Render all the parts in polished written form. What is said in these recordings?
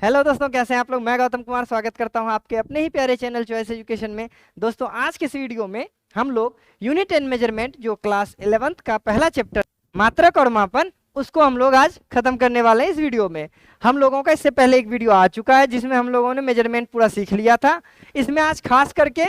Hello दोस्तों, कैसे हैं आप लोग। मैं गौतम कुमार स्वागत करता हूं आपके अपने ही प्यारे चैनल चॉइस एजुकेशन में। दोस्तों, आज के इस वीडियो में हम लोग यूनिट एंड मेजरमेंट जो क्लास 11th का पहला चैप्टर मात्रक और मापन, उसको हम लोग आज खत्म करने वाले हैं। इस वीडियो में हम लोगों का इससे पहले एक वीडियो आ चुका है जिसमें हम लोगों ने मेजरमेंट पूरा सीख लिया था। इसमें आज खास करके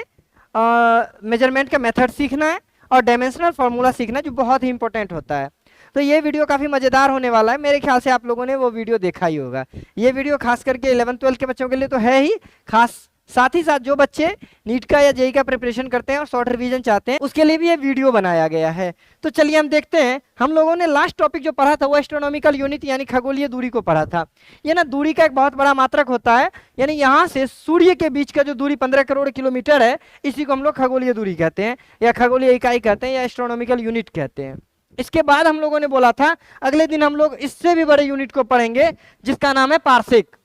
मेजरमेंट का मेथड सीखना है और डायमेंशनल फार्मूला सीखना है, जो बहुत ही इंपॉर्टेंट होता है। तो ये वीडियो काफ़ी मज़ेदार होने वाला है। मेरे ख्याल से आप लोगों ने वो वीडियो देखा ही होगा। ये वीडियो खास करके 11th-12th के बच्चों के लिए तो है ही खास, साथ ही साथ जो बच्चे नीट का या जेईई का प्रिपरेशन करते हैं और शॉर्ट रिवीजन चाहते हैं उसके लिए भी ये वीडियो बनाया गया है। तो चलिए हम देखते हैं। हम लोगों ने लास्ट टॉपिक जो पढ़ा था वो एस्ट्रोनॉमिकल यूनिट यानी खगोलीय दूरी को पढ़ा था। ये ना दूरी का एक बहुत बड़ा मात्रक होता है, यानी यहाँ से सूर्य के बीच का जो दूरी 15 करोड़ किलोमीटर है, इसी को हम लोग खगोलीय दूरी कहते हैं या खगोलीय इकाई कहते हैं या एस्ट्रोनॉमिकल यूनिट कहते हैं। इसके बाद हम लोगों ने बोला था अगले दिन हम लोग इससे भी बड़े यूनिट को पढ़ेंगे जिसका नाम है पारसेक,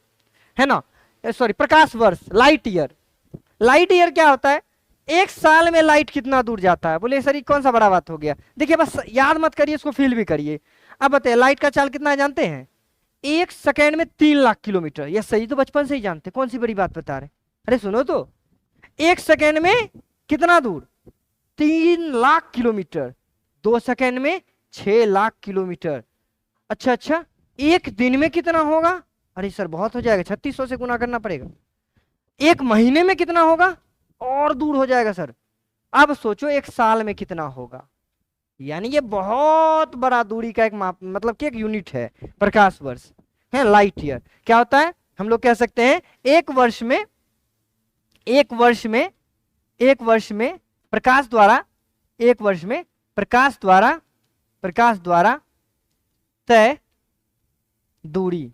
है ना, सॉरी प्रकाश वर्ष, लाइट ईयर। लाइट ईयर क्या होता है? एक साल में लाइट कितना दूर जाता है। बोले सर ये कौन सा बड़ा बात हो गया। देखिए बस याद मत करिए, इसको फील भी करिए। अब बताइए लाइट का चाल कितना है जानते हैं? 1 सेकेंड में 3 लाख किलोमीटर। ये सही तो बचपन से ही जानते, कौन सी बड़ी बात बता रहे। अरे सुनो तो, 1 सेकेंड में कितना दूर? 3 लाख किलोमीटर। 2 सेकेंड में 6 लाख किलोमीटर। अच्छा, एक दिन में कितना होगा? अरे सर बहुत हो जाएगा, 3600 से गुना करना पड़ेगा। एक महीने में कितना होगा? और दूर हो जाएगा सर। अब सोचो एक साल में कितना होगा। यानी ये बहुत बड़ा दूरी का एक माप, मतलब कि एक यूनिट है प्रकाश वर्ष, है लाइट ईयर। क्या होता है? हम लोग कह सकते हैं एक वर्ष में प्रकाश द्वारा तय दूरी,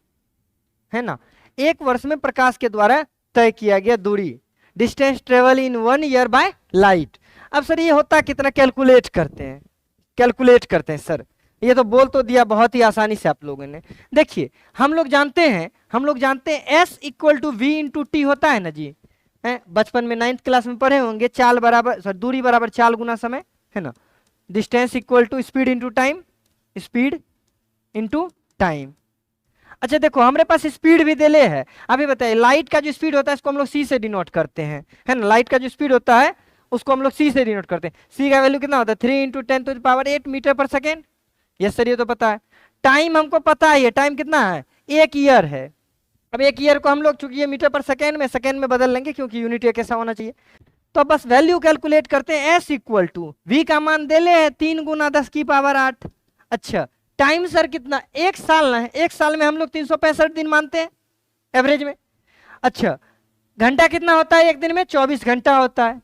है ना। एक वर्ष में प्रकाश के द्वारा तय किया गया दूरी, distance travel in 1 year by light. अब सर ये होता कितना? कैलकुलेट करते हैं सर। ये तो बोल तो दिया बहुत ही आसानी से आप लोगों ने। देखिए हम लोग जानते हैं S = V × T होता है ना जी। बचपन में 9th क्लास में पढ़े होंगे। दूरी बराबर चाल गुना समय, है ना। Distance = speed into time. अच्छा देखो हमारे पास स्पीड भी दिले है। अभी बताइए लाइट का जो स्पीड होता है इसको हम लोग सी से डिनोट करते हैं, है ना। लाइट का जो स्पीड होता है उसको हम लोग सी से डिनोट करते हैं। सी का वैल्यू कितना होता है? 3 × 10⁸ मीटर पर सेकेंड। यस सर ये तो पता है। टाइम हमको पता है, टाइम कितना है? 1 ईयर है। अब 1 ईयर को हम लोग चूंकि ये मीटर पर सेकेंड में बदल लेंगे क्योंकि यूनिट एक ऐसा होना चाहिए। तो बस वैल्यू कैलकुलेट करते हैं। S = V का मान दे ले है 3 × 10⁸ अच्छा टाइम सर कितना? 1 साल ना है। 1 साल में हम लोग 365 दिन मानते हैं एवरेज में। अच्छा घंटा कितना होता है? एक दिन में 24 घंटा होता है।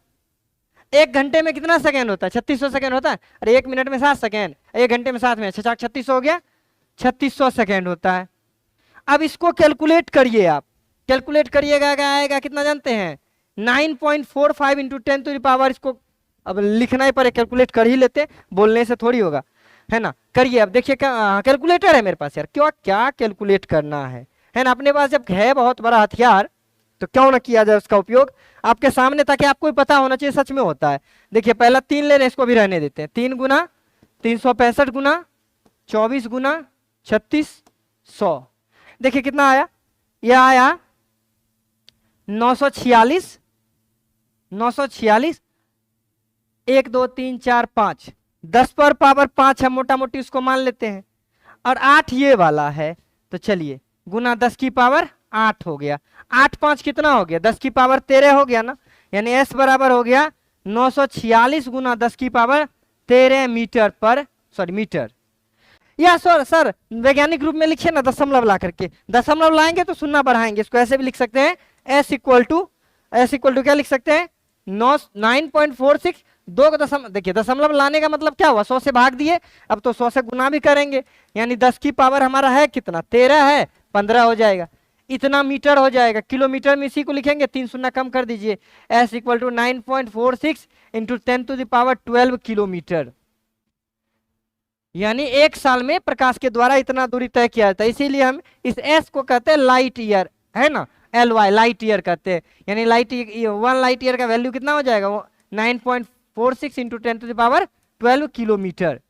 1 घंटे में कितना सेकेंड होता है? 3600 सेकेंड होता है। अरे 1 मिनट में 7 सेकेंड, 1 घंटे में 7 में 3600 हो गया, 3600 सेकेंड होता है। अब इसको कैलकुलेट करिए आप। कैलकुलेट करिएगा, आएगा कितना जानते हैं? 9.45 × 10⁻। इसको अब लिखना ही पड़े, कैलकुलेट कर ही लेते, बोलने से थोड़ी होगा, है ना। करिए अब देखिए कैलकुलेटर है मेरे पास यार, क्यों क्या कैलकुलेट करना है ना। अपने पास जब है बहुत बड़ा हथियार तो क्यों ना किया जाए उसका उपयोग आपके सामने, ताकि आपको भी पता होना चाहिए सच में होता है। देखिए पहला 3 ले रहे हैं, इसको भी रहने देते हैं। 3 × 365 × 24 × 3600। देखिए कितना आया? यह आया 946। 1 2 3 4 5, 10 पर पावर 5 हम मोटा मोटी उसको मान लेते हैं। और 8 ये वाला है, तो चलिए गुना 10⁸ हो गया। 8 5 कितना हो गया? 10⁻13 हो गया ना। यानी S बराबर हो गया 946 × 10⁻13 मीटर। या सर वैज्ञानिक रूप में लिखिए ना, दशमलव ला करके। दशमलव लाएंगे तो सुनना बढ़ाएंगे, इसको ऐसे भी लिख सकते हैं। S = क्या लिख सकते हैं? 9.46। देखिए दशमलव लाने का मतलब क्या हुआ? 100 से भाग दिए, अब तो 100 से गुना भी करेंगे। यानी 10 की पावर हमारा है कितना? 13 है, 15 हो जाएगा, इतना मीटर हो जाएगा। किलोमीटर में इसी को लिखेंगे, 3 शून्य कम कर दीजिए। S = 9.46 × 10⁻12 kilometre. यानी 1 साल में प्रकाश के द्वारा इतना दूरी तय किया जाता है। इसीलिए हम इस S को कहते हैं लाइट ईयर, है ना। LY लाइट ईयर कहते हैं। यानी 1 लाइट ईयर का वैल्यू कितना हो जाएगा? 9.46 × 10⁻12 किलोमीटर।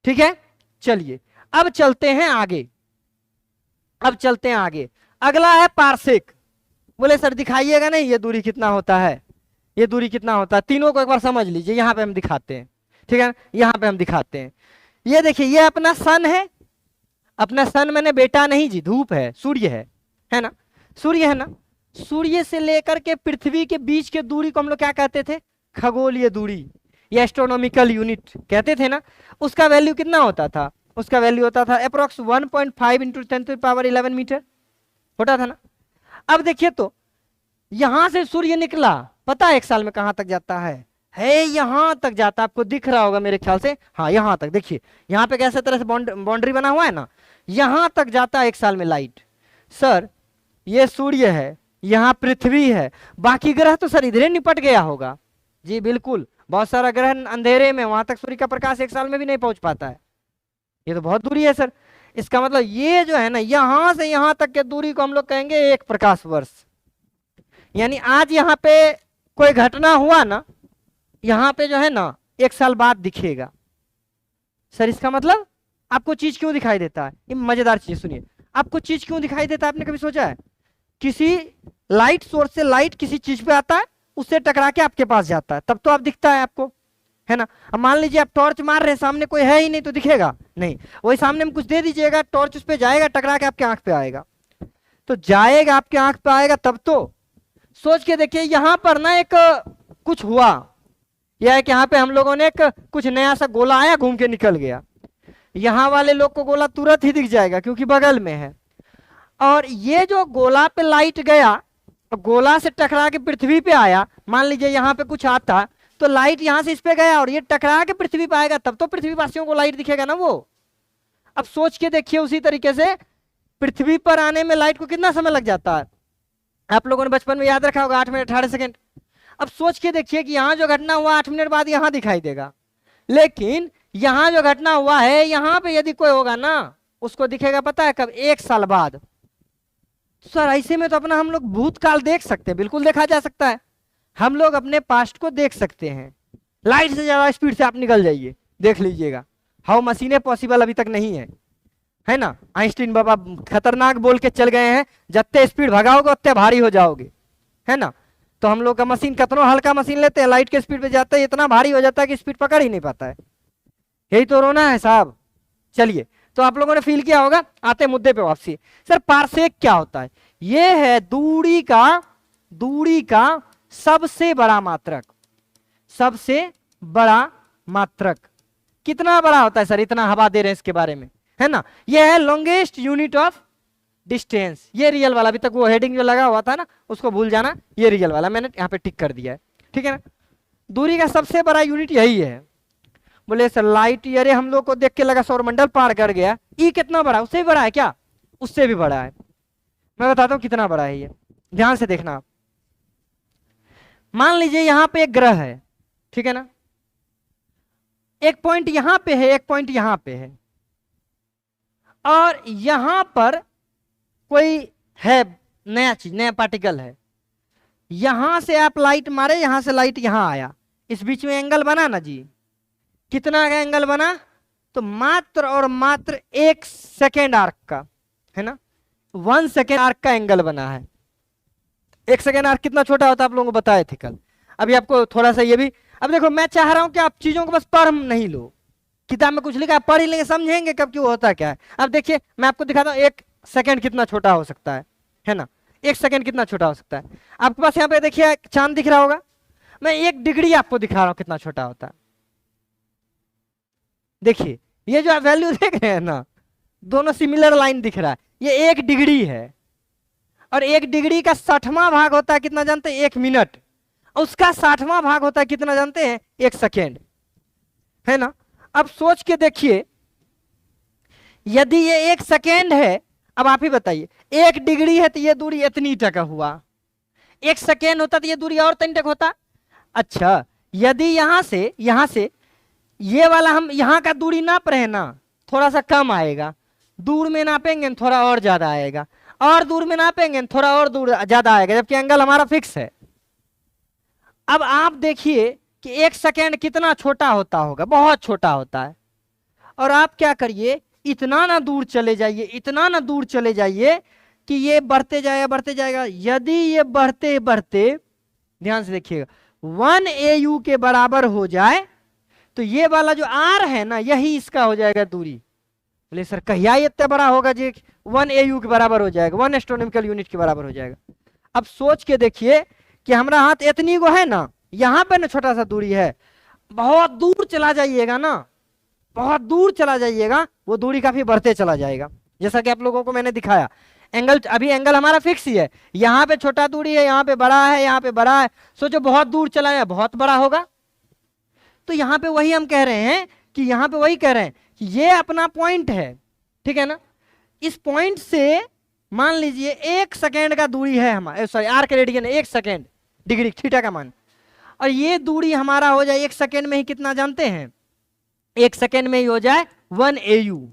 ठीक है, चलिए अब चलते हैं आगे। अब चलते हैं आगे, अगला है पार्सेक। बोले सर दिखाइएगा नहीं ये दूरी कितना होता है, ये दूरी कितना होता है, तीनों को एक बार समझ लीजिए। यहाँ पे हम दिखाते हैं, ठीक है, यहाँ पे हम दिखाते हैं। ये देखिए ये अपना सन है, अपना सन मैंने बेटा नहीं जी, धूप है, सूर्य है ना, सूर्य है ना। सूर्य से लेकर के पृथ्वी के बीच के दूरी को हम लोग क्या कहते थे, खगोलीय दूरी या एस्ट्रोनॉमिकल यूनिट कहते थे ना। उसका वैल्यू कितना होता था, उसका वैल्यू होता था अप्रोक्स 1.5 इंटू 10⁻11 मीटर होता था ना। अब देखिए तो यहां से सूर्य निकला, पता है एक साल में कहां तक जाता है यहां तक जाता है, आपको दिख रहा होगा मेरे ख्याल से, हाँ यहां तक देखिए, यहां पे कैसे तरह से बाउंड्री बना हुआ है ना, यहां तक जाता है एक साल में लाइट। सर ये सूर्य है, यहाँ पृथ्वी है, बाकी ग्रह तो सर इधर निपट गया होगा। जी बिल्कुल, बहुत सारा ग्रह अंधेरे में, वहां तक सूर्य का प्रकाश एक साल में भी नहीं पहुंच पाता है, ये तो बहुत दूरी है सर। इसका मतलब ये जो है ना, यहां से यहां तक के दूरी को हम लोग कहेंगे 1 प्रकाश वर्ष। यानी आज यहाँ पे कोई घटना हुआ ना, यहाँ पे जो है ना 1 साल बाद दिखेगा। सर इसका मतलब आपको चीज क्यों दिखाई देता है, ये मजेदार चीज सुनिए, आपको चीज क्यों दिखाई देता है, आपने कभी सोचा है? किसी लाइट सोर्स से लाइट किसी चीज पे आता है, उससे टकरा के आपके पास जाता है, तब तो आप दिखता है आपको, है ना। अब मान लीजिए आप टॉर्च मार रहे हैं, सामने कोई है ही नहीं तो दिखेगा नहीं, वही सामने में कुछ दे दीजिएगा, टॉर्च उस पे जाएगा, टकरा के आपके आंख पे आएगा, तो जाएगा आपके आंख पे आएगा तब तो। सोच के देखिए यहां पर ना एक कुछ हुआ, यह है कि यहाँ पे हम लोगों ने एक कुछ नया सा गोला आया, घूम के निकल गया, यहाँ वाले लोग को गोला तुरंत ही दिख जाएगा क्योंकि बगल में है। और ये जो गोला पे लाइट गया, गोला से टकरा के पृथ्वी पे आया, मान लीजिए यहाँ पे कुछ आता तो लाइट यहाँ से इस पे गया और ये टकरा के पृथ्वी पे आएगा, तब तो पृथ्वीवासियों को लाइट दिखेगा ना वो। अब सोच के देखिए उसी तरीके से पृथ्वी पर आने में लाइट को कितना समय लग जाता है, आप लोगों ने बचपन में याद रखा होगा 8 मिनट 18 सेकेंड। अब सोच के देखिए कि यहाँ जो घटना हुआ 8 मिनट बाद यहाँ दिखाई देगा, लेकिन यहाँ जो घटना हुआ है यहाँ पे यदि कोई होगा ना, उसको दिखेगा पता है कब, 1 साल बाद। सर ऐसे में तो अपना हम लोग भूतकाल देख सकते हैं, बिल्कुल देखा जा सकता है, हम लोग अपने पास्ट को देख सकते हैं। लाइट से ज्यादा स्पीड से आप निकल जाइए, देख लीजिएगा, हाउ मशीनें पॉसिबल अभी तक नहीं है ना। आइंस्टीन बाबा खतरनाक बोल के चल गए हैं, जितने स्पीड भगाओगे उतने भारी हो जाओगे, है ना। तो हम लोग का मशीन कतनो हल्का मशीन लेते हैं, लाइट के स्पीड पे जाते हैं, इतना भारी हो जाता है कि स्पीड पकड़ ही नहीं पाता है, यही तो रोना है साहब। चलिए, तो आप लोगों ने फील किया होगा, आते मुद्दे पे वापसी। सर पार्सेक क्या होता है, ये है दूरी का सबसे बड़ा मात्रक, सबसे बड़ा मात्रक। कितना बड़ा होता है सर, इतना हवा दे रहे हैं इसके बारे में, है ना। ये है लॉन्गेस्ट यूनिट ऑफ डिस्टेंस, ये रियल वाला, अभी तक वो हेडिंग जो लगा हुआ था ना उसको भूल जाना, ये रियल वाला मैंने यहाँ पे टिक कर दिया है, ठीक है ना। दूरी का सबसे बड़ा यूनिट यही है। बोले सर लाइट ईयर हम लोग को देख के लगा सौरमंडल पार कर गया, ई कितना बड़ा, उससे भी बड़ा है क्या, उससे भी बड़ा है। मैं बताता हूँ कितना बड़ा है ये, ध्यान से देखना आप। मान लीजिए यहाँ पे एक ग्रह है, ठीक है ना, एक पॉइंट यहां पे है, एक पॉइंट यहां पे है, और यहां पर कोई है नया चीज, नया पार्टिकल है, यहां से आप लाइट मारे, यहां से लाइट यहां आया, इस बीच में एंगल बना ना जी, कितना का एंगल बना, तो मात्र और मात्र 1 सेकेंड आर्क का, है ना, 1 सेकेंड आर्क का एंगल बना है। 1 सेकेंड आर्क कितना छोटा होता है आप लोगों को बताए थे कल, अभी आपको थोड़ा सा ये भी। अब देखो मैं चाह रहा हूं कि आप चीजों को बस पढ़ नहीं लो, किताब में कुछ लिखा है पढ़ ही लेंगे, समझेंगे कब क्यों होता क्या है। अब देखिए मैं आपको दिखाता हूं 1 सेकेंड कितना छोटा हो सकता है ना, 1 सेकेंड कितना छोटा हो सकता है। आपके पास यहाँ पे देखिए चांद दिख रहा होगा, मैं 1 डिग्री आपको दिखा रहा हूं कितना छोटा होता है। देखिए ये जो आप वैल्यू देख रहे हैं ना, दोनों सिमिलर लाइन दिख रहा है, ये 1 डिग्री है, और 1 डिग्री का 60वां भाग होता है कितना जानते हैं, 1 मिनट, उसका 60वां भाग होता है कितना जानते हैं, 1 सेकेंड, है ना। अब सोच के देखिए यदि ये 1 सेकेंड है, अब आप ही बताइए 1 डिग्री है तो ये दूरी इतनी तक हुआ, 1 सेकेंड होता तो ये दूरी और 3 तक होता। अच्छा यदि यहां से ये वाला हम यहां का दूरी नाप रहे हैं ना, थोड़ा सा कम आएगा, दूर में नापेंगे थोड़ा और ज्यादा आएगा, और दूर में नापेंगे थोड़ा और दूर ज्यादा आएगा, जबकि एंगल हमारा फिक्स है। अब आप देखिए कि 1 सेकेंड कितना छोटा होता होगा, बहुत छोटा होता है। और आप क्या करिए इतना ना दूर चले जाइए, इतना ना दूर चले जाइए कि ये बढ़ते जाएगा बढ़ते जाएगा। यदि ये बढ़ते बढ़ते, ध्यान से देखिएगा, 1 AU के बराबर हो जाए तो ये वाला जो R है ना, यही इसका हो जाएगा दूरी। बोले सर कहिया इतना बड़ा होगा जी 1 AU के बराबर हो जाएगा, 1 एस्ट्रोनॉमिकल यूनिट के बराबर हो जाएगा। अब सोच के देखिए कि हमारा हाथ इतनी को है ना, यहाँ पे ना छोटा सा दूरी है, बहुत दूर चला जाइएगा ना, बहुत दूर चला जाइएगा, वो दूरी काफी बढ़ते चला जाएगा। जैसा कि आप लोगों को मैंने दिखाया, एंगल, अभी एंगल हमारा फिक्स ही है, यहाँ पे छोटा दूरी है, यहाँ पे बड़ा है, यहाँ पे बड़ा है, सोचो बहुत दूर चला जाए बहुत बड़ा होगा। तो यहाँ पे वही हम कह रहे हैं कि यहाँ पे वही कह रहे हैं कि ये अपना पॉइंट है, ठीक है ना। इस पॉइंट से मान लीजिए 1 सेकेंड का दूरी है हमारा, सॉरी आर के रेडियन 1 सेकेंड डिग्री थीटा का मान, और ये दूरी हमारा हो जाए 1 सेकेंड में ही कितना जानते हैं, 1 सेकेंड में ही हो जाए 1 AU।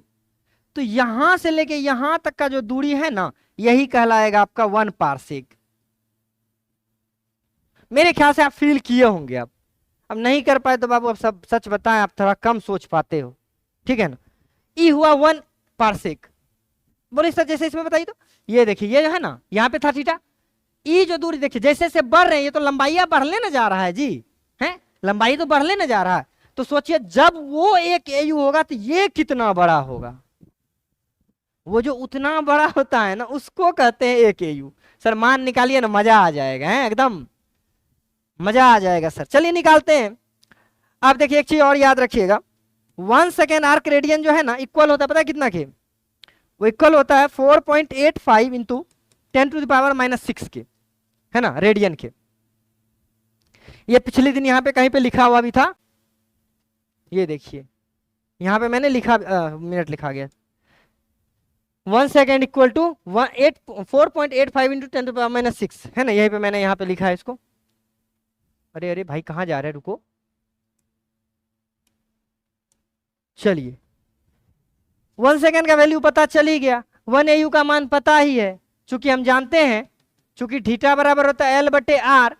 तो यहां से लेके यहां तक का जो दूरी है ना, यही कहलाएगा आपका 1 पार्सेक। मेरे ख्याल से आप फील किए होंगे। अब नहीं कर पाए तो बाबू अब सब सच बताएं, आप थोड़ा कम सोच पाते हो, ठीक है ना। ई हुआ 1 पार्सेक। बोले सर जैसे इसमें बताइए, तो ये देखिए ये जो है ना, यहाँ पे था थीटा, ई जो दूरी देखिए जैसे जैसे बढ़ रहे हैं, ये तो लंबाई बढ़ने न जा रहा है जी, है लंबाई तो बढ़ने न जा रहा है। तो सोचिए जब वो 1 AU होगा तो ये कितना बड़ा होगा, वो जो उतना बड़ा होता है ना उसको कहते हैं 1 AU। सर मान निकालिए ना, मजा आ जाएगा, है एकदम मजा आ जाएगा सर। चलिए निकालते हैं। आप देखिए एक चीज और याद रखिएगा, 1 सेकेंड आर्क रेडियन जो है ना इक्वल होता है पता है कितना के, वो इक्वल होता है 4.85 इंटू 10⁻⁻6 के, है ना, रेडियन के। ये पिछले दिन यहाँ पे कहीं पे लिखा हुआ भी था, ये देखिए यहाँ पे मैंने लिखा, मिनट लिखा गया, 1 सेकेंड इक्वल टू 4.85 इंटू 10⁻⁻6, है ना, यहीं पे मैंने यहाँ पे लिखा है इसको। अरे अरे भाई कहाँ जा रहे हैं, रुको। चलिए 1 सेकेंड का वैल्यू पता चल ही गया, 1 AU का मान पता ही है, चूंकि हम जानते हैं चूंकि थीटा बराबर होता है L/R,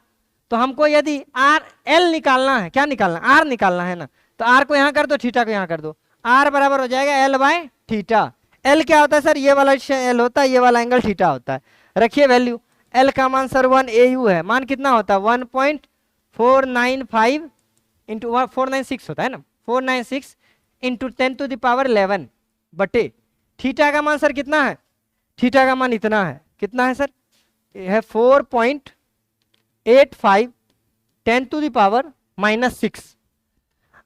तो हमको यदि L निकालना है, क्या निकालना, R निकालना है ना, तो R को यहाँ कर दो, थीटा को यहाँ कर दो, R बराबर हो जाएगा L/θ। L क्या होता है सर, ये वाला L होता है, ये वाला एंगल थीटा होता है। रखिए वैल्यू, L का मान सर 1 AU है, मान कितना होता है 1.495 इंटू 496 होता है ना, 496 इंटू 10⁻11 बटे थीटा का मान सर कितना है, थीटा का मान इतना है, कितना है सर, है 4.85 10⁻⁻6।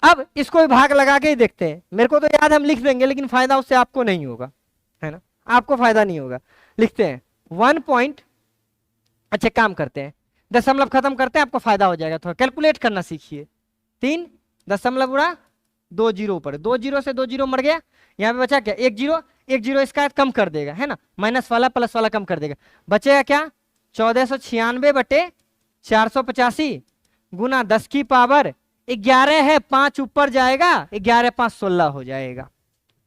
अब इसको भी भाग लगा के ही देखते हैं, मेरे को तो याद हम लिख देंगे लेकिन फायदा उससे आपको नहीं होगा, है ना, आपको फायदा नहीं होगा। लिखते हैं 1 अच्छा काम करते हैं, दशमलव खत्म करते हैं, आपको फायदा हो जाएगा। थोड़ा कैलकुलेट करना सीखिए। 3 दशमलव उड़ा 2 जीरो ऊपर, 2 जीरो से 2 जीरो मर गया, यहाँ पे बचा क्या 1 जीरो, 1 जीरो इसका कम कर देगा, है ना, माइनस वाला प्लस वाला कम कर देगा, बचेगा क्या 1496 बटे 485 गुना 10 की पावर 11 है, 5 ऊपर जाएगा, 11 5 16 हो जाएगा,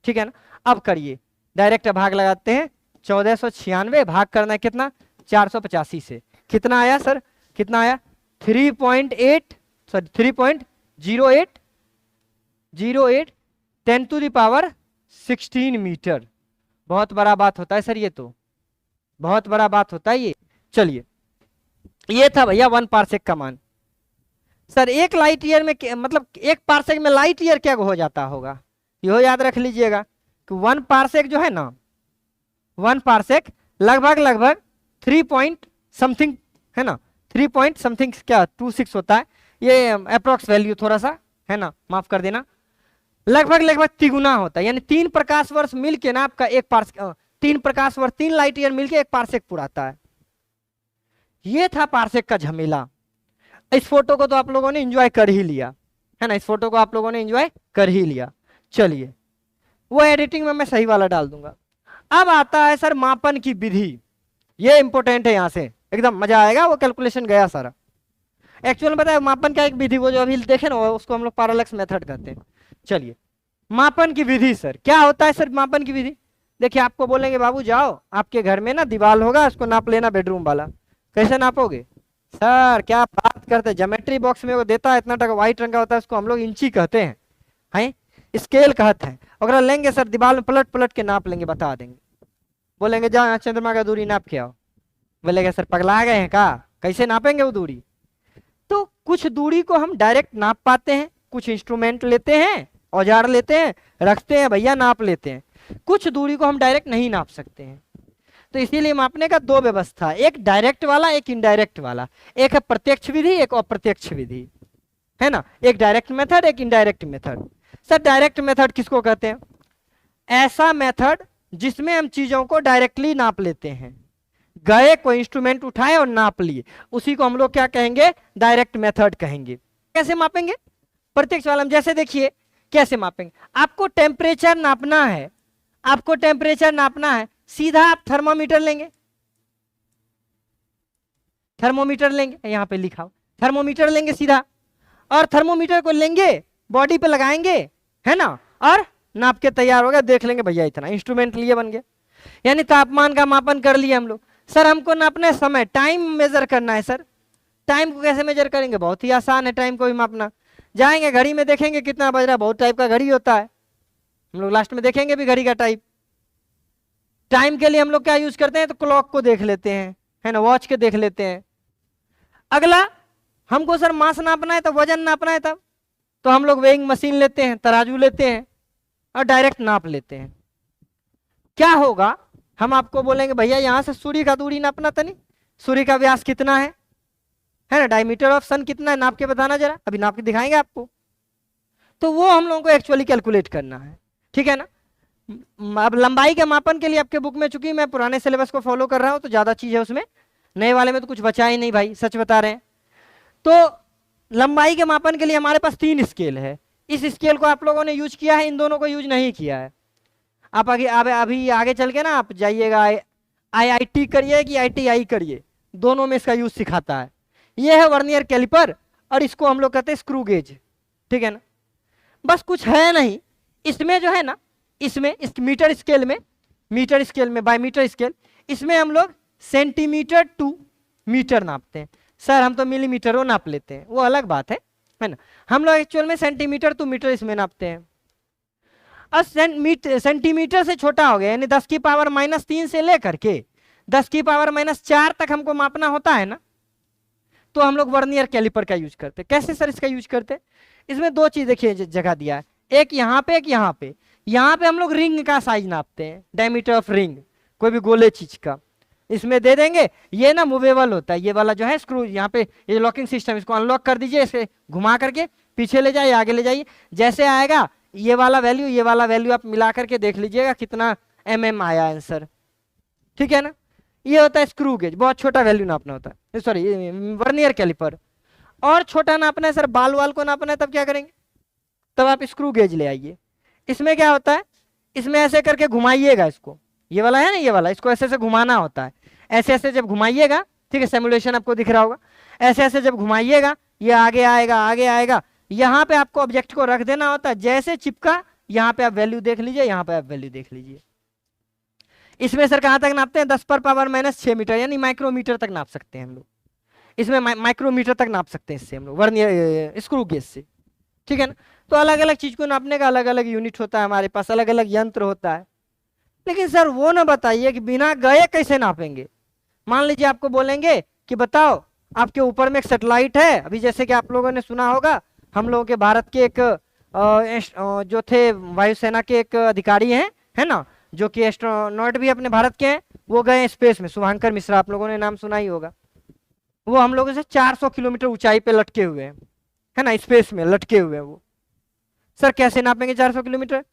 ठीक है ना। अब करिए डायरेक्ट भाग लगाते हैं, 1496 भाग करना है कितना 485 से, कितना आया सर, कितना आया 3.08 सॉरी 3.08 10⁻16 मीटर। बहुत बड़ा बात होता है सर, ये तो बहुत बड़ा बात होता है ये। चलिए ये था भैया 1 पार्सेक का मान। सर 1 लाइट ईयर में मतलब 1 पार्सेक में लाइट ईयर क्या हो जाता होगा, यो याद रख लीजिएगा कि 1 पार्सेक जो है ना, 1 पार्सेक लगभग 3 पॉइंट समथिंग, है ना, 3 पॉइंट समथिंग क्या 26 होता है, ये अप्रोक्स वैल्यू थोड़ा सा, है ना, माफ कर देना, लगभग तिगुना होता है, यानी 3 प्रकाश वर्ष मिलके ना आपका 1 पार्सेक, 3 प्रकाश वर्ष 3 लाइट ईयर मिलके 1 पार्सेक पुराता है। ये था पार्सेक का झमेला। इस फोटो को तो आप लोगों ने एंजॉय कर ही लिया, है ना, इस फोटो को आप लोगों ने एंजॉय कर ही लिया। चलिए वो एडिटिंग में मैं सही वाला डाल दूंगा। अब आता है सर मापन की विधि, ये इंपॉर्टेंट है, यहां से एकदम मजा आएगा, वो कैलकुलेशन गया सारा। एक्चुअल में बताया मापन का एक विधि, वो जो अभी देखे ना उसको हम लोग पैरालैक्स मेथड कहते हैं। चलिए मापन की विधि सर क्या होता है, सर मापन की विधि देखिए, आपको बोलेंगे बाबू जाओ आपके घर में ना दीवार होगा, उसको नाप लेना बेडरूम वाला, कैसे नापोगे सर, क्या बात करते हैं, ज्योमेट्री बॉक्स में वो देता है इतना टका, व्हाइट रंग का होता है, उसको हम लोग इंची कहते हैं, स्केल कहते हैं। अगर लेंगे सर दीवार में पलट पलट के नाप लेंगे, बता देंगे, बोलेंगे जाओ यहाँ चंद्रमा का दूरी नाप के आओ, बोलेगा सर पगला गए हैं का, कैसे नापेंगे वो दूरी। तो कुछ दूरी को हम डायरेक्ट नाप पाते हैं, कुछ इंस्ट्रूमेंट लेते हैं, औजार लेते हैं, रखते हैं भैया नाप लेते हैं, कुछ दूरी को हम डायरेक्ट नहीं नाप सकते हैं। तो इसीलिए मापने का दो व्यवस्था, एक डायरेक्ट वाला, एक इनडायरेक्ट वाला, एक है प्रत्यक्ष विधि, एक अप्रत्यक्ष विधि, है ना, एक डायरेक्ट मेथड, एक indirect method. Sir direct method किसको कहते हैं? ऐसा मेथड जिसमें हम चीजों को डायरेक्टली नाप लेते हैं, गए कोई इंस्ट्रूमेंट उठाए और नाप लिए, उसी को हम लोग क्या कहेंगे? डायरेक्ट मेथड कहेंगे। कैसे मापेंगे? प्रत्यक्ष वाला में जैसे देखिए कैसे मापेंगे, आपको टेम्परेचर नापना है, आपको टेम्परेचर नापना है, सीधा आप थर्मोमीटर लेंगे, थर्मोमीटर लेंगे, यहां पे लिखा हो थर्मोमीटर लेंगे सीधा, और थर्मोमीटर को लेंगे बॉडी पे लगाएंगे, है ना, और नाप के तैयार हो गया, देख लेंगे भैया इतना, इंस्ट्रूमेंट लिए बन गया। यानी तापमान का मापन कर लिए हम लोग। सर हमको नापना है समय, टाइम मेजर करना है। सर टाइम को कैसे मेजर करेंगे? बहुत ही आसान है टाइम को भी मापना। जाएंगे घड़ी में देखेंगे कितना बज रहा है, बहुत टाइप का घड़ी होता है, हम लोग लास्ट में देखेंगे भी घड़ी का टाइप। टाइम के लिए हम लोग क्या यूज करते हैं? तो क्लॉक को देख लेते हैं, है ना, वॉच के देख लेते हैं। अगला हमको सर मास नापना है, तो वजन नापना है, तब तो हम लोग वेइंग मशीन लेते हैं, तराजू लेते हैं और डायरेक्ट नाप लेते हैं। क्या होगा, हम आपको बोलेंगे भैया यहां से सूर्य का दूरी नापना था, नहीं सूर्य का व्यास कितना है ना, डायमीटर ऑफ सन कितना है, नाप के बताना जरा, अभी नाप के दिखाएंगे आपको। तो वो हम लोगों को एक्चुअली कैलकुलेट करना है, ठीक है ना। अब लंबाई के मापन के लिए आपके बुक में, चूंकि मैं पुराने सिलेबस को फॉलो कर रहा हूं तो ज्यादा चीज है उसमें, नए वाले में तो कुछ बचा ही नहीं भाई, सच बता रहे हैं। तो लंबाई के मापन के लिए हमारे पास 3 स्केल है। इस स्केल को आप लोगों ने यूज किया है, इन दोनों को यूज नहीं किया है। आप अभी आगे चल के ना आप जाइएगा IIT करिए कि ITI करिए, दोनों में इसका यूज सिखाता है। ये है वर्नियर कैलिपर और इसको हम लोग कहते हैं स्क्रू गेज, ठीक है ना। बस कुछ है नहीं इसमें, जो है ना, इसमें इस मीटर स्केल में बाय मीटर स्केल, इसमें हम लोग सेंटीमीटर टू मीटर नापते हैं। सर हम तो मिलीमीटरों नाप लेते हैं, वो अलग बात है ना। हम लोग एक्चुअल में सेंटीमीटर टू मीटर इसमें नापते हैं। और सेंटीमीटर से छोटा हो गया, यानी 10 की पावर -3 से लेकर के 10 की पावर -4 तक हमको मापना होता है ना, तो हम लोग वर्नियर कैलिपर का यूज करते हैं। कैसे सर इसका यूज करते हैं? इसमें 2 चीज देखिए जगह दिया है, एक यहाँ पे, एक यहाँ पे। यहाँ पे हम लोग रिंग का साइज नापते हैं, डायमीटर ऑफ रिंग, कोई भी गोले चीज का इसमें दे देंगे। ये ना मूवेबल होता है, ये वाला जो है स्क्रू, यहाँ पे ये लॉकिंग सिस्टम, इसको अनलॉक कर दीजिए, इसे घुमा करके पीछे ले जाइए, आगे ले जाइए, जैसे आएगा ये वाला वैल्यू आप मिला करके देख लीजिएगा कितना mm आया आंसर, ठीक है ना। ये होता है स्क्रू गेज, बहुत छोटा वैल्यू नापना होता है, सॉरी वर्नियर कैलिपर। और छोटा नापना है सर, बाल वाल को नापना है, तब क्या करेंगे? तब आप स्क्रू गेज ले आइए। इसमें क्या होता है, इसमें ऐसे करके घुमाइएगा इसको, ये वाला है ना, ये वाला, इसको ऐसे ऐसे घुमाना होता है, ऐसे ऐसे जब घुमाइएगा, ठीक है, सिमुलेशन आपको दिख रहा होगा, ऐसे ऐसे जब घुमाइएगा ये आगे आएगा, यहाँ पे आपको ऑब्जेक्ट को रख देना होता है, जैसे चिपका यहाँ पे आप वैल्यू देख लीजिए, यहाँ पे आप वैल्यू देख लीजिए। इसमें सर कहाँ तक नापते हैं? 10 पर पावर -6 मीटर, यानी माइक्रोमीटर तक नाप सकते हैं हम लोग। इसमें माइक्रोमीटर तक नाप सकते हैं इससे हम लोग, वर्नियर स्क्रू गेज से, ठीक है ना। तो अलग अलग चीज को नापने का अलग अलग यूनिट होता है हमारे पास, अलग अलग यंत्र होता है। लेकिन सर वो ना बताइए कि बिना गए कैसे नापेंगे। मान लीजिए आपको बोलेंगे कि बताओ आपके ऊपर में एक सैटेलाइट है, अभी जैसे कि आप लोगों ने सुना होगा, हम लोगों के भारत के एक जो थे वायुसेना के एक अधिकारी हैं, है ना, जो कि एस्ट्रोनॉट भी अपने भारत के हैं, वो गए स्पेस में, शुभांकर मिश्रा, आप लोगों ने नाम सुना ही होगा। वो हम लोगों से 400 किलोमीटर ऊंचाई पे लटके हुए हैं, है ना, स्पेस में लटके हुए हैं वो। सर कैसे नापेंगे 400 किलोमीटर?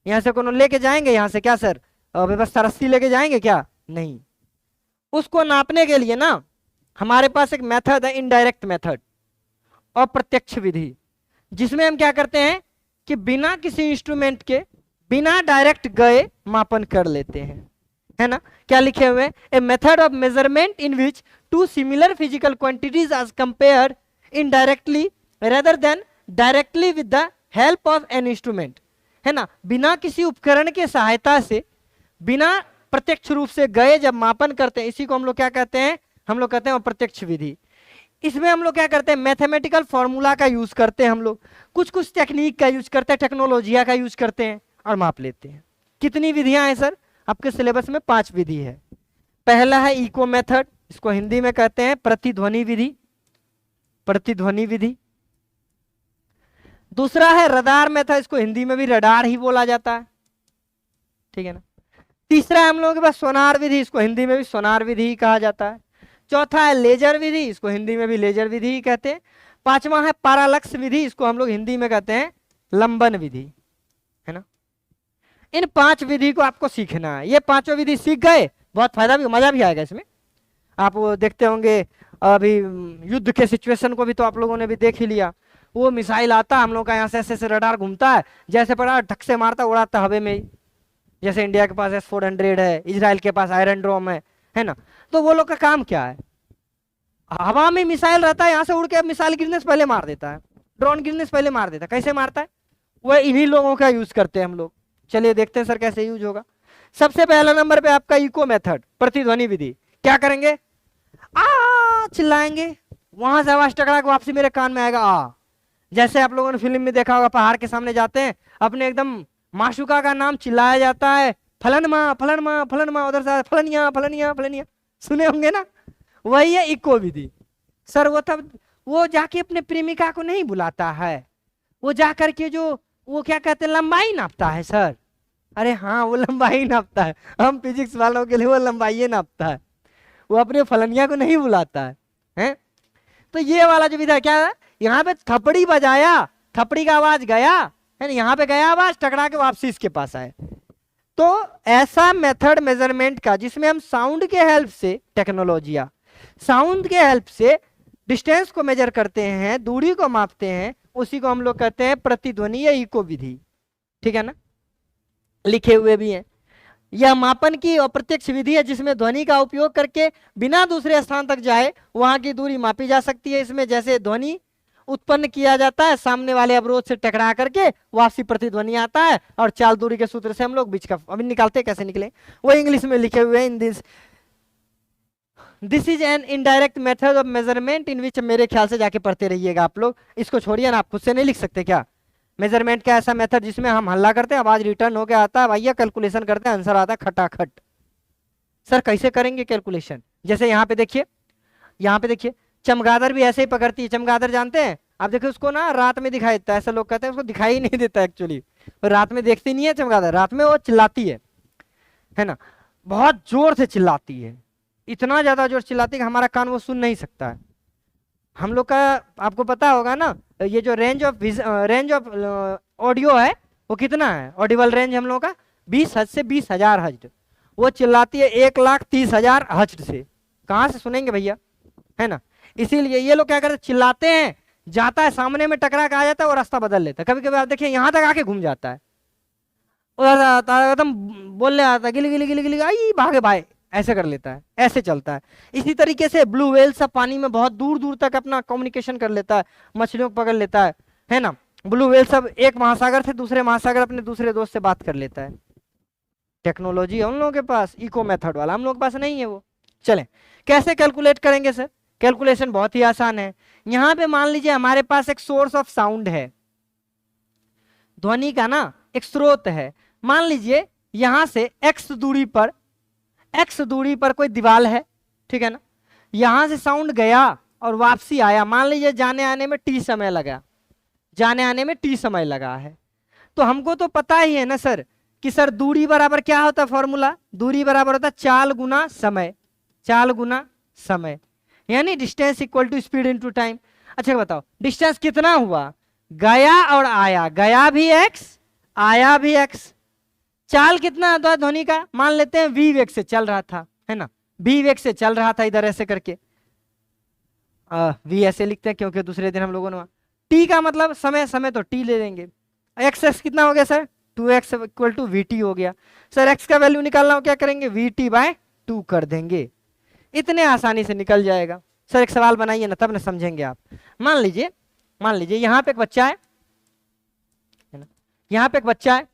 यहाँ से कोनो लेके जाएंगे, यहाँ से क्या सर व्यवस्था रस्सी लेके जाएंगे क्या? नहीं। उसको नापने के लिए ना हमारे पास एक मेथड है, इनडायरेक्ट मेथड, अप्रत्यक्ष विधि, जिसमें हम क्या करते हैं कि बिना किसी इंस्ट्रूमेंट के, बिना डायरेक्ट गए मापन कर लेते हैं, है ना। क्या लिखे हुए? A method of measurement in which two similar physical quantities are compared indirectly rather than directly with the help of an instrument, है ना। बिना किसी उपकरण के सहायता से, बिना प्रत्यक्ष रूप से गए जब मापन करते हैं, इसी को हम लोग क्या कहते हैं? हम लोग कहते हैं अप्रत्यक्ष विधि। इसमें हम लोग क्या करते हैं, मैथमेटिकल फॉर्मूला का यूज करते हैं, हम लोग कुछ कुछ टेक्निक का यूज करते हैं, टेक्नोलॉजिया का यूज करते हैं और माप लेते हैं। कितनी विधियां हैं सर? आपके सिलेबस में 5 विधि है। पहला है इको मेथड, इसको हिंदी में कहते हैं प्रतिध्वनि विधि, प्रतिध्वनि विधि। दूसरा है रडार मेथड, इसको हिंदी में भी रडार ही बोला जाता है, ठीक है ना। तीसरा है हम लोगों के पास सोनार विधि, इसको हिंदी में भी सोनार विधि ही कहा जाता है। चौथा है लेजर विधि, इसको हिंदी में भी लेजर विधि ही कहते हैं। पांचवा है पैरालक्स विधि, इसको हम लोग हिंदी में कहते हैं लंबन विधि, है ना। इन 5 विधि को आपको सीखना है। ये पांचों विधि सीख गए, बहुत फायदा भी, मजा भी आएगा इसमें। आप वो देखते होंगे अभी युद्ध के सिचुएशन को भी तो आप लोगों ने भी देख ही लिया। वो मिसाइल आता, हम लोग का यहाँ से ऐसे रडार घूमता है, जैसे पड़ा ढक से मारता उड़ाता हवे में ही। जैसे इंडिया के पास S-400 है, इजराइल के पास आयरन ड्रोम है ना। तो वो लोग का काम क्या है, हवा में मिसाइल रहता है, यहाँ से उड़ के मिसाइल गिरने से पहले मार देता है, ड्रोन गिरने से पहले मार देता है। कैसे मारता है? वह इन्हीं लोगों का यूज करते हैं हम लोग। चलिए देखते हैं सर कैसे यूज होगा। सबसे पहला नंबर पे आपका इको मेथड, प्रतिध्वनि विधि। क्या करेंगे? चिल्लाएंगे, वहां से आवाज टकरा के वापसी मेरे कान में आएगा आ। जैसे आप लोगों ने फिल्म में देखा होगा, पहाड़ के सामने जाते हैं, अपने एकदम माशुका का नाम चिल्लाया जाता है, फलन माँ फलन माँ फलन माँ, उधर से फलनिया फलनिया फलनिया, सुने होंगे ना। वही है इको विधि सर। वो तब वो जाके अपने प्रेमिका को नहीं बुलाता है, वो जाकर के जो वो क्या कहते हैं लंबाई नापता है सर। अरे हाँ, वो लंबाई नापता है। हम फिजिक्स वालों के लिए वो लंबाई नापता है, वो अपने फलनिया को नहीं बुलाता है। तो ये वाला जो विधा क्या है, यहाँ पे थपड़ी बजाया, थपड़ी का आवाज गया है ना, यहाँ पे गया आवाज, टकरा के वापसी इसके पास आए। तो ऐसा मेथड मेजरमेंट का जिसमें हम साउंड के हेल्प से, टेक्नोलॉजिया साउंड के हेल्प से डिस्टेंस को मेजर करते हैं, दूरी को मापते हैं, उसी को हम लोग कहते हैं प्रतिध्वनि या इको विधि, ठीक है ना। लिखे हुए भी हैं। यह मापन की अप्रत्यक्ष विधि है जिसमें ध्वनि का उपयोग करके बिना दूसरे स्थान तक जाए वहां की दूरी मापी जा सकती है। इसमें जैसे ध्वनि उत्पन्न किया जाता है, सामने वाले अवरोध से टकरा करके वापसी प्रतिध्वनि आता है, और चाल दूरी के सूत्र से हम लोग बीच का अभी निकालते हैं। कैसे निकले वो इंग्लिश में लिखे हुए हैं। In this is an indirect method of measurement in which, मेरे ख्याल से जाके पढ़ते रहिएगा आप लोग, इसको छोड़िए ना, आप खुद से नहीं लिख सकते क्या। मेजरमेंट का ऐसा मेथड जिसमें हम हल्ला करते हैं, आवाज रिटर्न होके आता है, भैया कैलकुलेशन करते हैं, आंसर आता है खटाखट। सर कैसे करेंगे कैलकुलेशन? जैसे यहाँ पे देखिए, यहाँ पे देखिए, चमगादड़ भी ऐसे ही पकड़ती है। चमगादड़ जानते हैं आप, देखिए उसको ना रात में दिखाई देता है, ऐसा लोग कहते हैं, उसको दिखाई ही नहीं देता एक्चुअली, रात में देखती नहीं है चमगादड़, रात में वो चिल्लाती है ना, बहुत जोर से चिल्लाती है, इतना ज्यादा जोर चिल्लाती है कि हमारा कान वो सुन नहीं सकता है। हम लोग का आपको पता होगा ना, ये जो रेंज ऑफ ऑडियो है वो कितना है, ऑडिबल रेंज हम लोग का 20 हर्ट्ज से 20,000 हर्ट्ज। वो चिल्लाती है 1,30,000 हर्ट्ज से, कहाँ से सुनेंगे भैया, है ना। इसीलिए ये लोग क्या करते, चिल्लाते हैं, जाता है सामने में टकरा के आ जाता है, वो रास्ता बदल लेता है। कभी कभी आप देखिए यहाँ तक आके घूम जाता है, एकदम बोलने आता है गिली गिली गिली गिली, आई भागे भाई, ऐसे कर लेता है, ऐसे चलता है। इसी तरीके से ब्लू व्हेल सब पानी में बहुत दूर दूर तक अपना कम्युनिकेशन कर लेता है, मछलियों को पकड़ लेता है ना। ब्लू व्हेल सब एक महासागर से दूसरे महासागर अपने दूसरे दोस्त से बात कर लेता है। टेक्नोलॉजी है उन लोगों के पास, इको मेथड वाला, हम लोग के पास नहीं है वो। चले कैसे कैलकुलेट करेंगे सर? कैलकुलेशन बहुत ही आसान है। यहाँ पे मान लीजिए हमारे पास एक सोर्स ऑफ साउंड है, ध्वनि का ना एक स्रोत है। मान लीजिए यहां से x दूरी पर कोई दीवार है, ठीक है ना। यहां से साउंड गया और वापसी आया, मान लीजिए जाने आने में t समय लगा, जाने आने में t समय लगा है। तो हमको तो पता ही है ना सर कि सर दूरी बराबर क्या होता है, फॉर्मूला दूरी बराबर होता है चाल गुना समय, चाल गुना समय, यानी distance equal to speed into time. अच्छा बताओ डिस्टेंस कितना हुआ, गया और आया, गया भी x आया भी x। चाल कितना होता है ध्वनि का, मान लेते हैं v वेग से चल रहा था, है ना, v वेग से चल रहा था इधर ऐसे करके, v ऐसे लिखते हैं क्योंकि दूसरे दिन हम लोगों ने t का मतलब समय, समय तो t ले लेंगे। x कितना हो गया sir, 2x equal to vt हो गया। सर x का वैल्यू निकालना हो क्या करेंगे, vt/2 कर देंगे, इतने आसानी से निकल जाएगा। सर एक सवाल बनाइए ना, तब ना समझेंगे आप। मान लीजिए यहाँ पे एक बच्चा है ना, यहाँ पे एक बच्चा है,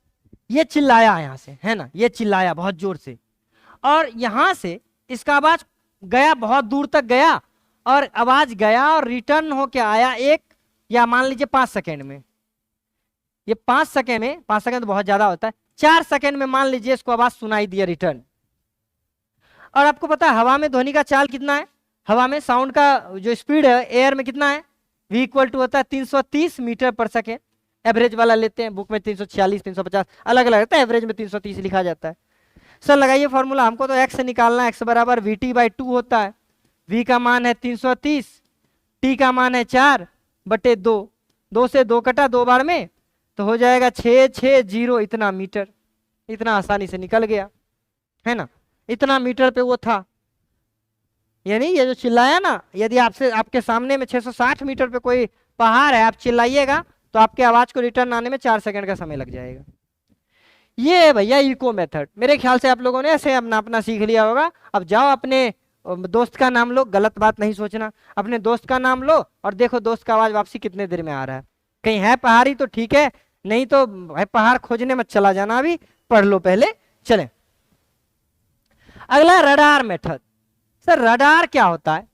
ये चिल्लाया यहाँ से, है ना, ये चिल्लाया बहुत जोर से, और यहाँ से इसका आवाज गया, बहुत दूर तक गया, और आवाज गया और रिटर्न होके आया एक या मान लीजिए 5 सेकेंड में, ये 5 सेकेंड में, 5 सेकेंड तो बहुत ज्यादा होता है, 4 सेकेंड में मान लीजिए इसको आवाज सुनाई दिया रिटर्न। और आपको पता है हवा में ध्वनि का चाल कितना है, हवा में साउंड का जो स्पीड है एयर में कितना है, v इक्वल टू होता है 330 मीटर पर सेकेंड। एवरेज वाला लेते हैं, बुक में 346 350 अलग अलग रहता है, एवरेज में 330 लिखा जाता है। सर लगाइए फॉर्मूला, हमको तो x से निकालना है, x बराबर vt/2 होता है, v का मान है 330, t का मान है 4/2, 2 से 2 कटा 2 बार में तो हो जाएगा 660 इतना मीटर। इतना आसानी से निकल गया है ना, इतना मीटर पे वो था। यानी ये जो चिल्लाया ना, यदि आपसे आपके सामने में 660 मीटर पे कोई पहाड़ है, आप चिल्लाइएगा तो आपके आवाज को रिटर्न आने में 4 सेकंड का समय लग जाएगा। ये है भैया इको मेथड। मेरे ख्याल से आप लोगों ने ऐसे अपना अपना सीख लिया होगा। अब जाओ अपने दोस्त का नाम लो, गलत बात नहीं सोचना, अपने दोस्त का नाम लो और देखो दोस्त का आवाज वापसी कितने देर में आ रहा है। कहीं है पहाड़ी तो ठीक है, नहीं तो भाई पहाड़ खोजने मत चला जाना, अभी पढ़ लो पहले। चले अगला रडार मेथड। सर रडार क्या होता है,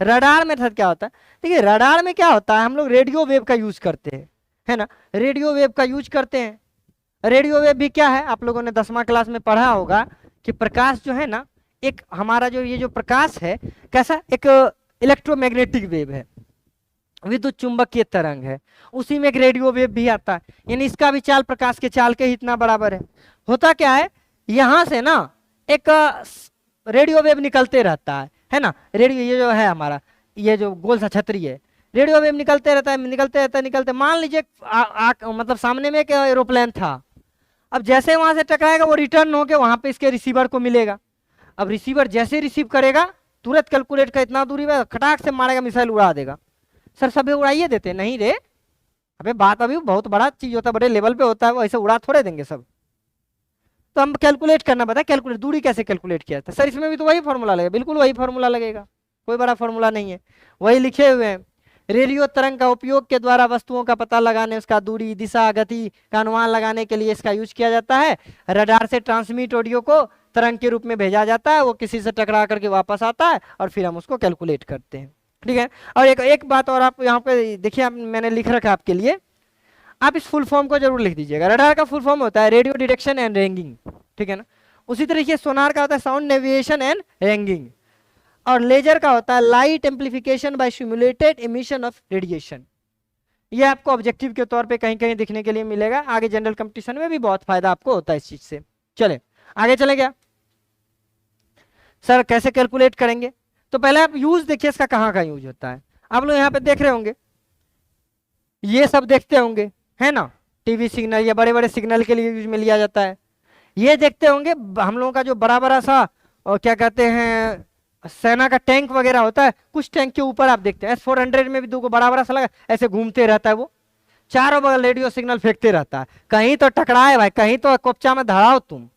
रडार मेथड क्या होता है? देखिए रडार में क्या होता है, हम लोग रेडियो वेव का यूज करते हैं, है ना, रेडियो वेव का यूज करते हैं। रेडियो वेव भी क्या है, आप लोगों ने 10वां क्लास में पढ़ा होगा कि प्रकाश जो है ना, एक हमारा जो ये जो प्रकाश है कैसा, एक इलेक्ट्रोमैग्नेटिक वेव है, विद्युत चुंबकीय तरंग है, उसी में एक रेडियो वेव भी आता है। यानी इसका भी चाल प्रकाश के चाल के ही इतना बराबर है। होता क्या है, यहां से ना एक रेडियो वेव निकलते रहता है ना, रेडियो ये जो है हमारा ये जो गोल सा छतरी है, रेडियो वेव निकलते रहता है, निकलते रहता है, निकलते, मान लीजिए मतलब सामने में एक एरोप्लेन था, अब जैसे वहां से टकराएगा वो रिटर्न होके वहां पे इसके रिसीवर को मिलेगा। अब रिसीवर जैसे रिसीव करेगा तुरंत कैलकुलेट कर, इतना दूरी में खटाक से मारेगा, मिसाइल उड़ा देगा। सर सभी उड़ाइए देते नहीं रे, अबे बात अभी बहुत बड़ा चीज होता है, बड़े लेवल पे होता है, वो ऐसे उड़ा थोड़े देंगे सब। तो हम कैलकुलेट करना पता है, कैलकुलेट दूरी कैसे कैलकुलेट किया था। सर इसमें भी तो वही फॉर्मूला लगेगा, बिल्कुल वही फॉर्मूला लगेगा, कोई बड़ा फॉर्मूला नहीं है, वही लिखे हुए हैं। रेडियो तरंग का उपयोग के द्वारा वस्तुओं का पता लगाने, उसका दूरी, दिशा, गति का अनुमान लगाने के लिए इसका यूज किया जाता है। रडार से ट्रांसमिट ऑडियो को तरंग के रूप में भेजा जाता है, वो किसी से टकरा करके वापस आता है और फिर हम उसको कैलकुलेट करते हैं, ठीक है। और एक बात और आप यहाँ पे देखिए, मैंने लिख रखा है आपके लिए, आप इस फुल फॉर्म को जरूर लिख दीजिएगा। रडार का फुल फॉर्म होता है रेडियो डिटेक्शन एंड रेंगिंग, ठीक है ना। उसी तरीके सोनार का होता है साउंड नेविगेशन एंड रेंगिंग, और लेजर का होता है light amplification by simulated emission of radiation. ये आपको ऑब्जेक्टिव के तौर पे कहीं कहीं दिखने के लिए मिलेगा, आगे जनरल कंपटीशन में भी बहुत फायदा आपको होता है इस चीज से। चले आगे चले क्या सर, कैसे कैलकुलेट करेंगे? तो पहले आप यूज देखिए इसका, कहाँ का यूज होता है। आप लोग यहाँ पे देख रहे होंगे, ये सब देखते होंगे है ना, टीवी सिग्नल या बड़े बड़े सिग्नल के लिए यूज में लिया जाता है। ये देखते होंगे हम लोगों का जो बड़ा बड़ा सा और क्या कहते हैं सेना का टैंक वगैरह होता है, कुछ टैंक के ऊपर आप देखते हैं S-400 में भी दो बड़ा बड़ा सा लगा, ऐसे घूमते रहता है, वो चारों बगल रेडियो सिग्नल फेंकते रहता है। कहीं तो टकराए भाई, कहीं तो कोपचा में धड़ाओ तुम,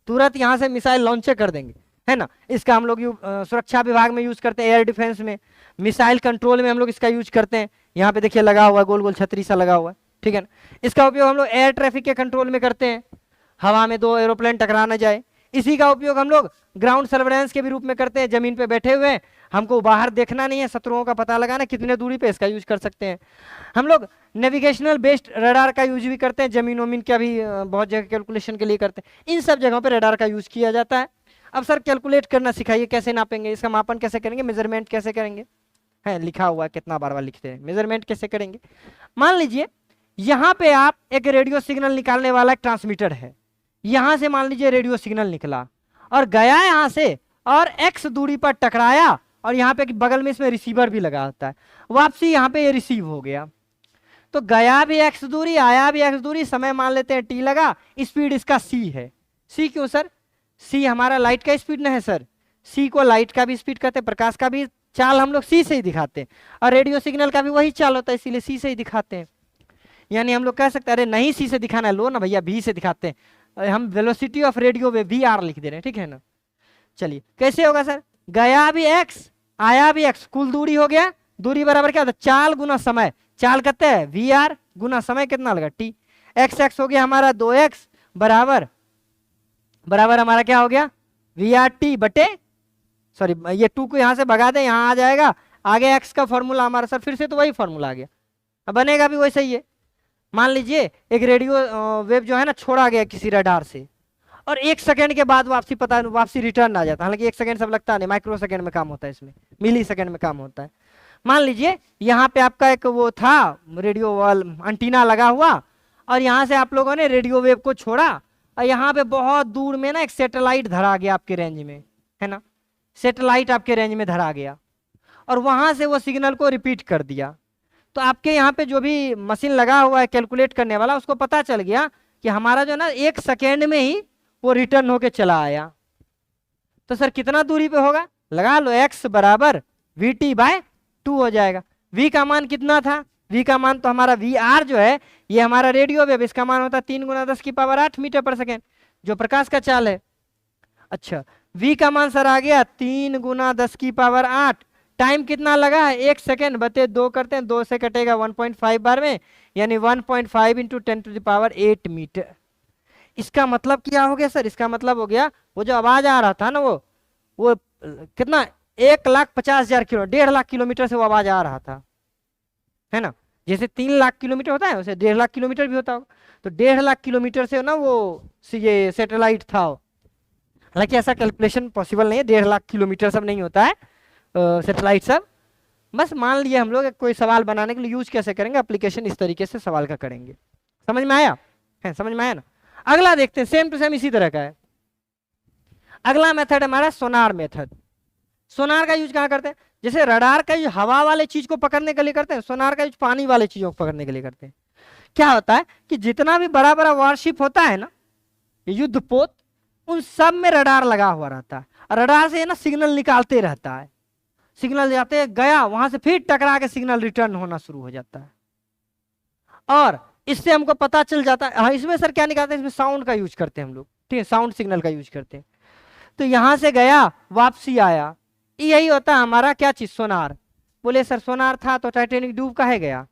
तुरंत यहाँ से मिसाइल लॉन्च कर देंगे, है ना। इसका हम लोग सुरक्षा विभाग में यूज करते हैं, एयर डिफेंस में, मिसाइल कंट्रोल में हम लोग इसका यूज करते हैं। यहाँ पे देखिए लगा हुआ है, गोल गोल छतरी सा लगा हुआ है, ठीक है ना। इसका उपयोग हम लोग एयर ट्रैफिक के कंट्रोल में करते हैं, हवा में दो एरोप्लेन टकरा ना जाए। इसी का उपयोग हम लोग ग्राउंड सर्वेलेंस के भी रूप में करते हैं, जमीन पे बैठे हुए हैं, हमको बाहर देखना नहीं है, शत्रुओं का पता लगाना कितने दूरी पे, इसका यूज कर सकते हैं। हम लोग नेविगेशनल बेस्ड रडार का यूज भी करते हैं, जमीन वमीन का भी बहुत जगह कैलकुलेशन के लिए करते हैं। इन सब जगहों पे रडार का यूज किया जाता है। अब सर कैलकुलेट करना सिखाइए, कैसे नापेंगे, इसका मापन कैसे करेंगे, मेजरमेंट कैसे करेंगे, है लिखा हुआ है, कितना बार बार लिखते हैं, मेजरमेंट कैसे करेंगे। मान लीजिए यहाँ पे आप एक रेडियो सिग्नल निकालने वाला एक ट्रांसमीटर है, यहां से मान लीजिए रेडियो सिग्नल निकला और गया यहां से और x दूरी पर टकराया, और यहाँ पे बगल में इसमें रिसीवर भी लगा होता है, वापसी यहाँ पे ये रिसीव हो गया। तो गया भी x दूरी, आया भी x दूरी, समय मान लेते हैं t लगा, स्पीड इसका c है। c क्यों सर? c हमारा लाइट का स्पीड ना है सर, c को लाइट का भी स्पीड कहते हैं, प्रकाश का भी चाल हम लोग c से ही दिखाते हैं, और रेडियो सिग्नल का भी वही चाल होता है, इसीलिए c से ही दिखाते हैं। यानी हम लोग कह सकते हैं अरे नहीं c से दिखाना है, लो ना भैया v से दिखाते हैं, हम velocity of radio wave VR लिख दे रहे हैं, ठीक है ना। चलिए कैसे होगा सर, गया भी x आया भी x, कुल दूरी हो गया, दूरी बराबर क्या होता है, चाल गुना समय, चाल कहते हैं VR गुना समय कितना लगा t, x हो गया हमारा 2x बराबर बराबर हमारा क्या हो गया VRT बटे, सॉरी ये 2 को यहां से भगा दे, यहां आ जाएगा आगे एक्स का फॉर्मूला हमारा सर फिर से तो वही फॉर्मूला आ गया, अब बनेगा भी वैसे ही है। मान लीजिए एक रेडियो वेव जो है ना छोड़ा गया किसी रडार से, और 1 सेकंड के बाद वापसी रिटर्न आ जाता है। हालांकि 1 सेकंड सब लगता नहीं, माइक्रो सेकंड में काम होता है, इसमें मिली सेकंड में काम होता है। मान लीजिए यहाँ पे आपका एक वो था रेडियो वाल एंटीना लगा हुआ, और यहाँ से आप लोगों ने रेडियो वेव को छोड़ा, और यहाँ पे बहुत दूर में ना एक सैटेलाइट धरा गया आपके रेंज में, है ना, सैटेलाइट आपके रेंज में धरा गया, और वहां से वो सिग्नल को रिपीट कर दिया। तो आपके यहाँ पे जो भी मशीन लगा हुआ है कैलकुलेट करने वाला, उसको पता चल गया कि हमारा जो ना 1 सेकेंड में ही वो रिटर्न होके चला आया। तो सर कितना दूरी पे होगा, लगा लो x बराबर VT/2 हो जाएगा। v का मान कितना था, v का मान तो हमारा VR जो है ये हमारा रेडियो वेव, इसका मान होता है 3 × 10⁸ मीटर पर सेकेंड, जो प्रकाश का चाल है। अच्छा v का मान सर आ गया 3 × 10⁸। टाइम कितना लगा है, 1 सेकेंड बटे 2 करते हैं, 2 से कटेगा 1.5 बार में, यानी 1.5 × 10⁸ मीटर। इसका मतलब क्या हो गया सर, इसका मतलब हो गया वो जो आवाज आ रहा था ना वो कितना 1,50,000 किलो, 1.5 लाख किलोमीटर से वो आवाज आ रहा था, है ना। जैसे 3 लाख किलोमीटर होता है वैसे 1.5 लाख किलोमीटर भी होता होगा। तो 1.5 लाख किलोमीटर से ना वो ये सैटेलाइट था। हालांकि ऐसा कैलकुलेशन पॉसिबल नहीं है, 1.5 लाख किलोमीटर सब नहीं होता है सैटेलाइट सब। बस मान लिए हम लोग कोई सवाल बनाने के लिए यूज कैसे करेंगे, एप्लीकेशन इस तरीके से सवाल का करेंगे। समझ में आया है, समझ में आया ना। अगला देखते हैं, सेम टू सेम इसी तरह का है। अगला मेथड हमारा सोनार मेथड। सोनार का यूज कहाँ करते हैं, जैसे रडार का यूज हवा वाले चीज को पकड़ने के लिए करते हैं, सोनार का यूज पानी वाले चीजों को पकड़ने के लिए करते हैं। क्या होता है कि जितना भी बड़ा बड़ा वारशिप होता है ना, युद्धपोत, उन सब में रडार लगा हुआ रहता है, और रडार से ना सिग्नल निकालते रहता है, सिग्नल जाते गया वहां से फिर टकरा के सिग्नल रिटर्न होना शुरू हो जाता है, और इससे हमको पता चल जाता है। हाँ, इसमें सर क्या निकालते हैं, इसमें साउंड का यूज करते हैं हम लोग, ठीक है, साउंड सिग्नल का यूज करते हैं। तो यहां से गया वापसी आया, यही होता है हमारा क्या चीज, सोनार। बोले सर सोनार था तो टाइटैनिक डूब काहे गया।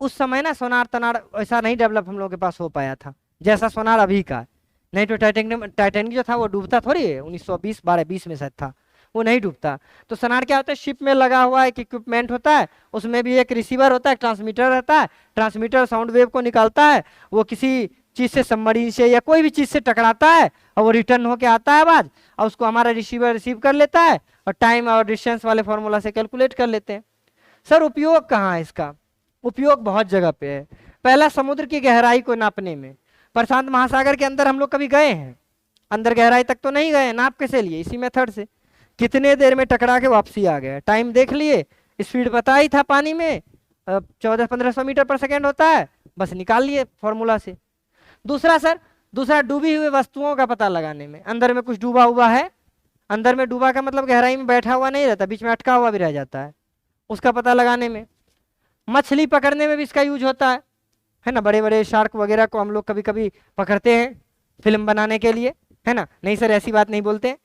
उस समय ना सोनार तनार ऐसा नहीं डेवलप हम लोग के पास हो पाया था जैसा सोनार अभी का है। नहीं तो टाइटैनिक जो था वो डूबता थोड़ी है, 1920 में शायद था, वो नहीं डूबता। तो सोनार क्या होता है, शिप में लगा हुआ एक इक्विपमेंट होता है, उसमें भी एक रिसीवर होता है, ट्रांसमीटर रहता है, ट्रांसमीटर साउंड वेव को निकालता है, वो किसी चीज से, सबमरीन से या कोई भी चीज से टकराता है, और वो रिटर्न होके आता है आवाज, और उसको हमारा रिसीवर रिसीव कर लेता है, और टाइम और डिस्टेंस वाले फॉर्मूला से कैलकुलेट कर लेते हैं। सर उपयोग कहाँ है इसका, उपयोग बहुत जगह पे है। पहला समुद्र की गहराई को नापने में, प्रशांत महासागर के अंदर हम लोग कभी गए हैं, अंदर गहराई तक तो नहीं गए, नाप कैसे लिए, इसी मेथड से। कितने देर में टकरा के वापसी आ गया, टाइम देख लिए, स्पीड पता ही था पानी में 1400-1500 मीटर पर सेकेंड होता है, बस निकाल लिए फॉर्मूला से। दूसरा सर, दूसरा डूबी हुई वस्तुओं का पता लगाने में, अंदर में कुछ डूबा हुआ है, अंदर में डूबा का मतलब गहराई में बैठा हुआ नहीं रहता, बीच में अटका हुआ भी रह जाता है, उसका पता लगाने में। मछली पकड़ने में भी इसका यूज होता है ना, बड़े बड़े शार्क वगैरह को हम लोग कभी कभी पकड़ते हैं फिल्म बनाने के लिए, है ना। नहीं सर ऐसी बात नहीं बोलते हैं,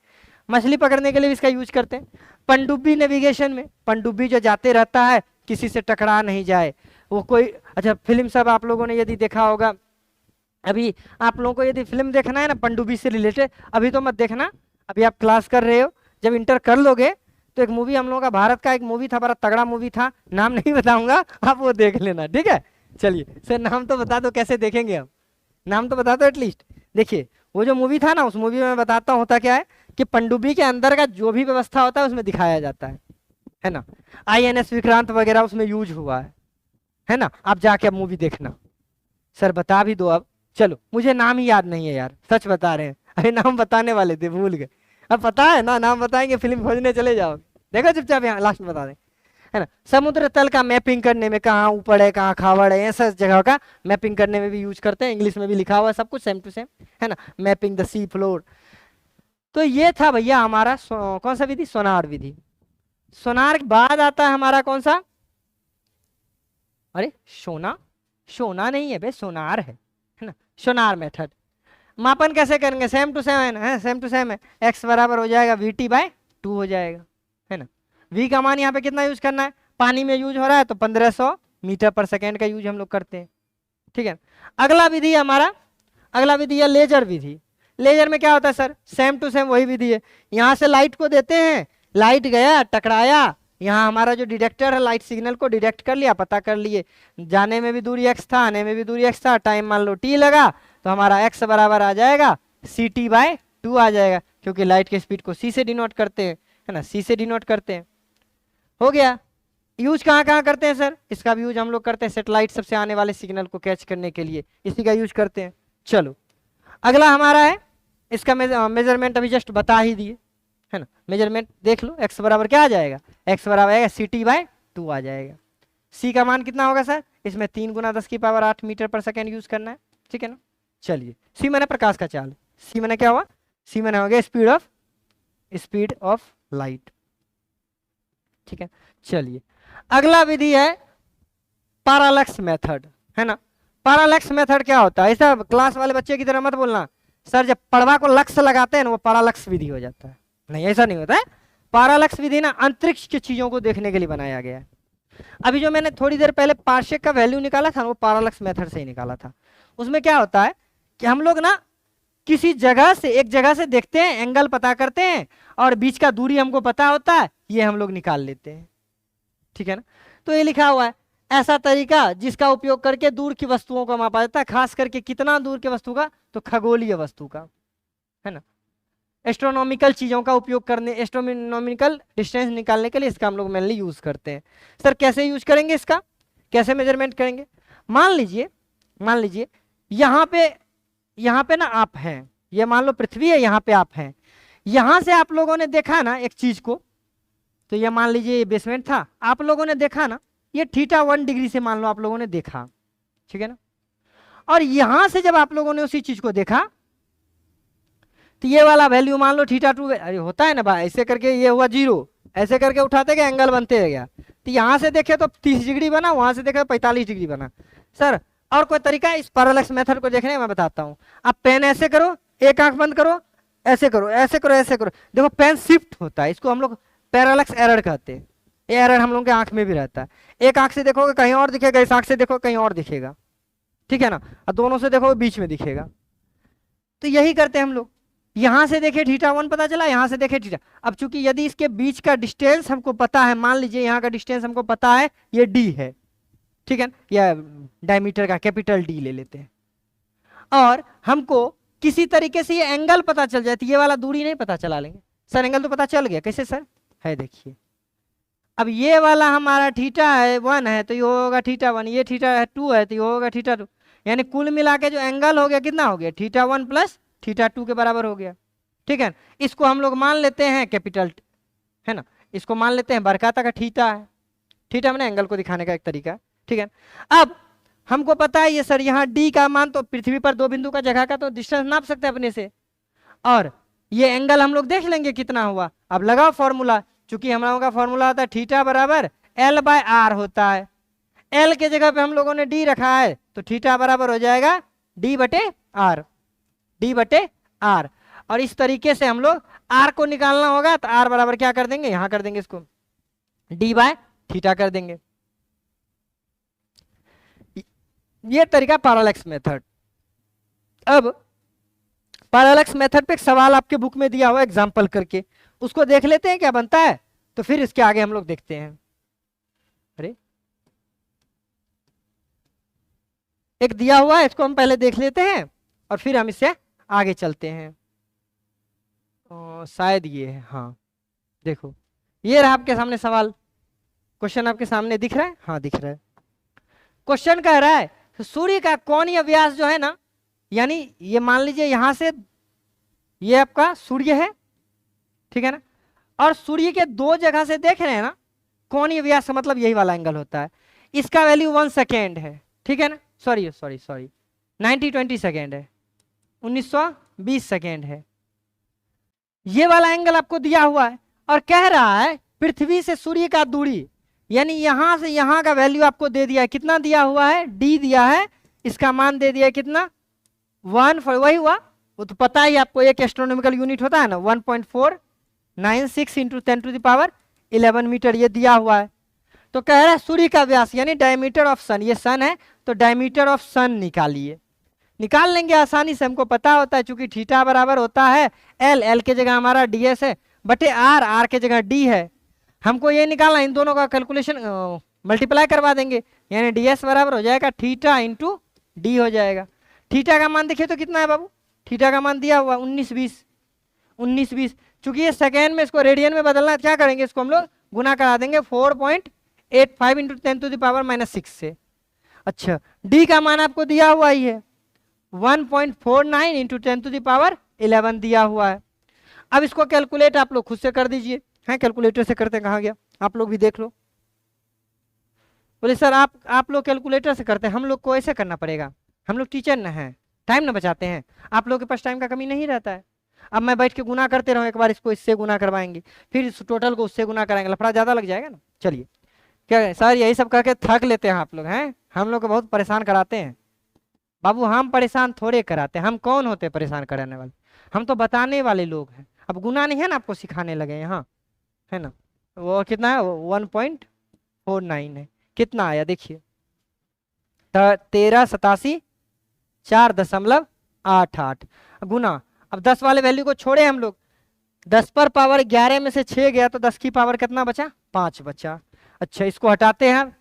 मछली पकड़ने के लिए भी इसका यूज करते हैं। पनडुब्बी नेविगेशन में, पनडुब्बी जो जाते रहता है किसी से टकरा नहीं जाए, वो कोई, अच्छा फिल्म सब आप लोगों ने यदि देखा होगा, अभी आप लोगों को यदि फिल्म देखना है ना पनडुब्बी से रिलेटेड, अभी तो मत देखना, अभी आप क्लास कर रहे हो, जब इंटर कर लोगे तो एक मूवी हम लोगों का भारत का एक मूवी था, बड़ा तगड़ा मूवी था, नाम नहीं बताऊंगा, आप वो देख लेना, ठीक है। चलिए सर नाम तो बता दो, कैसे देखेंगे हम, नाम तो बता दो एटलीस्ट। देखिए वो जो मूवी था ना, उस मूवी में मैं बताता हूँ होता क्या है कि पनडुब्बी के अंदर का जो भी व्यवस्था होता है उसमें दिखाया जाता है ना। INS विक्रांत वगैरह उसमें यूज हुआ है ना। आप जाके अब मूवी देखना। सर बता भी दो अब, चलो मुझे नाम ही याद नहीं है यार, सच बता रहे हैं, अरे नाम बताने वाले थे भूल गए, अब पता है ना, नाम बताएंगे फिल्म खोजने चले जाओगे, देखो चुपचाप यहाँ लास्ट में बता दें, है ना। समुद्र तल का मैपिंग करने में, कहाँ ऊपर है कहाँ खावड़ है, ऐसा जगह का मैपिंग करने में भी यूज करते हैं, इंग्लिश में भी लिखा हुआ है सब कुछ सेम टू सेम, है ना, मैपिंग द सी फ्लोर। तो ये था भैया हमारा कौन सा विधि, सोनार विधि। सोनार के बाद आता है हमारा कौन सा, अरे सोना, सोना नहीं है भाई, सोनार है ना, सोनार मेथड। मापन कैसे करेंगे, सेम टू सेम है ना, सेम टू सेम है, x बराबर हो जाएगा VT/2 हो जाएगा, है ना। v का मान यहाँ पे कितना यूज करना है, पानी में यूज हो रहा है तो 1500 मीटर पर सेकेंड का यूज हम लोग करते हैं, ठीक है। अगला विधि हमारा, अगला विधि है लेजर विधि। लेजर में क्या होता है सर, सेम टू सेम वही विधि है, यहाँ से लाइट को देते हैं, लाइट गया टकराया, यहाँ हमारा जो डिटेक्टर है लाइट सिग्नल को डिटेक्ट कर लिया, पता कर लिए, जाने में भी दूरी x था, आने में भी दूरी x था, टाइम मान लो t लगा, तो हमारा x बराबर आ जाएगा ct/2 आ जाएगा, क्योंकि लाइट के स्पीड को c से डिनोट करते हैं, है ना, c से डिनोट करते हैं। हो गया। यूज कहाँ कहाँ करते हैं सर? इसका भी यूज हम लोग करते हैं सेटेलाइट सबसे आने वाले सिग्नल को कैच करने के लिए, इसी का यूज करते हैं। चलो अगला हमारा है, इसका मेजरमेंट अभी जस्ट बता ही दिए, है ना, मेजरमेंट देख लो, x बराबर क्या आ जाएगा, x बराबर आएगा ct/2 आ जाएगा। c का मान कितना होगा सर? इसमें 3 × 10⁸ मीटर पर सेकेंड यूज करना है, ठीक है ना। चलिए c मैंने प्रकाश का चाल, c मैंने क्या हुआ, c मैंने हो गया स्पीड ऑफ लाइट, ठीक है। चलिए अगला विधि है पैरालैक्स मेथड, है ना। पैरालैक्स मेथड क्या होता है? ऐसा क्लास वाले बच्चे की तरह मत बोलना सर जब पड़वा को लक्ष्य लगाते हैं ना वो पैरालैक्स विधि हो जाता है, नहीं ऐसा नहीं होता है। पैरालैक्स विधि ना अंतरिक्ष की चीजों को देखने के लिए बनाया गया है। अभी जो मैंने थोड़ी देर पहले पार्शिक का वैल्यू निकाला था वो पैरालैक्स मेथड से ही निकाला था। उसमें क्या होता है कि हम लोग ना किसी जगह से, एक जगह से देखते हैं, एंगल पता करते हैं और बीच का दूरी हमको पता होता है, ये हम लोग निकाल लेते हैं, ठीक है ना। तो ये लिखा हुआ है ऐसा तरीका जिसका उपयोग करके दूर की वस्तुओं को मापा जाता है, खास करके कितना दूर के वस्तु का, तो खगोलीय वस्तु का, है ना। एस्ट्रोनॉमिकल चीजों का उपयोग करने, एस्ट्रोनॉमिकल डिस्टेंस निकालने के लिए इसका हम लोग मेनली यूज करते हैं। सर कैसे यूज करेंगे इसका, कैसे मेजरमेंट करेंगे? मान लीजिए यहाँ पे ना आप हैं, ये मान लो पृथ्वी है, यहाँ पे आप हैं, यहाँ से आप लोगों ने देखा ना एक चीज को, तो ये मान लीजिए ये बेसमेंट था, आप लोगों ने देखा ना, ये θ1 डिग्री से मान लो आप लोगों ने देखा, ठीक है ना। और यहां से जब आप लोगों ने उसी चीज को देखा तो ये वाला वैल्यू मान लो θ2, अरे होता है ना भाई, ऐसे करके ये हुआ 0, ऐसे करके उठाते गए एंगल बनते गया, तो यहां से देखे तो 30 डिग्री बना, वहां से देखे 45 डिग्री बना। सर और कोई तरीका है इस पैरालैक्स मेथड को देखने, मैं बताता हूं। आप पेन ऐसे करो, एक आंख बंद करो, ऐसे करो, ऐसे करो, ऐसे करो, देखो पेन शिफ्ट होता है, इसको हम लोग पैरालैक्स एरर कहते हैं। ये एरर हम लोगों के आंख में भी रहता है, एक आंख से देखोगे कहीं और दिखेगा, इस आंख से देखो कहीं और दिखेगा, ठीक है ना, और दोनों से देखो बीच में दिखेगा। तो यही करते हैं हम लोग, यहां से देखे θ1 पता चला, यहां से देखे θ। अब चूंकि यदि इसके बीच का डिस्टेंस हमको पता है, मान लीजिए यहाँ का डिस्टेंस हमको पता है ये d है, ठीक है, या डायमीटर का कैपिटल D ले लेते हैं, और हमको किसी तरीके से ये एंगल पता चल जाती, ये वाला दूरी नहीं पता चला लेंगे। सर एंगल तो पता चल गया, कैसे सर? है देखिए, अब ये वाला हमारा θ1 है तो ये होगा θ1, ये θ2 है तो ये होगा θ2, यानी कुल मिला के जो एंगल हो गया कितना हो गया, θ1 + θ2 के बराबर हो गया, ठीक है। इसको हम लोग मान लेते हैं कैपिटल, है ना, इसको मान लेते हैं बरकाता का थीटा है, थीटा मैंने एंगल को दिखाने का एक तरीका, ठीक है। अब हमको पता है ये सर यहाँ d का मान, तो पृथ्वी पर 2 बिंदु का जगह का तो डिस्टेंस नाप सकते हैं अपने से, और ये एंगल हम लोग देख लेंगे कितना हुआ। अब लगाओ फॉर्मूला, चूंकि हम लोगों का फॉर्मूला होता है θ बराबर L/r होता है, L के जगह पे हम लोगों ने d रखा है, तो θ बराबर हो जाएगा d/r, d/r। और इस तरीके से हम लोग r को निकालना होगा, तो r बराबर क्या कर देंगे, यहां कर देंगे, इसको d/θ कर देंगे। ये तरीका पैरालैक्स मेथड। अब पैरालैक्स मेथड पे एक सवाल आपके बुक में दिया हुआ एग्जांपल करके, उसको देख लेते हैं क्या बनता है, तो फिर इसके आगे हम लोग देखते हैं। अरे एक दिया हुआ है, इसको हम पहले देख लेते हैं और फिर हम इससे आगे चलते हैं। शायद ये है, हाँ देखो ये रहा आपके सामने सवाल, क्वेश्चन आपके सामने दिख रहा है, हाँ दिख रहा है। क्वेश्चन कह रहा है सूर्य का कोणीय व्यास जो है ना, यानी ये मान लीजिए यहां से ये आपका सूर्य है, ठीक है ना, और सूर्य के 2 जगह से देख रहे हैं ना, कोणीय व्यास का मतलब यही वाला एंगल होता है। इसका वैल्यू 1 सेकेंड है, ठीक है ना, सॉरी 1920 सेकेंड है, 1920 सेकेंड है। ये वाला एंगल आपको दिया हुआ है और कह रहा है पृथ्वी से सूर्य का दूरी, यानी यहां से यहां का वैल्यू आपको दे दिया है, कितना दिया हुआ है, d दिया है, इसका मान दे दिया है कितना 1, वही हुआ, वो तो पता ही आपको, एक एस्ट्रोनॉमिकल यूनिट होता है ना, 1.496 × 10⁻11 मीटर ये दिया हुआ है। तो कह रहा है सूर्य का व्यास यानी डायमीटर ऑफ सन, ये सन है तो डायमीटर ऑफ सन निकालिए। निकाल लेंगे आसानी से, हमको पता होता है चूंकि θ बराबर होता है L, L के जगह हमारा ds है बटे r, r के जगह d है। हमको ये निकालना, इन दोनों का कैलकुलेशन मल्टीप्लाई करवा देंगे, यानी ds बराबर हो जाएगा थीटा इंटू डी हो जाएगा। थीटा का मान देखिए तो कितना है बाबू, थीटा का मान दिया हुआ 19-20। चूंकि ये सेकेंड में इसको रेडियन में बदलना है, क्या करेंगे, इसको हम लोग गुना करा देंगे 4.85 इंटू 10⁻⁶ से। अच्छा, डी का मान आपको दिया हुआ ही है 1.49 इंटू 10⁻11 दिया हुआ है। अब इसको कैलकुलेट आप लोग खुद से कर दीजिए, हैं कैलकुलेटर से करते, कहाँ गया, आप लोग भी देख लो। बोले सर आप लोग कैलकुलेटर से करते हैं, हम लोग को ऐसे करना पड़ेगा, हम लोग टीचर न हैं, टाइम न बचाते हैं, आप लोगों के पास टाइम का कमी नहीं रहता है। अब मैं बैठ के गुना करते रहूं, एक बार इसको इससे गुना करवाएंगे, फिर इस टोटल को उससे गुना कराएंगे, लफड़ा ज्यादा लग जाएगा ना। चलिए क्या सर यही सब करके थक लेते हैं आप लोग, हैं हम लोग को बहुत परेशान कराते हैं। बाबू हम परेशान थोड़े कराते हैं, हम कौन होते हैं परेशान कराने वाले, हम तो बताने वाले लोग हैं। अब गुना नहीं है ना, आपको सिखाने लगे यहाँ, है ना। वो कितना है, 1.49 है, कितना आया देखिए 1387.488 गुना। अब 10 वाले वैल्यू को छोड़े हम लोग, 10 पर पावर 11 में से 6 गया तो 10 की पावर कितना बचा, 5 बचा। अच्छा इसको हटाते हैं,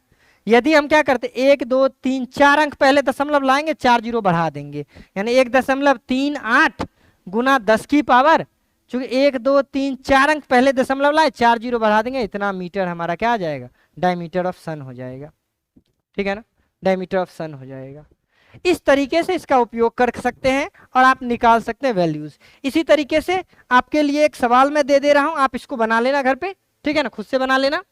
यदि हम क्या करते 1 2 3 4 अंक पहले दशमलव लाएंगे, 4 जीरो बढ़ा देंगे, यानी 1.38 गुना 10 की पावर, चूंकि 1 2 3 4 अंक पहले दशमलव लाए, 4 जीरो बढ़ा देंगे, इतना मीटर हमारा क्या आ जाएगा, डायमीटर ऑफ सन हो जाएगा। ठीक है ना, डायमीटर ऑफ सन हो जाएगा। इस तरीके से इसका उपयोग कर सकते हैं और आप निकाल सकते हैं वैल्यूज। इसी तरीके से आपके लिए एक सवाल मैं दे दे रहा हूं, आप इसको बना लेना घर पे, ठीक है ना, खुद से बना लेना,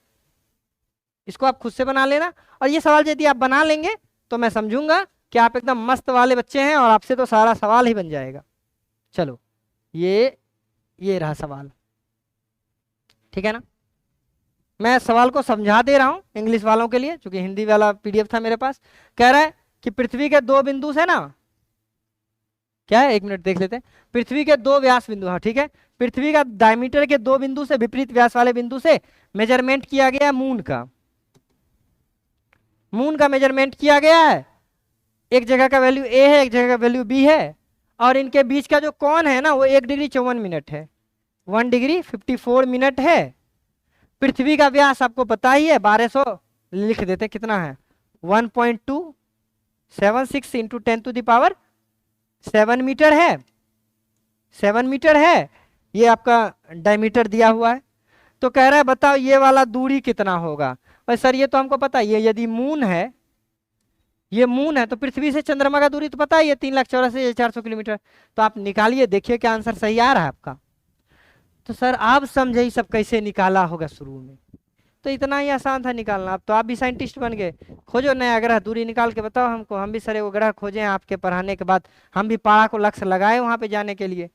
इसको आप खुद से बना लेना। और ये सवाल यदि आप बना लेंगे तो मैं समझूंगा कि आप एकदम मस्त वाले बच्चे हैं और आपसे तो सारा सवाल ही बन जाएगा। चलो ये रहा सवाल, ठीक है ना। मैं सवाल को समझा दे रहा हूं इंग्लिश वालों के लिए, क्योंकि हिंदी वाला पीडीएफ था मेरे पास। कह रहा है कि पृथ्वी के 2 बिंदु है ना, क्या है, 1 मिनट देख लेते हैं। पृथ्वी के 2 व्यास बिंदु, हाँ ठीक है, पृथ्वी का डायमीटर के 2 बिंदु से विपरीत व्यास वाले बिंदु से मेजरमेंट किया गया मून का, मून का मेजरमेंट किया गया है। एक जगह का वैल्यू ए है, एक जगह का वैल्यू बी है, और इनके बीच का जो कोण है ना वो 1 डिग्री 54 मिनट है, 1 डिग्री 54 मिनट है। पृथ्वी का व्यास आपको पता ही है 1200, लिख देते कितना है 1.276 इंटू 10⁻7 मीटर है, 7 मीटर है, ये आपका डायमीटर दिया हुआ है। तो कह रहा है बताओ ये वाला दूरी कितना होगा। और सर ये तो हमको पता है, ये यदि मून है, ये मून है तो पृथ्वी से चंद्रमा का दूरी तो पता ही है 3,84,400 किलोमीटर। तो आप निकालिए, देखिए क्या आंसर सही आ रहा है आपका। तो सर आप समझे सब कैसे निकाला होगा शुरू में, तो इतना ही आसान था निकालना। अब तो आप भी साइंटिस्ट बन गए, खोजो नया ग्रह, दूरी निकाल के बताओ हमको, हम भी सर वो ग्रह खोजें आपके पढ़ाने के बाद, हम भी पारा को लक्ष्य लगाए वहां पे जाने के लिए।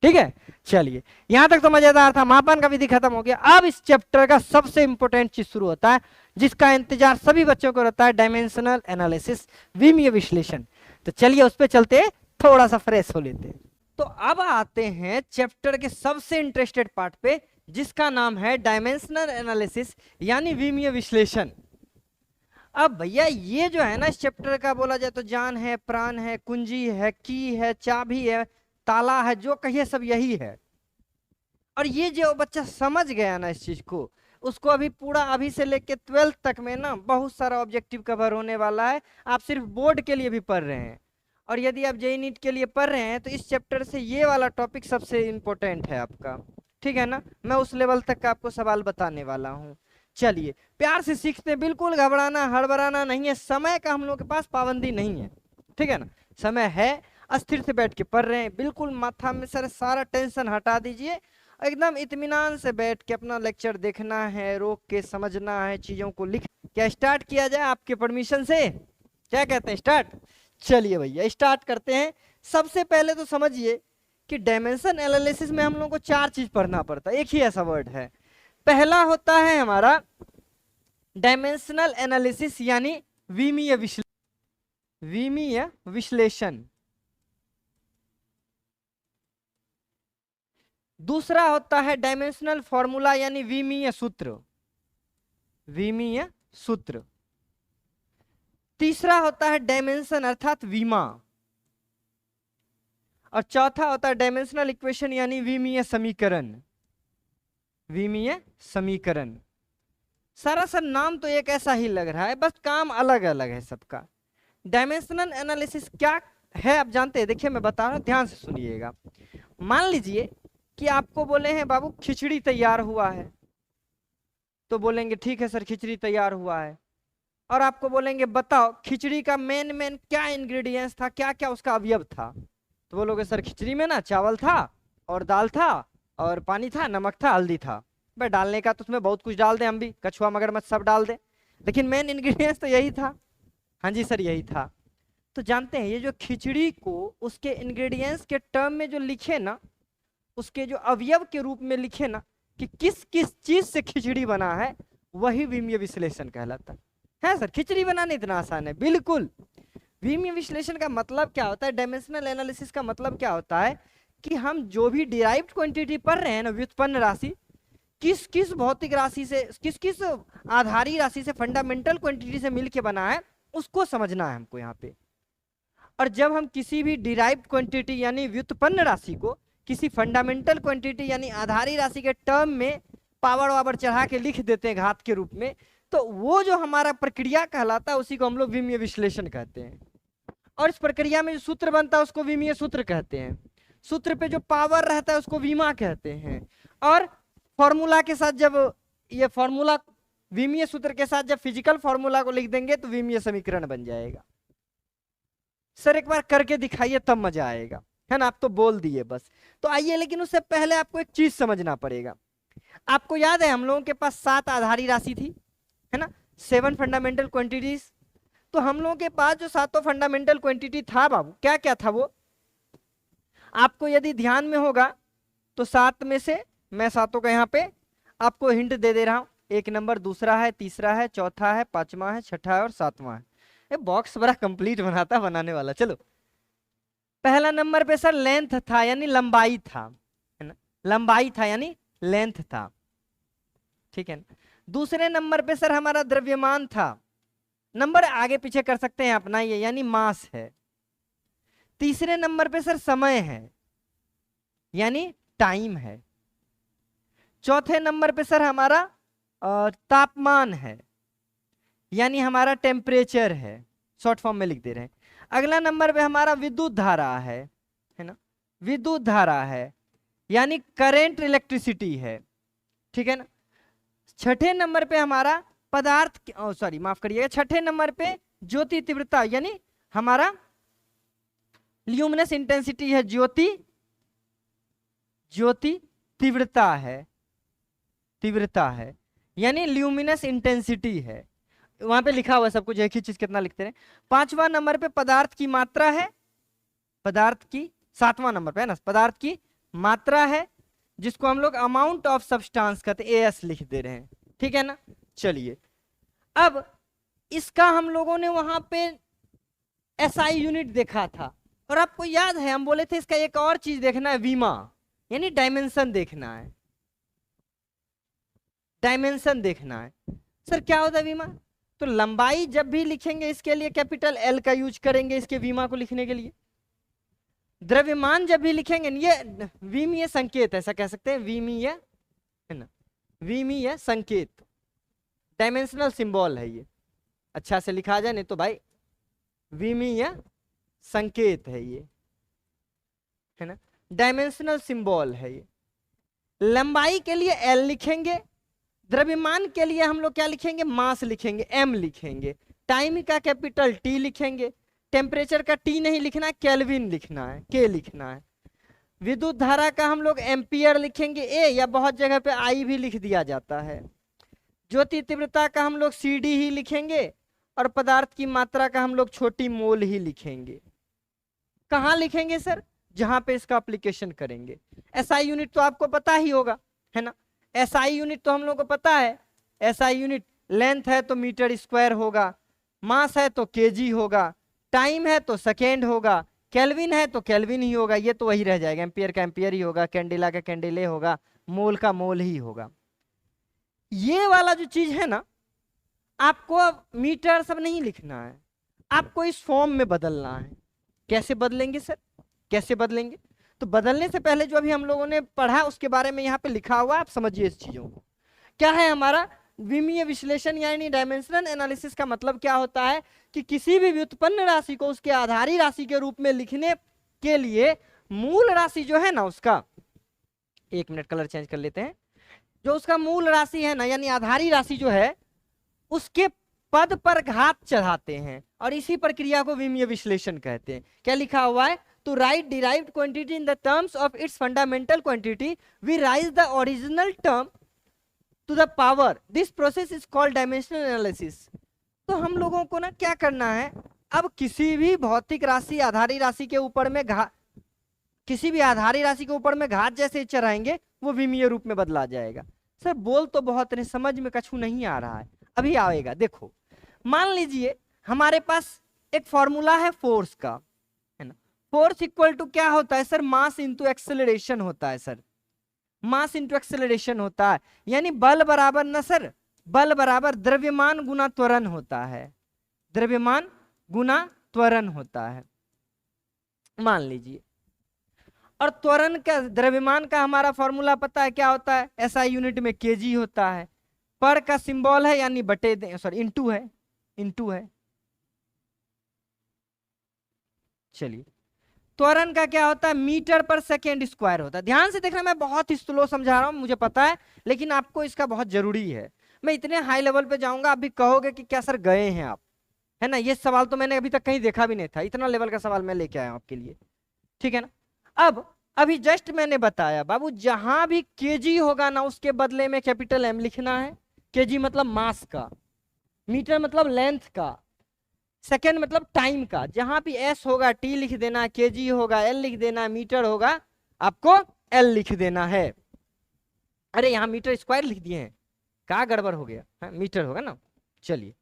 ठीक है, चलिए यहां तक तो मजेदार था, मापन का विधि खत्म हो गया। अब इस चैप्टर का सबसे इंपॉर्टेंट चीज शुरू होता है, जिसका इंतजार सभी बच्चों को रहता है, डायमेंशनल एनालिसिस, विमीय विश्लेषण। तो चलिए उस पर चलते, थोड़ा सा फ्रेश हो लेते हैं। तो अब आते हैं चैप्टर के सबसे इंटरेस्टेड पार्ट पे, जिसका नाम है डायमेंशनल एनालिसिस यानी विमीय विश्लेषण। अब भैया ये जो है ना इस चैप्टर का बोला जाए तो जान है, प्राण है, कुंजी है, की है, चाबी है, ताला है, जो कहिए सब यही है। और ये जो बच्चा समझ गया ना इस चीज को, उसको अभी पूरा अभी से लेके 12th तक में ना बहुत सारा ऑब्जेक्टिव कवर होने वाला है। आप सिर्फ बोर्ड के लिए भी पढ़ रहे हैं, और यदि आप जेईई नीट के लिए पढ़ रहे हैं तो इस चैप्टर से ये वाला टॉपिक सबसे इंपॉर्टेंट है आपका, ठीक है ना। मैं उस लेवल तक का आपको सवाल बताने वाला हूँ। चलिए प्यार से सीखते हैं, बिल्कुल घबराना हड़बड़ाना नहीं है, समय का हम लोग के पास पाबंदी नहीं है, ठीक है ना, समय है। अस्थिर से बैठ के पढ़ रहे हैं, बिल्कुल माथा में सर सारा टेंशन हटा दीजिए, एकदम इत्मीनान से बैठ के अपना लेक्चर देखना है, रोक के समझना है चीजों को। लिख क्या स्टार्ट किया जाए आपके परमिशन से, क्या कहते हैं स्टार्ट। चलिए भैया स्टार्ट करते हैं। सबसे पहले तो समझिए कि डायमेंशन एनालिसिस में हम लोगों को 4 चीज पढ़ना पड़ता है, एक ही ऐसा वर्ड है। पहला होता है हमारा डायमेंशनल एनालिसिस यानी विमीय विश्लेषण। दूसरा होता है डायमेंशनल फॉर्मूला यानी विमीय सूत्र। तीसरा होता है डायमेंशन अर्थात विमा। और चौथा होता है डायमेंशनल इक्वेशन यानी विमीय समीकरण। सारा सर नाम तो एक ऐसा ही लग रहा है, बस काम अलग अलग है सबका। डायमेंशनल एनालिसिस क्या है आप जानते हैं? देखिए मैं बता रहा हूँ, ध्यान से सुनिएगा। मान लीजिए कि आपको बोले हैं बाबू खिचड़ी तैयार हुआ है, तो बोलेंगे ठीक है सर खिचड़ी तैयार हुआ है। और आपको बोलेंगे बताओ खिचड़ी का मेन मेन क्या इंग्रेडिएंट्स था, क्या क्या उसका अवयव था, तो बोलोगे सर खिचड़ी में ना चावल था और दाल था और पानी था, नमक था, हल्दी था। भाई डालने का तो उसमें बहुत कुछ डाल दें, हम भी कछुआ मगरमच्छ सब डाल दें, लेकिन मेन इंग्रेडिएंट्स तो यही था। हाँ जी सर यही था। तो जानते हैं ये जो खिचड़ी को उसके इंग्रेडिएंट्स के टर्म में जो लिखे ना, उसके जो अवयव के रूप में लिखे ना कि किस किस चीज से खिचड़ी बना है, वही विमीय विश्लेषण कहलाता है सर। खिचड़ी बनाना इतना आसान है? बिल्कुल। विमीय विश्लेषण का मतलब क्या होता है, डायमेंशनल एनालिसिस का मतलब क्या होता है कि हम जो भी डिराइव्ड क्वांटिटी पढ़ रहे हैं ना, व्युत्पन्न राशि, किस किस भौतिक राशि से, किस किस आधारी राशि से, फंडामेंटल क्वांटिटी से मिलके बना है, उसको समझना है हमको यहाँ पे। और जब हम किसी भी डिराइव्ड क्वांटिटी यानी व्युत्पन्न राशि को किसी फंडामेंटल क्वांटिटी यानी आधारी राशि के टर्म में पावर वावर चढ़ा के लिख देते हैं घात के रूप में, तो वो जो हमारा प्रक्रिया कहलाता है उसी को हम लोग विमीय विश्लेषण कहते हैं। और इस प्रक्रिया में जो सूत्र बनता है उसको विमीय सूत्र कहते हैं। सूत्र पे जो पावर रहता है उसको विमा कहते हैं। और फॉर्मूला के साथ जब ये फॉर्मूला विमीय सूत्र के साथ जब फिजिकल फॉर्मूला को लिख देंगे तो विमीय समीकरण बन जाएगा। सर एक बार करके दिखाइए तब मजा आएगा, है ना? आप तो बोल दिए बस। तो आइए, लेकिन उससे पहले आपको एक चीज समझना पड़ेगा। आपको याद है हम लोगों के पास 7 आधारी राशि थी, है ना, 7 फंडामेंटल क्वांटिटीज। तो हम लोगों के पास जो 7 फंडामेंटल क्वांटिटी था बाबू, क्या क्या था वो? आपको यदि ध्यान में होगा तो 7 में से मैं 7 का यहाँ पे आपको हिंट दे दे रहा हूं। 1 नंबर, दूसरा है, तीसरा है, चौथा है, 5वां है, 6ठा है और 7वां है। ये बॉक्स बड़ा कंप्लीट बनाता बनाने वाला। चलो, पहला नंबर पे सर लेंथ था यानी लंबाई था, है ना, लंबाई था यानी लेंथ था, ठीक है ना। दूसरे नंबर पे सर हमारा द्रव्यमान था, नंबर आगे पीछे कर सकते हैं अपना ये, यानी मास है। तीसरे नंबर पे सर समय है यानी टाइम है। चौथे नंबर पे सर हमारा तापमान है यानी हमारा टेम्परेचर है, शॉर्ट फॉर्म में लिख दे रहे हैं। अगला नंबर पे हमारा विद्युत धारा है ना, विद्युत धारा है यानी करंट इलेक्ट्रिसिटी है, ठीक है ना। छठे नंबर पे हमारा पदार्थ, सॉरी माफ करिएगा, छठे नंबर पे ज्योति तीव्रता यानी हमारा ल्यूमिनस इंटेंसिटी है, ज्योति तीव्रता है, तीव्रता है यानी ल्यूमिनस इंटेंसिटी है। वहां पे लिखा हुआ है सब कुछ, एक ही चीज कितना लिखते हैं। 5वां नंबर पे पदार्थ की मात्रा है, पदार्थ की, 7वां नंबर पे है ना, पदार्थ की मात्रा है जिसको हम लोग अमाउंट ऑफ सब्सटेंस कहते हैं, एएस लिख दे रहे हैं, ठीक है ना। चलिए, अब इसका हम लोगों ने वहां पे एसआई यूनिट देखा था, और आपको याद है हम बोले थे इसका एक और चीज देखना है, वीमा यानी डायमेंशन देखना है, डायमेंशन देखना है। सर क्या होता है वीमा? तो लंबाई जब भी लिखेंगे इसके लिए कैपिटल एल का यूज करेंगे इसके वीमा को लिखने के लिए। द्रव्यमान जब भी लिखेंगे, ये विमीय संकेत ऐसा कह सकते हैं, विमीय है ना, विमीय संकेत, डायमेंशनल सिंबल है ये, अच्छा से लिखा जाए नहीं तो भाई विमीय संकेत है ये, है ना, डायमेंशनल सिंबल है ये। लंबाई के लिए एल लिखेंगे, द्रव्यमान के लिए हम लोग क्या लिखेंगे, मास लिखेंगे, एम लिखेंगे, टाइम का कैपिटल टी लिखेंगे, टेम्परेचर का टी नहीं लिखना है, केल्विन लिखना है, के लिखना है। विद्युत धारा का हम लोग एम्पियर लिखेंगे, ए, या बहुत जगह पे आई भी लिख दिया जाता है। ज्योति तीव्रता का हम लोग सीडी ही लिखेंगे, और पदार्थ की मात्रा का हम लोग छोटी मोल ही लिखेंगे। कहाँ लिखेंगे सर? जहां पे इसका एप्लीकेशन करेंगे। एसआई यूनिट तो आपको पता ही होगा, है ना, एसआई यूनिट तो हम लोग को पता है। एसआई यूनिट लेंथ है तो मीटर स्क्वायर होगा, मास है तो केजी होगा, टाइम है तो सेकेंड होगा, केल्विन है तो केल्विन ही होगा, ये तो वही रह जाएगा, एम्पियर का एम्पियर ही होगा, कैंडिला का कैंडिले होगा, मोल का मोल ही होगा। ये वाला जो चीज है ना, आपको मीटर सब नहीं लिखना है, आपको इस फॉर्म में बदलना है। कैसे बदलेंगे सर, कैसे बदलेंगे? तो बदलने से पहले जो अभी हम लोगों ने पढ़ा उसके बारे में यहाँ पे लिखा हुआ है, आप समझिए इस चीजों को। क्या है हमारा विमीय विश्लेषण यानी डायमेंशनल एनालिसिस का मतलब क्या होता है कि किसी भी व्युत्पन्न राशि को उसके आधारी राशि के रूप में लिखने के लिए मूल राशि जो है ना उसका, एक मिनट कलर चेंज कर लेते हैं, जो उसका मूल राशि है ना यानी आधारी राशि जो है उसके पद पर घात चढ़ाते हैं और इसी प्रक्रिया को विमीय विश्लेषण कहते हैं। क्या लिखा हुआ है, to write derived quantity in the terms of its fundamental quantity we raise the original term to the power, this process is called dimensional analysis। तो हम लोगों को ना क्या करना है, अब किसी भी भौतिक राशि आधारी राशि के ऊपर में किसी भी आधारी राशि के ऊपर में घात जैसे चढ़ाएंगे वो विमीय रूप में बदला जाएगा। सर बोल तो बहुत रहे, समझ में कछु नहीं आ रहा है, अभी आएगा। देखो मान लीजिए हमारे पास एक फॉर्मूला है फोर्स का, है ना। फोर्स इक्वल टू क्या होता है सर, मास इंटू एक्सेलरेशन होता है सर, मास इंटू एक्सेलरेशन होता है, यानी बल बराबर ना सर, बल बराबर द्रव्यमान गुना त्वरण होता है, द्रव्यमान गुना त्वरण होता है मान लीजिए। और त्वरण का द्रव्यमान का हमारा फॉर्मूला पता है क्या होता है, एसआई यूनिट में केजी होता है, पर का सिंबल है यानी बटे सॉरी इनटू है, इनटू है। चलिए त्वरण का क्या होता है, मीटर पर सेकेंड स्क्वायर होता है। ध्यान से देखना, मैं बहुत ही स्लो समझा रहा हूं मुझे पता है, लेकिन आपको इसका बहुत जरूरी है। मैं इतने हाई लेवल पे जाऊंगा आप भी कहोगे कि क्या सर गए हैं आप, है ना। ये सवाल तो मैंने अभी तक कहीं देखा भी नहीं था, इतना लेवल का सवाल मैं लेके आया हूं आपके लिए, ठीक है ना। अब अभी जस्ट मैंने बताया बाबू, जहां भी केजी होगा ना उसके बदले में कैपिटल एम लिखना है। केजी मतलब मास का, मीटर मतलब लेंथ का, सेकेंड मतलब टाइम का। जहां भी एस होगा टी लिख देना, केजी होगा एल लिख देना, मीटर होगा आपको एल लिख देना है। अरे यहां मीटर स्क्वायर लिख दिए हैं, क्या गड़बड़ हो गया है? मीटर होगा ना। चलिए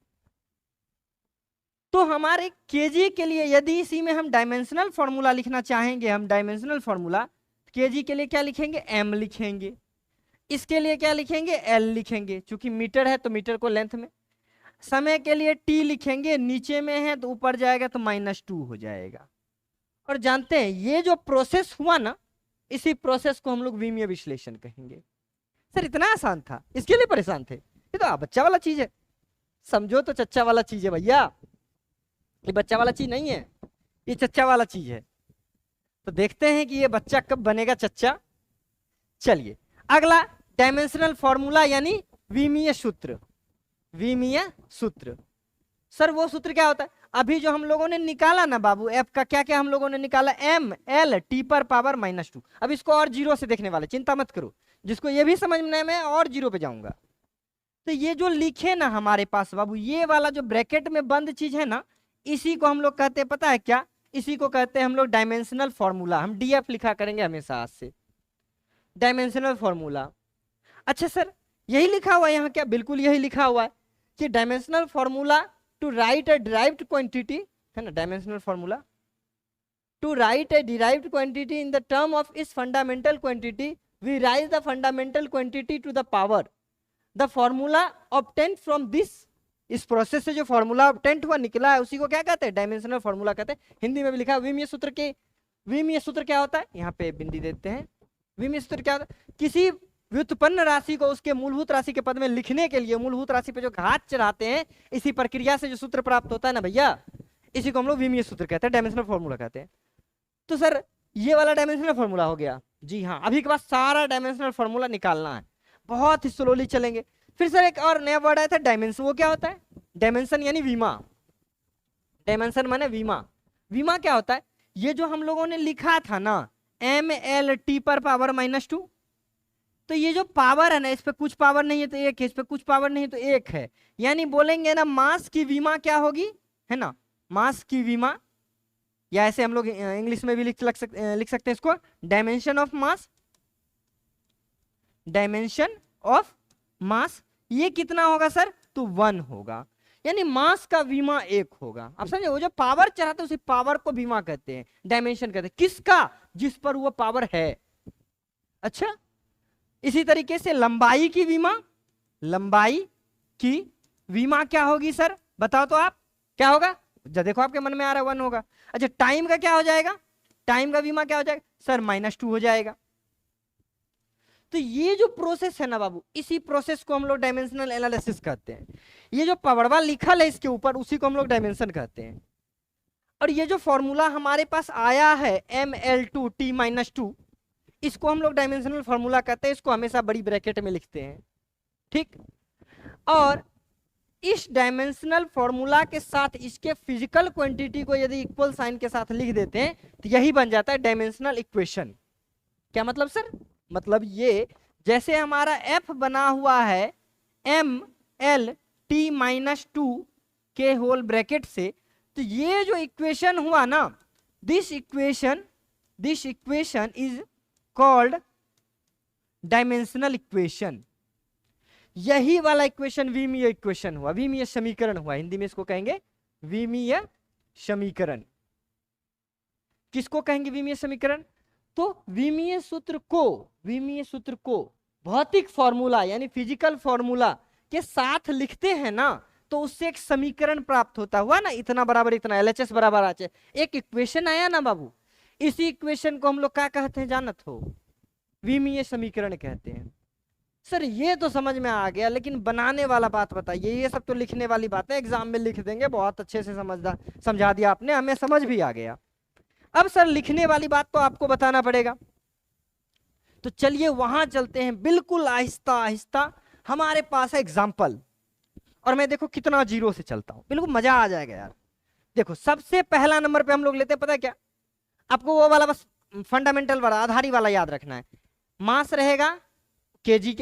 तो हमारे केजी के लिए यदि इसी में हम डायमेंशनल फॉर्मूला लिखना चाहेंगे, हम डायमेंशनल फॉर्मूला केजी के लिए क्या लिखेंगे, एम लिखेंगे। इसके लिए क्या लिखेंगे, एल लिखेंगे, क्योंकि मीटर है तो मीटर को लेंथ में। समय के लिए टी लिखेंगे, नीचे में है तो ऊपर जाएगा तो -2 हो जाएगा। और जानते हैं ये जो प्रोसेस हुआ ना, इसी प्रोसेस को हम लोग विमीय विश्लेषण कहेंगे। सर इतना आसान था, इसके लिए परेशान थे? ये तो बच्चा वाला चीज है, समझो तो चच्चा वाला चीज है भैया, ये बच्चा वाला चीज नहीं है, ये चच्चा वाला चीज है। तो देखते हैं कि ये बच्चा कब बनेगा चच्चा। चलिए अगला डायमेंशनल फॉर्मूला यानी विमीय सूत्र। विमीय सूत्र सर वो सूत्र क्या होता है, अभी जो हम लोगों ने निकाला ना बाबू एफ का, क्या क्या हम लोगों ने निकाला, एम एल टी पर पावर -2। अब इसको और जीरो से देखने वाले, चिंता मत करो, जिसको ये भी समझना है मैं और जीरो पे जाऊंगा। तो ये जो लिखे ना हमारे पास बाबू, ये वाला जो ब्रैकेट में बंद चीज है ना, इसी को हम लोग कहते हैं पता है क्या, इसी को कहते हैं हम लोग डायमेंशनल फॉर्मूला। हम डीएफ लिखा करेंगे हमेशा आज से, डायमेंशनल फॉर्मूला। अच्छा सर यही लिखा हुआ है यहाँ क्या, बिल्कुल यही लिखा हुआ है कि dimensional formula to write a derived quantity, है ना, dimensional formula to write a derived quantity in the term of इस fundamental quantity we raise the fundamental quantity to the power the formula obtain from this. इस process से जो formula obtain हुआ निकला है उसी को क्या कहते हैं, डायमेंशनल फॉर्मूला कहते हैं। हिंदी में भी लिखा है विमीय सूत्र के, विमीय सूत्र क्या होता है, यहाँ पे बिंदी देते हैं। विमीय सूत्र क्या होता है, किसी व्युत्पन्न राशि को उसके मूलभूत राशि के पद में लिखने के लिए मूलभूत राशि पे जो घात चढ़ाते हैं, इसी प्रक्रिया से जो सूत्र प्राप्त होता है ना भैया, इसी को हम लोग विमीय सूत्र कहते हैं, डायमेंशनल फॉर्मूला कहते हैं। तो सर ये वाला डायमेंशनल फॉर्मूला हो गया जी हाँ। अभी के बाद सारा डायमेंशनल फॉर्मूला निकालना है, बहुत ही स्लोली चलेंगे। फिर सर एक और नया वर्ड आया था डायमेंशन, वो क्या होता है, डायमेंशन यानी विमा। डायमेंशन माने विमा। विमा क्या होता है, ये जो हम लोगों ने लिखा था ना एम एल टी पर पावर -2, तो ये जो पावर है ना, इस पे कुछ पावर नहीं है तो एक है, इस पे कुछ पावर नहीं है तो एक है, यानी बोलेंगे ना मास की विमा क्या होगी, है ना, मास की विमा, या ऐसे हम लोग इंग्लिश में भी लिख सकते हैं इसको, dimension of mass. Dimension of mass ये कितना होगा सर, तो 1 होगा, यानी मास का विमा 1 होगा। आप समझे, वो जो पावर चढ़ाते हैं उसी पावर को विमा कहते हैं, डायमेंशन कहते हैं। किसका, जिस पर वो पावर है। अच्छा इसी तरीके से लंबाई की विमा, लंबाई की विमा क्या होगी सर, बताओ तो आप क्या होगा, जब देखो आपके मन में आ रहा है 1 होगा। अच्छा टाइम का क्या हो जाएगा, टाइम का विमा क्या हो जाएगा सर, -2 हो जाएगा। तो ये जो प्रोसेस है ना बाबू, इसी प्रोसेस को हम लोग डायमेंशनल एनालिसिस कहते हैं। ये जो पवड़वा लिखल है इसके ऊपर, उसी को हम लोग डायमेंशन कहते हैं। और ये जो फॉर्मूला हमारे पास आया है ML2T-2, इसको हम लोग डायमेंशनल फॉर्मूला कहते हैं। इसको हमेशा बड़ी ब्रैकेट में लिखते हैं, ठीक। और इस डायमेंशनल फॉर्मूला के साथ इसके फिजिकल क्वांटिटी को यदि इक्वल साइन के साथ लिख देते हैं तो यही बन जाता है डायमेंशनल इक्वेशन। क्या मतलब सर? मतलब ये जैसे हमारा F बना हुआ है MLT-2 के होल ब्रैकेट से, तो ये जो इक्वेशन हुआ ना, this equation is called dimensional equation. यही वाला इक्वेशन विमीय इक्वेशन हुआ, विमीय समीकरण हुआ। हिंदी में इसको कहेंगे विमीय समीकरण। किसको कहेंगे विमीय समीकरण? तो विमीय सूत्र को भौतिक फॉर्मूला यानी फिजिकल फॉर्मूला के साथ लिखते हैं ना, तो उससे एक समीकरण प्राप्त होता हुआ ना, इतना बराबर इतना, LHS बराबर आचे, एक इक्वेशन आया ना बाबू। इसी इक्वेशन को हम लोग क्या कहते हैं जानत हो? विमीय समीकरण कहते हैं। सर ये तो समझ में आ गया, लेकिन बनाने वाला बात बताइए। ये सब तो लिखने वाली बात है, एग्जाम में लिख देंगे, बहुत अच्छे से समझा दिया आपने, हमें समझ भी आ गया। अब सर लिखने वाली बात तो आपको बताना पड़ेगा, तो चलिए वहां चलते हैं। बिल्कुल आहिस्ता आहिस्ता हमारे पास है एग्जाम्पल, और मैं देखो कितना जीरो से चलता हूं, बिल्कुल मजा आ जाएगा यार। देखो सबसे पहला नंबर पे हम लोग लेते हैं, पता है क्या? आपको वो वाला बस फंडामेंटल वाला आधारी वाला याद रखना है। मास रहेगा केजी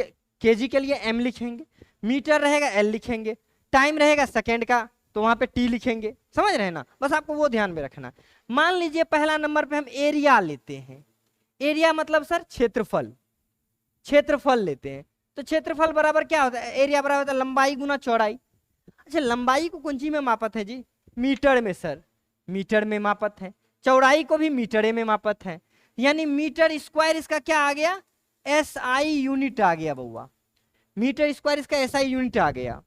के लिए M लिखेंगे, मीटर रहेगा L लिखेंगे, टाइम रहेगा सेकेंड का तो वहां पे T लिखेंगे। समझ रहे हैं ना? बस आपको वो ध्यान में रखना। मान लीजिए पहला नंबर पे हम एरिया लेते हैं। एरिया मतलब सर क्षेत्रफल लेते हैं। तो क्षेत्रफल बराबर क्या होता है? एरिया बराबर होता है लंबाई गुना चौड़ाई। अच्छा, लंबाई को कौन सी में मापत है जी? मीटर में सर, मीटर में मापत है। चौड़ाई को भी मीटर में मापत है, यानी मीटर स्क्वायर इसका क्या आ गया? SI यूनिट आ गया बउआ। मीटर स्क्वायर इसका SI यूनिट आ गया।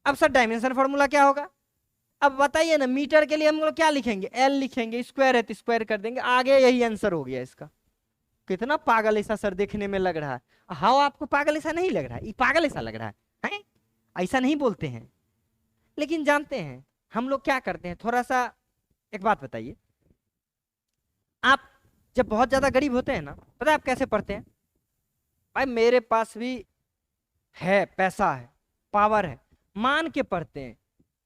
अब सर डायमेंशन फॉर्मूला क्या होगा? अब बताइए ना, मीटर के लिए हम लोग क्या लिखेंगे? L लिखेंगे, स्क्वायर है तो स्क्वायर कर देंगे, आगे यही आंसर हो गया इसका। कितना पागल ऐसा सर देखने में लग रहा है? हाँ, आपको पागल ऐसा नहीं लग रहा है? ये पागल ऐसा लग रहा है? ऐसा नहीं बोलते हैं, लेकिन जानते हैं हम लोग क्या करते हैं। थोड़ा सा एक बात बताइए, आप जब बहुत ज्यादा गरीब होते हैं ना, पता है आप कैसे पढ़ते हैं? भाई मेरे पास भी है, पैसा है, पावर है, मान के पढ़ते हैं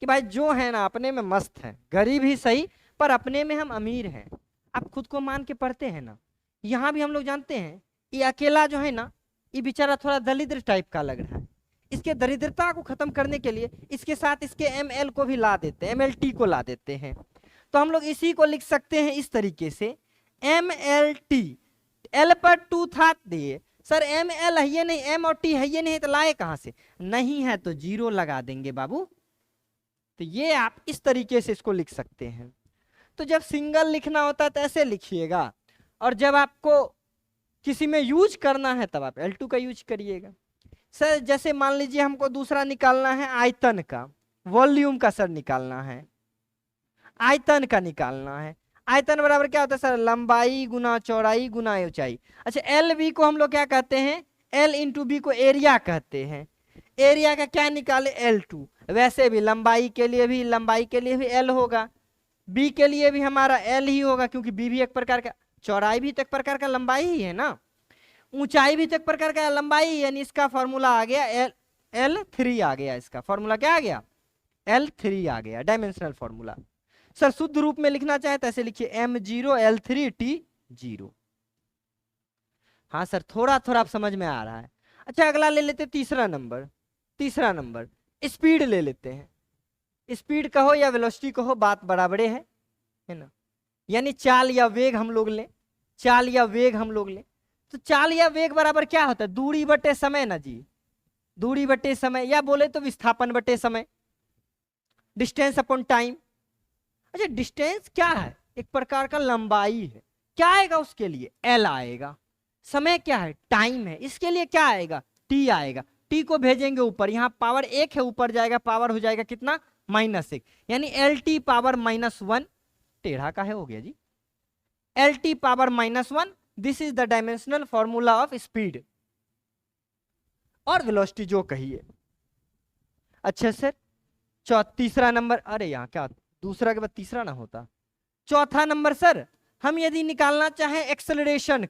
कि भाई जो है ना अपने में मस्त है, गरीब ही सही पर अपने में हम अमीर हैं। आप खुद को मान के पढ़ते हैं ना। यहाँ भी हम लोग जानते हैं ये अकेला जो है ना, ये बेचारा थोड़ा दरिद्र टाइप का लग रहा है। इसके दरिद्रता को खत्म करने के लिए इसके साथ इसके ML को भी ला देते हैं, MLT को ला देते हैं। तो हम लोग इसी को लिख सकते हैं इस तरीके से, MLT। L पर 2 था दिए सर, ML है ये नहीं, M और T है ये नहीं, तो लाए कहां से? नहीं है तो 0 लगा देंगे बाबू। तो ये आप इस तरीके से इसको लिख सकते हैं। तो जब सिंगल लिखना होता है तो ऐसे लिखिएगा, और जब आपको किसी में यूज करना है तब आप L2 का यूज करिएगा। सर जैसे मान लीजिए हमको दूसरा निकालना है आयतन का, वॉल्यूम का सर निकालना है, आयतन का निकालना है। आयतन बराबर क्या होता है सर? लंबाई गुना चौड़ाई गुना ऊंचाई। अच्छा, LB को हम लोग क्या कहते हैं? L इंटू B को एरिया कहते हैं। एरिया का क्या निकाले? L2। वैसे भी लंबाई के लिए भी L होगा, B के लिए भी हमारा L ही होगा, क्योंकि B भी एक प्रकार का, चौड़ाई भी तो एक प्रकार का लंबाई ही है ना, ऊंचाई भी तो एक प्रकार का लंबाई, यानी इसका फॉर्मूला आ गया L3 आ गया। इसका फॉर्मूला क्या आ गया? L3 आ गया, डायमेंशनल फॉर्मूला। सर शुद्ध रूप में लिखना चाहे तो ऐसे लिखिए M0 L3 T0। हाँ सर, थोड़ा थोड़ा आप समझ में आ रहा है। अच्छा, अगला ले लेते तीसरा नंबर स्पीड ले लेते हैं। स्पीड कहो या वेलोसिटी कहो, बात बराबरे है ना, यानी चाल या वेग हम लोग लें, तो चाल या वेग बराबर क्या होता है? दूरी बटे समय ना जी, दूरी बटे समय, या बोले तो विस्थापन बटे समय, डिस्टेंस अपॉन टाइम। अच्छा, डिस्टेंस क्या है? एक प्रकार का लंबाई है। क्या आएगा उसके लिए? L आएगा। समय क्या है? टाइम है। इसके लिए क्या आएगा? T आएगा। T को भेजेंगे ऊपर, यहाँ पावर 1 है, ऊपर जाएगा पावर हो जाएगा कितना? -1, यानी LT पावर -1। टेढ़ा का है हो गया जी, LT power -1। This is the dimensional formula of speed. और वेलोसिटी जो कहिए। अच्छा सर तीसरा नंबर, अरे यहाँ क्या दूसरा के बाद तीसरा ना होता। चौथा नंबर सर, हम यदि निकालना चाहें एक्सेलरेशन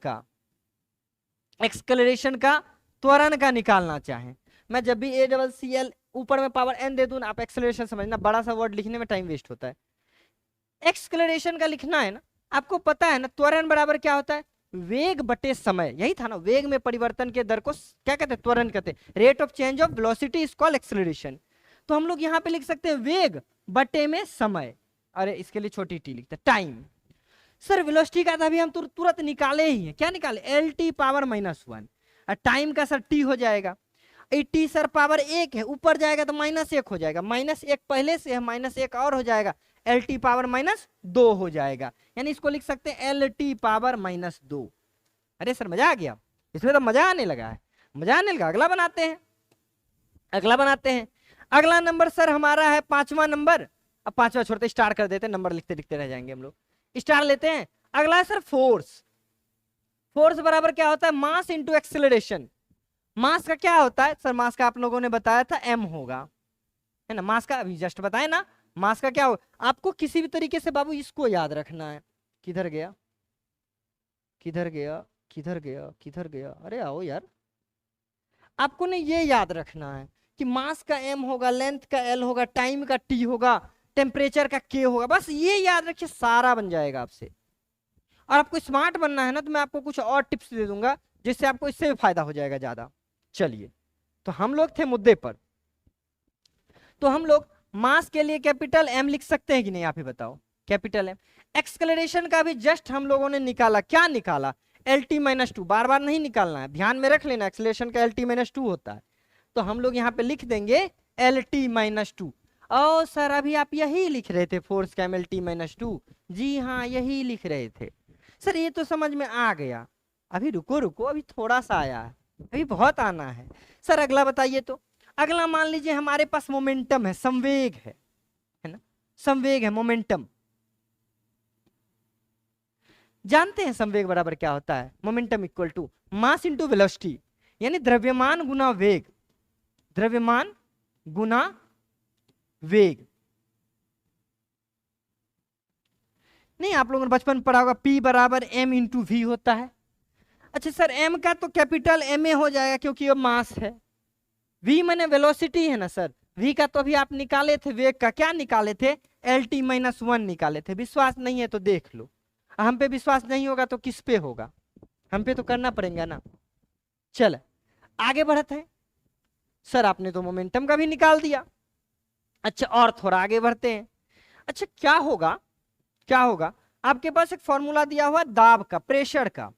का त्वरण का निकालना चाहें, मैं जब भी ACCL ऊपर में पावर n दे दूं ना, आप एक्सेलरेशन समझना, बड़ा सा वर्ड लिखने में टाइम वेस्ट होता है। एक्सेलरेशन का लिखना है ना, आपको पता है ना त्वरण बराबर क्या होता है, वेग बटे समय, यही था ना, वेग में परिवर्तन के दर को क्या कहते हैं, त्वरण कहते हैं। Rate of change of velocity is called acceleration. तो हम लोग यहाँ पे लिख सकते हैं वेग बटे में समय, अरे इसके लिए छोटी टी लिखते हैं, टाइम। सर वेलोसिटी का था अभी हम तुरंत निकाले ही हैं, क्या निकाले, LT पावर -1, और टाइम का सर T हो जाएगा, टी सर पावर 1 है, ऊपर जाएगा तो -1 हो जाएगा, -1 पहले से है, -1 और हो जाएगा, LT पावर -2 हो जाएगा, यानी इसको लिख सकते हैं LT पावर -2। अरे सर मजा आ गया, इसमें तो मजा आने लगा है, मजा आने लगा। अगला बनाते हैं। अगला नंबर सर हमारा है 5वां नंबर, अब 5वां छोड़ते स्टार कर देते हैं, नंबर लिखते लिखते रह जाएंगे हम लोग, स्टार लेते हैं। अगला है सर फोर्स बराबर क्या होता है, मास इंटू एक्सेलरेशन। मास का क्या होता है सर, मास का आप लोगों ने बताया था m होगा, है ना, मास का अभी जस्ट बताया ना, मास का क्या हो, आपको किसी भी तरीके से बाबू इसको याद रखना है। किधर गया, अरे आओ यार, आपको ने ये याद रखना है कि मास का m होगा, लेंथ का l होगा, टाइम का t होगा, टेम्परेचर का k होगा, बस ये याद रखिए, सारा बन जाएगा आपसे। और आपको स्मार्ट बनना है ना, तो मैं आपको कुछ और टिप्स दे दूंगा जिससे आपको इससे भी फायदा हो जाएगा ज्यादा। चलिए, तो हम लोग थे मुद्दे पर, तो हम लोग मास के लिए कैपिटल M लिख सकते हैं कि नहीं, आप ही बताओ, कैपिटल M। एक्सेलरेशन का भी जस्ट हम लोगों ने निकाला, क्या निकाला, LT -2, बार बार नहीं निकालना है, ध्यान में रख लेना, एक्सेलरेशन का LT -2 होता है, तो हम लोग यहाँ पे लिख देंगे LT -2। ओ सर अभी आप यही लिख रहे थे, फोर्स का LT -2, जी हाँ यही लिख रहे थे सर, ये तो समझ में आ गया, अभी रुको, अभी थोड़ा सा आया है, अभी बहुत आना है। सर अगला बताइए, तो अगला मान लीजिए हमारे पास मोमेंटम है, संवेग है ना, संवेग है, मोमेंटम। जानते हैं संवेग बराबर क्या होता है, momentum equal to mass into velocity, यानी द्रव्यमान गुना वेग, द्रव्यमान गुना वेग। नहीं आप लोगों ने बचपन पढ़ा होगा, P बराबर M इंटू वी होता है। अच्छा सर M का तो कैपिटल MA हो जाएगा क्योंकि ये मास है, V मैंने वेलोसिटी है ना सर, V का तो अभी आप निकाले थे, वेग का क्या निकाले थे, LT -1 निकाले थे। विश्वास नहीं है तो देख लो, हम पे विश्वास नहीं होगा तो किस पे होगा, हम पे तो करना पड़ेगा ना। चल आगे बढ़ते हैं, सर आपने तो मोमेंटम का भी निकाल दिया। अच्छा और थोड़ा आगे बढ़ते हैं। अच्छा क्या होगा, आपके पास एक फॉर्मूला दिया हुआ दाब का, प्रेशर का,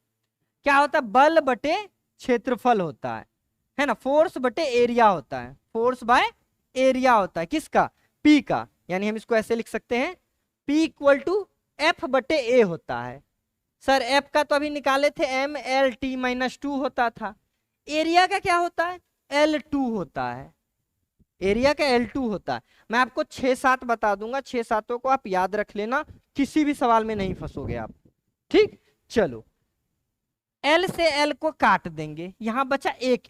क्या होता है, बल बटे क्षेत्रफल होता है ना, फोर्स बटे एरिया होता है, फोर्स बाय एरिया होता है, किसका, P का, यानी हम इसको ऐसे लिख सकते हैं, P इक्वल टू F बटे A होता है। सर F का तो अभी निकाले थे MLT -2 होता था, एरिया का क्या होता है, L2 होता है, एरिया का L2 होता है। मैं आपको 6-7 बता दूंगा, 6-7 को आप याद रख लेना, किसी भी सवाल में नहीं फंसोगे आप, ठीक। चलो L से L को काट देंगे, यहां बचा एक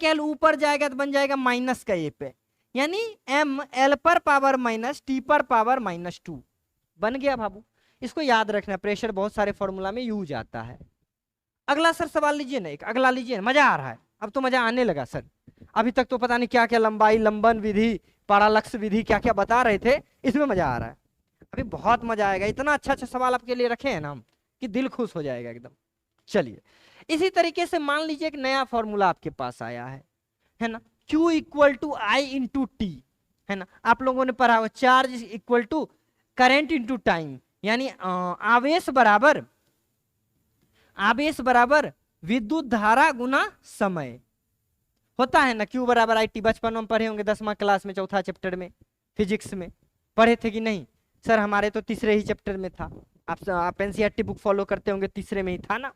L ऊपर जाएगा तो बन जाएगा माइनस का A पे, यानी M L पर पावर माइनस T पर पावर -2 बन गया बाबू। इसको याद रखना, प्रेशर बहुत सारे फॉर्मूला में यूज आता है। अगला सर सवाल लीजिए ना, एक अगला लीजिए, मजा आ रहा है, अब तो मजा आने लगा सर, अभी तक तो पता नहीं क्या क्या लंबाई, लंबन विधि, पारालक्स विधि, क्या क्या बता रहे थे, इसमें मजा आ रहा है, अभी बहुत मजा आएगा, इतना अच्छा सवाल आपके लिए रखे हैं ना हम कि दिल खुश हो जाएगा एकदम। चलिए इसी तरीके से मान लीजिए एक नया फॉर्मूला आपके पास आया है ना, Q equal to I into T, है ना, आप लोगों ने पढ़ा हुआ, charge equal to current into time, यानी आवेश बराबर विद्युत धारा गुना समय होता है ना, Q बराबर IT, बचपन में पढ़े होंगे 10वां क्लास में, चौथा चैप्टर में फिजिक्स में पढ़े थे कि नहीं सर, हमारे तो तीसरे ही चैप्टर में था, आप NCERT बुक फॉलो करते होंगे, तीसरे में ही था ना।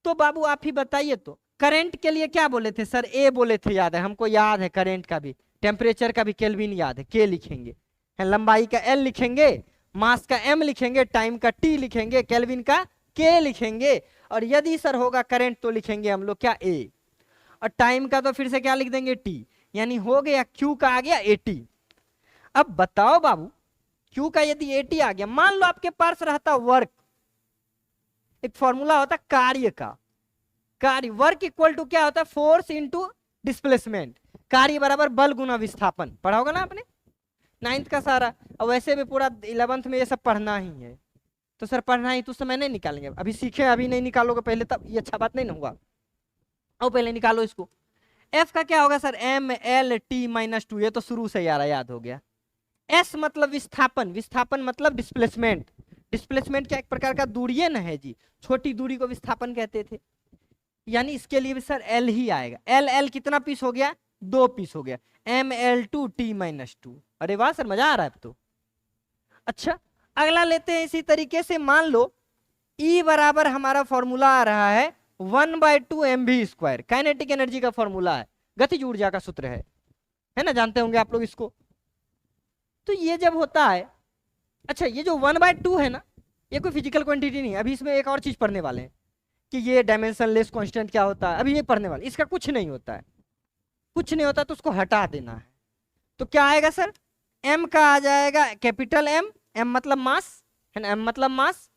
तो बाबू आप ही बताइए, तो करंट के लिए क्या बोले थे सर, A बोले थे, याद है हमको, याद है, करंट का भी, टेम्परेचर का भी केल्विन याद है, K लिखेंगे, लंबाई का L लिखेंगे, मास का M लिखेंगे, टाइम का T लिखेंगे, केल्विन का K लिखेंगे, और यदि सर होगा करंट तो लिखेंगे हम लोग क्या, A। और टाइम का तो फिर से क्या लिख देंगे टी, यानी हो गया Q का आ गया 80। अब बताओ बाबू, Q का यदि 80 आ गया, मान लो आपके पास रहता वर्क, एक फॉर्मूला होता कार्य का, कार्य वर्क इक्वल टू क्या होता है, फोर्स इंटू डिस्प्लेसमेंट, कार्य बराबर बल गुना विस्थापन, पढ़ा होगा ना आपने 9th का सारा। और वैसे भी पूरा 11th में ये सब पढ़ना ही है, तो सर पढ़ना ही तो समय नहीं निकालेंगे, अभी सीखे अभी नहीं निकालोगे पहले, तब ये अच्छा बात नहीं ना हुआ। और पहले निकालो इसको, एफ का क्या होगा sir, M L T minus two, ये तो शुरू से यार याद हो गया। एस मतलब विस्थापन, विस्थापन मतलब डिस्प्लेसमेंट, डिस्प्लेसमेंट क्या एक प्रकार का दूरी है ना है जी, छोटी दूरी को विस्थापन कहते थे, यानी इसके लिए भी सर एल ही आएगा। एल एल कितना पीस हो गया, 2 पीस हो गया, M L two T minus two. अरे वाह सर, मजा आ रहा है अब तो। अच्छा अगला लेते हैं इसी तरीके से, मान लो E बराबर हमारा फॉर्मूला आ रहा है 1/2 mv², काइनेटिक एनर्जी का फॉर्मूला है, गतिज ऊर्जा का सूत्र है ना, जानते होंगे आप लोग इसको। तो ये जब होता है, अच्छा ये जो 1/2 है ना, ये कोई फिजिकल क्वांटिटी नहीं है, अभी इसमें एक और चीज पढ़ने वाले हैं कि ये डायमेंशनलेस कांस्टेंट क्या होता है, अभी ये पढ़ने वाले, इसका कुछ नहीं होता है, कुछ नहीं होता तो उसको हटा देना है। तो क्या आएगा सर, m का आ जाएगा कैपिटल M, m मतलब मास है ना, m मतलब मास,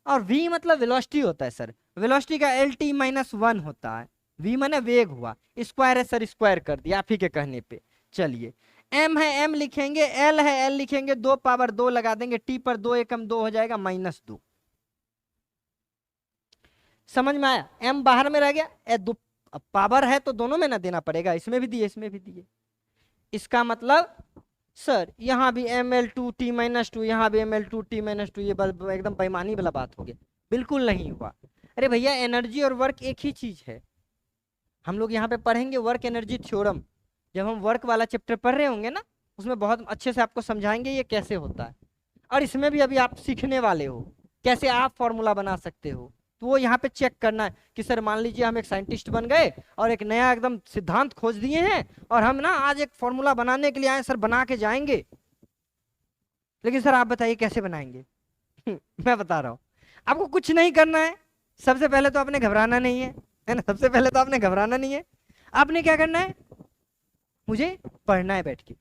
और v मतलब वेलोसिटी होता है सर, वेलोसिटी का LT -1 होता है, v माने वेग हुआ, स्क्वायर है सर, स्क्वायर कर दिया आप ही के कहने पे। चलिए m है m लिखेंगे, l है l लिखेंगे, 2 पावर 2 लगा देंगे, t पर 2 एकम 2 हो जाएगा -2। समझ में आया, m बाहर में रह गया, दो पावर है तो दोनों में ना देना पड़ेगा, इसमें भी दिए इसमें भी दिए। इसका मतलब सर यहाँ भी ml2t -2, यहाँ भी ml2t -2, ये एकदम बेईमानी वाला बात हो गया, बिल्कुल नहीं हुआ। अरे भैया एनर्जी और वर्क एक ही चीज है, हम लोग यहाँ पे पढ़ेंगे वर्क एनर्जी थ्योरम, जब हम वर्क वाला चैप्टर पढ़ रहे होंगे ना, उसमें बहुत अच्छे से आपको समझाएंगे ये कैसे होता है। और इसमें भी अभी आप सीखने वाले हो कैसे आप फॉर्मूला बना सकते हो, तो वो यहाँ पे चेक करना है कि सर मान लीजिए हम एक साइंटिस्ट बन गए और एक नया एकदम सिद्धांत खोज दिए हैं, और हम ना आज एक फॉर्मूला बनाने के लिए आए, सर बना के जाएंगे, लेकिन सर आप बताइए कैसे बनाएंगे। मैं बता रहा हूँ, आपको कुछ नहीं करना है, सबसे पहले तो आपने घबराना नहीं है ना, सबसे पहले तो आपने घबराना नहीं है, आपने क्या करना है, मुझे पढ़ना है बैठ के,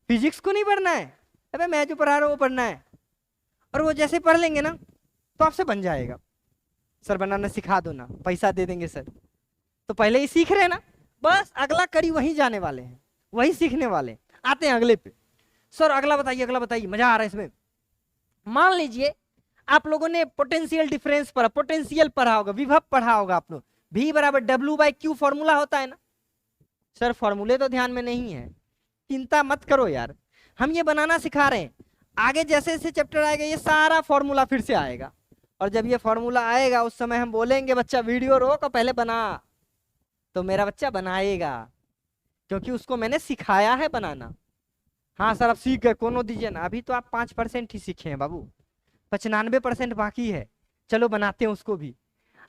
फिजिक्स को नहीं पढ़ना है, अबे मैं जो पढ़ा रहा हूँ वो पढ़ना है, और वो जैसे पढ़ लेंगे ना तो आपसे बन जाएगा। सर बनाना सिखा दो ना, पैसा दे देंगे सर, तो पहले ही सीख रहे हैं ना, बस अगला कड़ी वहीं जाने वाले हैं, वहीं सीखने वाले, आते हैं अगले पे। सर अगला बताइए, अगला बताइए, मजा आ रहा है इसमें। मान लीजिए आप लोगों ने पोटेंशियल डिफरेंस पढ़ा, पोटेंशियल पढ़ा होगा, विभव पढ़ा होगा आप लोग, V बराबर W/Q फॉर्मूला होता है ना। सर फॉर्मूले तो ध्यान में नहीं है, चिंता मत करो यार, हम ये बनाना सिखा रहे हैं, आगे जैसे जैसे चैप्टर आएगा ये सारा फॉर्मूला फिर से आएगा, और जब ये फॉर्मूला आएगा उस समय हम बोलेंगे बच्चा वीडियो रोक और पहले बना, तो मेरा बच्चा बनाएगा, क्योंकि उसको मैंने सिखाया है बनाना। हाँ सर अब सीख गए, कोनो दीजिए ना, अभी तो आप 5% ही सीखे हैं बाबू, 95% बाकी है, चलो बनाते हैं उसको भी।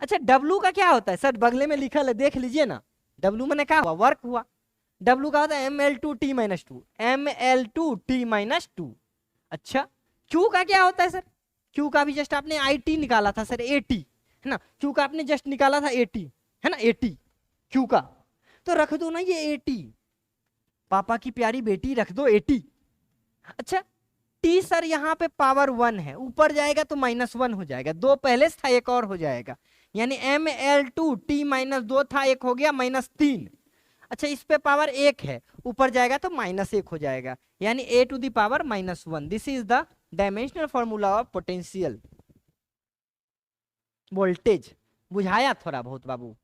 अच्छा W का क्या होता है सर, बगले में लिखा है देख लीजिए ना, W मैंने क्या हुआ, वर्क हुआ, W का होता है ml2t -2, ml2t -2। अच्छा Q का क्या होता है सर, Q का भी जस्ट आपने IT निकाला था सर, 80 है ना, Q का आपने जस्ट निकाला था 80 है ना, 80 Q का, तो रख दो ना ये 80, पापा की प्यारी बेटी रख दो 80। अच्छा T सर यहाँ पे पावर 1 है, ऊपर जाएगा तो -1 हो जाएगा, 2 पहले था एक और हो जाएगा, यानी ml2t -2 था, एक हो गया -3। अच्छा इस पे पावर 1 है, ऊपर जाएगा तो -1 हो जाएगा, यानी a⁻⁻1। This is the dimensional formula of potential voltage. बुझाया थोड़ा बहुत बाबू,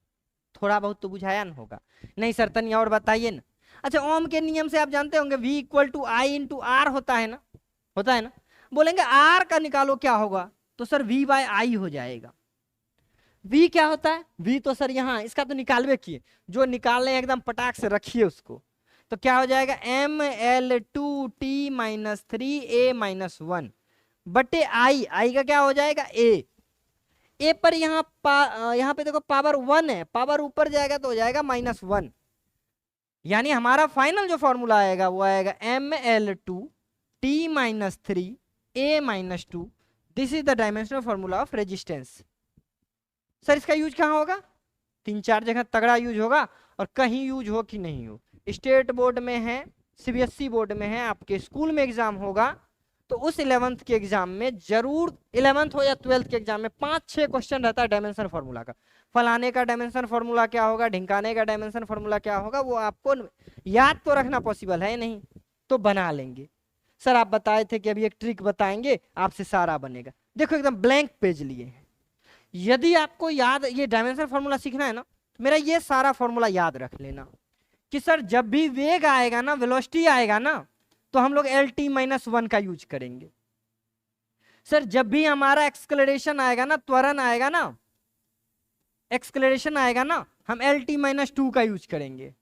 थोड़ा बहुत तो बुझाया ना होगा, नहीं सर तनी और बताइए ना। अच्छा ओम के नियम से आप जानते होंगे V = I × R होता है ना, होता है ना, बोलेंगे R का निकालो क्या होगा, तो सर V/I हो जाएगा। V क्या होता है, V तो सर यहाँ इसका तो निकालवे किए, जो निकालने एकदम पटाख से रखिए उसको, तो क्या हो जाएगा ml2t -3a -1 बटे I का क्या हो जाएगा A पर यहाँ पे देखो पावर 1 है, पावर ऊपर जाएगा तो हो जाएगा -1, यानी हमारा फाइनल जो फॉर्मूला आएगा वो आएगा ml2t -3a -2। This is the dimensional formula of resistance. Sir इसका यूज कहाँ होगा, 3-4 जगह तगड़ा यूज होगा, और कहीं यूज हो कि नहीं हो। स्टेट बोर्ड में है, सीबीएसई बोर्ड में है, आपके स्कूल में एग्जाम होगा तो उस 11th के एग्जाम में जरूर, 11th हो या 12th के एग्जाम में 5-6 क्वेश्चन रहता है डायमेंशन फॉर्मूला का। फलाने का डायमेंशन फॉर्मूला क्या होगा, ढिंकाने का डायमेंशन फॉर्मूला क्या होगा, वो आपको याद तो रखना पॉसिबल है नहीं, तो बना लेंगे। सर आप बताए थे कि अभी एक ट्रिक बताएंगे, आपसे सारा बनेगा। देखो एकदम ब्लैंक पेज लिए हैं। यदि आपको याद ये डायमेंशन फॉर्मूला सीखना है ना, तो मेरा ये सारा फॉर्मूला याद रख लेना कि सर जब भी वेग आएगा ना, वेलोसिटी आएगा ना, तो हम लोग LT-1 का यूज करेंगे। सर जब भी हमारा एक्सक्लेरेशन आएगा ना, त्वरण आएगा ना, एक्सक्लेरेशन आएगा ना, हम LT-2 का यूज करेंगे।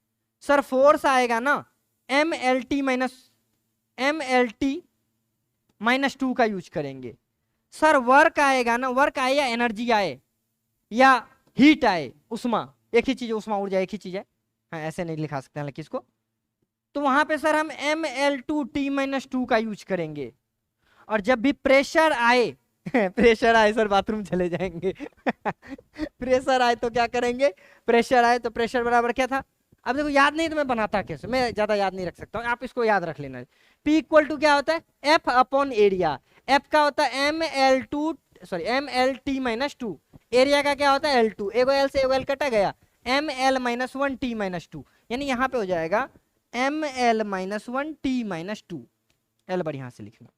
सर फोर्स आएगा ना, MLT-2 का यूज करेंगे। सर वर्क आएगा ना, वर्क आए या एनर्जी आए या हीट आए, उष्मा, एक ही चीज, उष्मा ऊर्जा एक ही चीज है, हाँ ऐसे नहीं लिखा सकते हैं लेकिन इसको, तो वहां पे सर हम ML2T-2 का यूज करेंगे। और जब भी प्रेशर आए प्रेशर आए सर बाथरूम चले जाएंगे प्रेशर आए तो क्या करेंगे, प्रेशर आए तो प्रेशर बराबर क्या था, अब देखो याद नहीं तो मैं बनाता कैसे, मैं ज्यादा याद नहीं रख सकता हूँ, आप इसको याद रख लेना। P इक्वल टू क्या होता है, F अपॉन एरिया। F का होता है MLT-2, एरिया का क्या होता है L2, एगो L से एगो L कटा गया, ML-1T-2, यानी यहाँ पे हो जाएगा ML-1T-2, L बढ़िया से लिखना।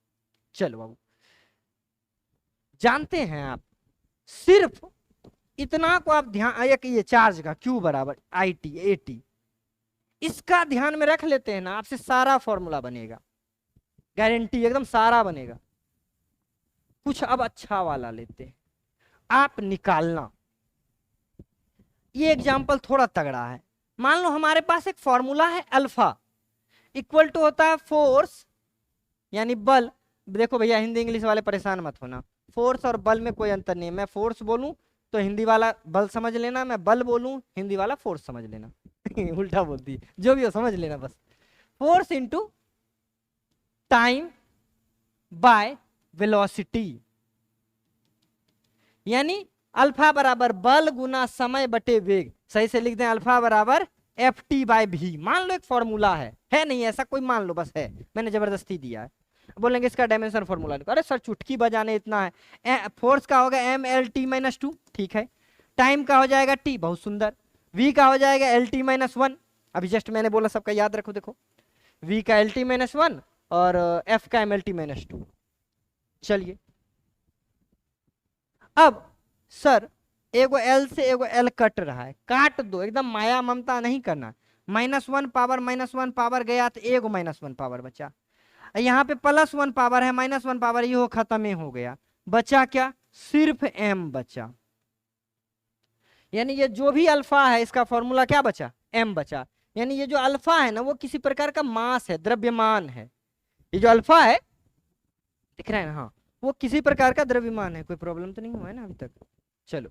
चलो बाबू, जानते हैं आप, सिर्फ इतना को आप ध्यान, एक ये चार्ज का Q बराबर IT, इसका ध्यान में रख लेते हैं ना, आपसे सारा फॉर्मूला बनेगा, गारंटी एकदम सारा बनेगा। कुछ अब अच्छा वाला लेते हैं, आप निकालना। ये एग्जाम्पल थोड़ा तगड़ा है। मान लो हमारे पास एक फॉर्मूला है अल्फा इक्वल टू होता है फोर्स यानी बल। देखो भैया हिंदी इंग्लिश वाले परेशान मत होना, फोर्स और बल में कोई अंतर नहीं है। मैं फोर्स बोलूं तो हिंदी वाला बल समझ लेना, मैं बल बोलूं हिंदी वाला फोर्स समझ लेना उल्टा बोलती, जो भी हो समझ लेना बस। Force into time by velocity, यानी अल्फा बराबर बल गुना समय बटे वेग। सही से लिख दें, अल्फा बराबर FT/v। मान लो एक फॉर्मूला है नहीं ऐसा कोई, मान लो बस है, मैंने जबरदस्ती दिया है। बोलेंगे इसका डायमेंशन फॉर्मूला, अरे सर चुटकी बजाने इतना है। फोर्स का होगा MLT-2, ठीक है। टाइम का हो जाएगा T, बहुत सुंदर। V का हो जाएगा LT-1, अभी जस्ट मैंने बोला सबका याद रखो, देखो V का LT-1 और F का MLT-2। चलिए अब सर एगो L से एगो L कट रहा है, काट दो, एकदम माया ममता नहीं करना। -1 पावर -1 पावर गया तो एगो -1 पावर बचा, यहाँ पे +1 पावर है, -1 पावर, ये हो खत्म ही हो गया, बचा क्या, सिर्फ m बचा। यानी ये जो भी अल्फा है इसका फॉर्मूला क्या बचा, m बचा। यानी ये जो अल्फा है ना वो किसी प्रकार का मास है, द्रव्यमान है। ये जो अल्फा है दिख रहा है ना, हाँ वो किसी प्रकार का द्रव्यमान है। कोई प्रॉब्लम तो नहीं हुआ है ना अभी तक। चलो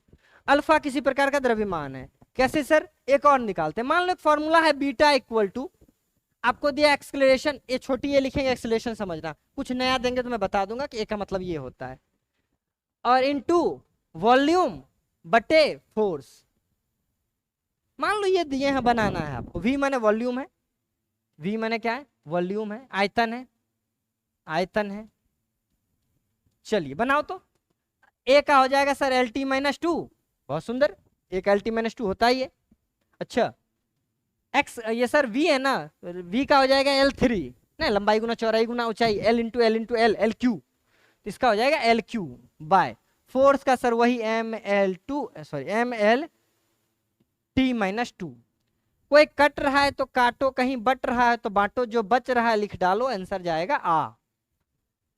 अल्फा किसी प्रकार का द्रव्यमान है। कैसे सर, एक और निकालते हैं। मान लो एक फॉर्मूला है बीटा इक्वल टू, आपको दिया एक्सलेशन, ये छोटी ये लिखेंगे एक्सलेशन समझना, कुछ नया देंगे तो मैं बता दूंगा कि एक का मतलब ये होता है, और इनटू वॉल्यूम बटे फोर्स। मान लो ये दिए हैं, बनाना है आपको। V माने वॉल्यूम है, V माने क्या है, वॉल्यूम है, आयतन है, आयतन है। चलिए बनाओ तो। A का हो जाएगा सर LT-2, बहुत सुंदर, एक LT-2 होता ही है। अच्छा एक्स, ये सर V है ना, V का हो जाएगा L3, नहीं लंबाई गुना चौड़ाई गुना ऊंचाई, L into L into L, LQ, तो इसका हो जाएगा LQ बाय फोर्स का सर वही MLT-2। कोई कट रहा है तो काटो, कहीं बट रहा है तो बांटो, जो बच रहा है लिख डालो, आंसर जाएगा आ।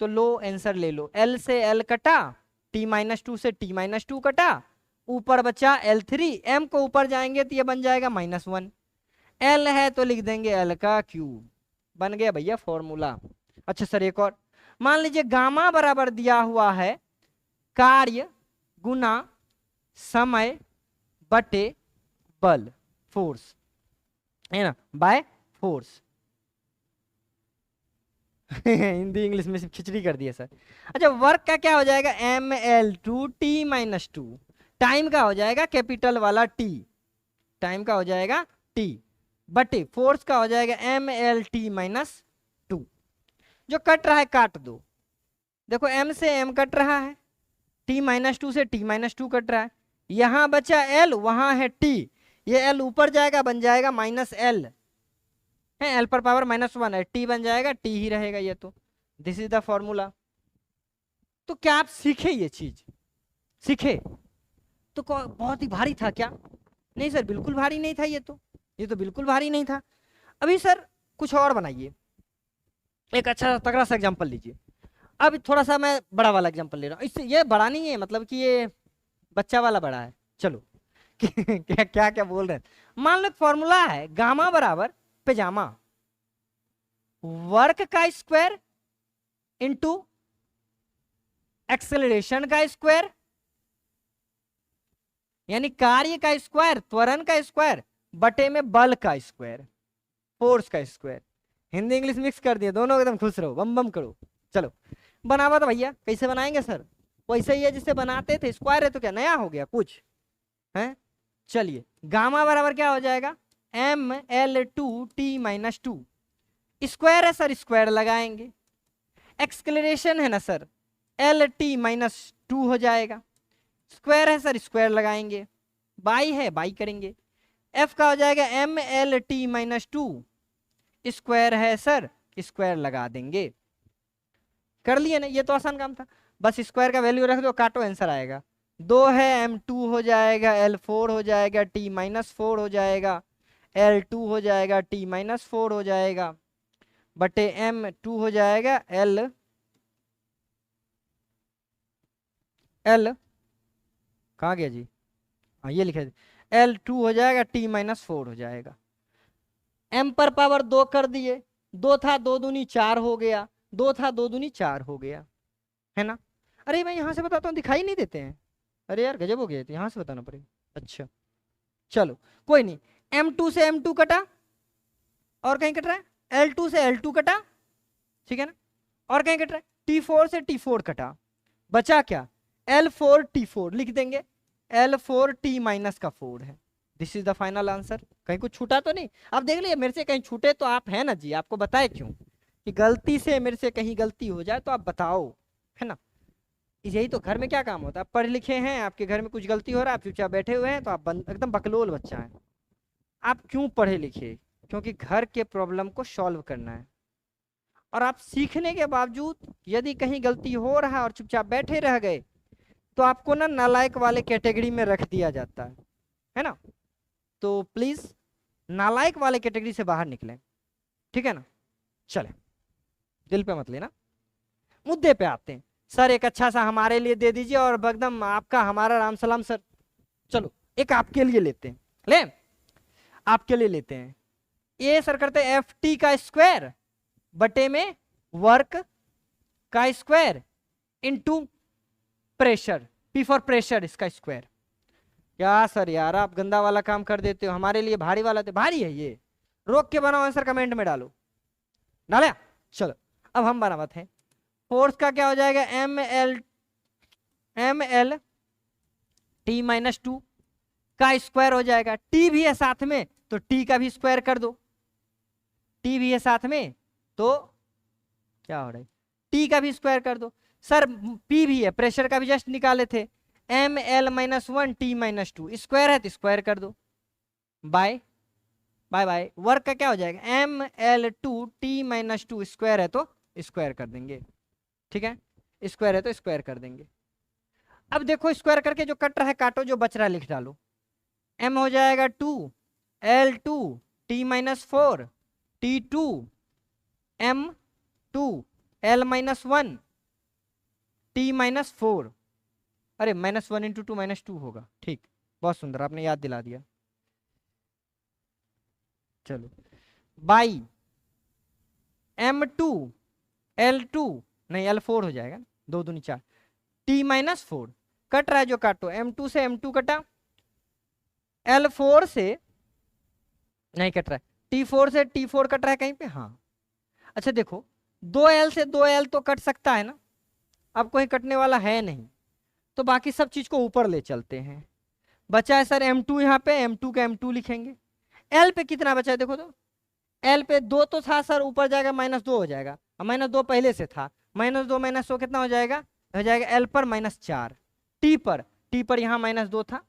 तो लो आंसर ले लो, L से L कटा, T-2 से T-2 कटा, ऊपर बचा L3, M को ऊपर जाएंगे तो ये बन जाएगा -1, L है तो लिख देंगे L का क्यूब, बन गया भैया फॉर्मूला। अच्छा सर एक और, मान लीजिए गामा बराबर दिया हुआ है कार्य गुना समय बटे बल, फोर्स है ना, बाय फोर्स हिंदी इंग्लिश में सिर्फ खिचड़ी कर दिया सर। अच्छा वर्क का क्या हो जाएगा, ML2T-2, टाइम का हो जाएगा कैपिटल वाला T, टाइम का हो जाएगा टी बटे फोर्स का हो जाएगा M L T minus two. जो कट रहा है काट दो, देखो m से m कट रहा है, t माइनस टू से t माइनस टू कट रहा है, यहां बचा l, वहां है t, ये l ऊपर जाएगा बन जाएगा माइनस l है, l पर पावर माइनस वन है, t बन जाएगा t ही रहेगा ये। तो दिस इज द फॉर्मूला। तो क्या आप सीखे ये चीज? सीखे? तो बहुत ही भारी था क्या? नहीं सर बिल्कुल भारी नहीं था, ये तो बिल्कुल भारी नहीं था। अभी सर कुछ और बनाइए, एक अच्छा तगड़ा सा एग्जांपल लीजिए। अब थोड़ा सा मैं बड़ा वाला एग्जांपल ले रहा हूँ, इससे ये बड़ा नहीं है, मतलब कि ये बच्चा वाला बड़ा है। चलो क्या क्या क्या बोल रहे हैं। मान लो फॉर्मूला है गामा बराबर पेजामा, वर्क का स्क्वायर इंटू एक्सेलरेशन का स्क्वायर, यानी कार्य का स्क्वायर, त्वरण का स्क्वायर बटे में बल का स्क्वायर, फोर्स का स्क्वायर। हिंदी इंग्लिश मिक्स कर दिए दोनों, एकदम खुश रहो, बम बम करो। चलो बनावा तो भैया, कैसे बनाएंगे सर? वैसे ही है जिससे बनाते थे, स्क्वायर है तो क्या नया हो गया कुछ है? चलिए गामा बराबर क्या हो जाएगा, M L two T minus two, square है सर स्क्वायर लगाएंगे, एक्सक्लेरेशन है ना sir L T minus two हो जाएगा, स्क्वायर है सर स्क्वायर लगाएंगे, बाई है बाई करेंगे, एफ का हो जाएगा M L T minus two, square है सर स्क्वायर लगा देंगे। कर लिए ना, ये तो आसान काम था, बस स्क्वायर का वैल्यू रख दो, काटो आंसर आएगा। दो है m2 हो जाएगा, l4 हो जाएगा, t माइनस फोर हो जाएगा, l2 हो जाएगा, t माइनस फोर हो जाएगा, बटे m2 हो जाएगा, l कहाँ गया जी, हाँ ये लिखे, l2 हो जाएगा, t माइनस फोर हो जाएगा। m पर पावर दो कर दिए, दो था दो दूनी चार हो गया, दो था दो दूनी चार हो गया, है ना? अरे मैं यहाँ से बताता हूँ, दिखाई नहीं देते हैं, अरे यार गजब हो गया, तो यहाँ से बताना पड़ेगा। अच्छा चलो कोई नहीं, m2 से m2 कटा, और कहीं कट रहा है, l2 से l2 कटा, ठीक है ना, और कहीं कट रहा है, t4 से t4 कटा, बचा क्या, l4 t4 लिख देंगे, l4 t माइनस का 4 है। This is the final answer. कहीं कुछ छूटा तो नहीं? आप देख लीजिए, मेरे से कहीं छूटे तो आप है ना जी, आपको बताए क्यों कि गलती से मेरे से कहीं गलती हो जाए तो आप बताओ, है ना? यही तो घर में क्या काम होता है, पढ़े लिखे हैं, आपके घर में कुछ गलती हो रहा है, आप चुपचाप बैठे हुए हैं, तो आप एकदम बकलोल बच्चा है। आप क्यों पढ़े लिखे? क्योंकि घर के प्रॉब्लम को सॉल्व करना है। और आप सीखने के बावजूद यदि कहीं गलती हो रहा है और चुपचाप बैठे रह गए, तो आपको ना नालायक वाले कैटेगरी में रख दिया जाता है ना? तो प्लीज नालायक वाले कैटेगरी से बाहर निकलें, ठीक है ना? चले, दिल पे मत लेना, मुद्दे पे आते हैं। सर एक अच्छा सा हमारे लिए दे दीजिए, और एकदम आपका हमारा राम सलाम सर। चलो एक आपके लिए लेते हैं, ले आपके लिए लेते हैं, ये सर करते हैं एफ टी का स्क्वायर बटे में वर्क का square into pressure, P for pressure इसका स्क्वायर। क्या सर यार आप गंदा वाला काम कर देते हो, हमारे लिए भारी वाला तो भारी है ये, रोक के बनाओ आंसर, कमेंट में डालो, डाला? चलो अब हम बनावत हैं, फोर्स का क्या हो जाएगा, M L T minus two का स्क्वायर हो जाएगा, टी भी है साथ में तो टी का भी स्क्वायर कर दो, टी भी है साथ में तो क्या हो रहा है, टी का भी स्क्वायर कर दो। सर पी भी है, प्रेशर का भी जस्ट निकाले थे, M L minus one T minus two, square है तो स्क्वायर कर दो, बाय बाय बाय। वर्क का क्या हो जाएगा, M L two T minus two, square है तो स्क्वायर कर देंगे, ठीक है, स्क्वायर है तो स्क्वायर कर देंगे। अब देखो स्क्वायर करके जो कट रहा है काटो, जो बच रहा है लिख डालो, m हो जाएगा 2 l2 t minus four t2 m2 l minus one t minus four, अरे minus one into two minus two होगा, ठीक, बहुत सुंदर आपने याद दिला दिया। चलो बाई m2 l2 नहीं l4 हो जाएगा, दो दूनी चार, t माइनस फोर, कट रहा है जो काटो, m2 से m2 कटा, l4 से नहीं कट रहा है, t4 से t4 कट रहा है कहीं पे, हाँ। अच्छा देखो 2l से 2l तो कट सकता है ना, अब कोई कटने वाला है नहीं, तो बाकी सब चीज को ऊपर ले चलते हैं, बचा है सर m2, यहाँ पे m2 का m2 लिखेंगे, एल पे कितना बचा है देखो तो, एल पे 2 तो था सर, ऊपर जाएगा -2 हो जाएगा, और -2 पहले से था, -2 -2 कितना हो जाएगा, एल पर -4, टी पर यहाँ -2 था,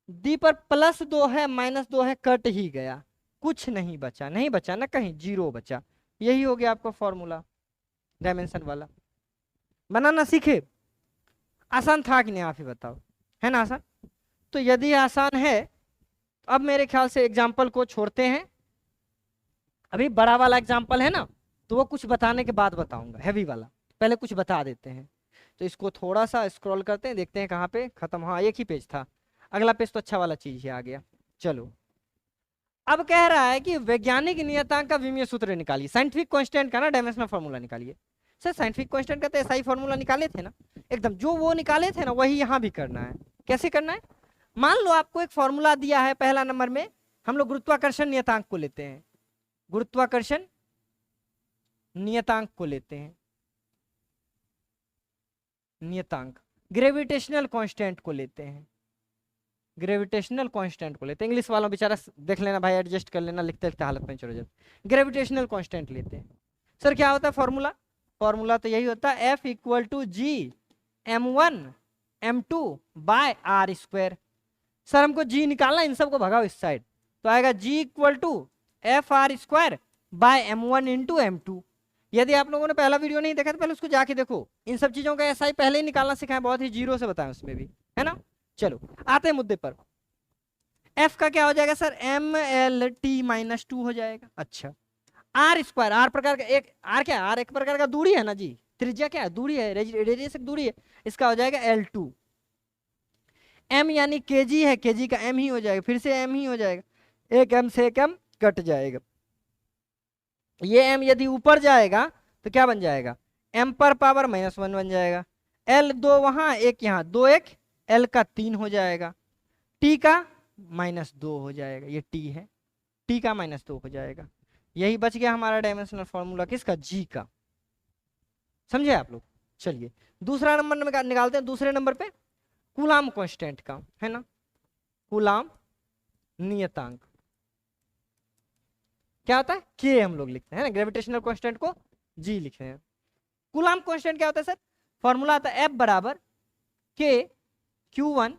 डी पर +2 है, -2 है, कट ही गया, कुछ नहीं बचा, नहीं बचा ना कहीं, 0 बचा। यही हो गया आपका फॉर्मूला डायमेंशन वाला। बनाना सीखे? आसान था कि नहीं आप ही बताओ, है ना आसान? तो यदि आसान है तो अब मेरे ख्याल से एग्जाम्पल को छोड़ते हैं, अभी बड़ा वाला एग्जाम्पल है ना, तो वो कुछ बताने के बाद बताऊंगा, हैवी वाला पहले कुछ बता देते हैं। तो इसको थोड़ा सा स्क्रॉल करते हैं, देखते हैं कहाँ पे खत्म, हाँ एक ही पेज था, अगला पेज तो अच्छा वाला चीज ही आ गया। चलो अब कह रहा है कि वैज्ञानिक नियतांक का विमीय सूत्र निकालिए, साइंटिफिक कांस्टेंट का ना डायमेंशनल फॉर्मूला निकालिए। सर साइंटिफिक कांस्टेंट का तो ऐसा ही फॉर्मूला निकाले थे ना, एकदम जो वो निकाले थे ना वही यहाँ भी करना है। कैसे करना है? मान लो आपको एक फॉर्मूला दिया है, पहला नंबर में हम लोग गुरुत्वाकर्षण नियतांक को लेते हैं, गुरुत्वाकर्षण नियतांक को लेते हैं, नियतांक ग्रेविटेशनल कांस्टेंट को लेते हैं, ग्रेविटेशनल कांस्टेंट को लेते हैं। इंग्लिश वालों बेचारा देख लेना भाई, एडजस्ट कर लेना, लिखते लिखते हालत में चढ़ जाते। ग्रेविटेशनल कांस्टेंट लेते हैं। सर क्या होता है फॉर्मूला? फॉर्मूला तो यही होता है F = G m1 m2 by r²। Sir हमको G निकालना, इन सबको भगाओ इस साइड, तो आएगा G = F r² bye m1 × m2। यदि आप लोगों ने पहला वीडियो नहीं देखा तो पहले उसको जाके देखो, इन सब चीजों का ऐसा ही पहले ही निकालना सिखाया, बहुत ही जीरो से बताया उसमें भी, है ना। चलो आते हैं मुद्दे पर। F का क्या हो जाएगा सर? mLt-2 हो जाएगा। अच्छा r², r प्रकार का एक, r क्या, r एक प्रकार का दूरी है ना जी, त्रिज्या क्या है, दूरी है, रेडियस एक दूरी है, इसका हो जाएगा L2। m यानी kg है, kg का m ही हो जाएगा, फिर से m ही हो जाएगा, एक m से एक m कट जाएगा। ये m यदि ऊपर जाएगा तो क्या बन जाएगा? m पर पावर -1 बन जाएगा। L 2 वहां, एक यहाँ, 2 1, L का 3 हो जाएगा, T का -2 हो जाएगा, ये T है, T का -2 हो जाएगा। यही बच गया हमारा डायमेंशनल फॉर्मूला, किसका? G का। समझे आप लोग? चलिए दूसरा नंबर निकालते हैं। दूसरे नंबर पे कूलाम कांस्टेंट का, है ना, कूलाम नियतांक क्या होता है? K हम लोग लिखते हैं ना, ग्रेविटेशनल कांस्टेंट को G लिखते हैं। कूलाम कांस्टेंट क्या होता है सर? फॉर्मूला आता है F = K Q1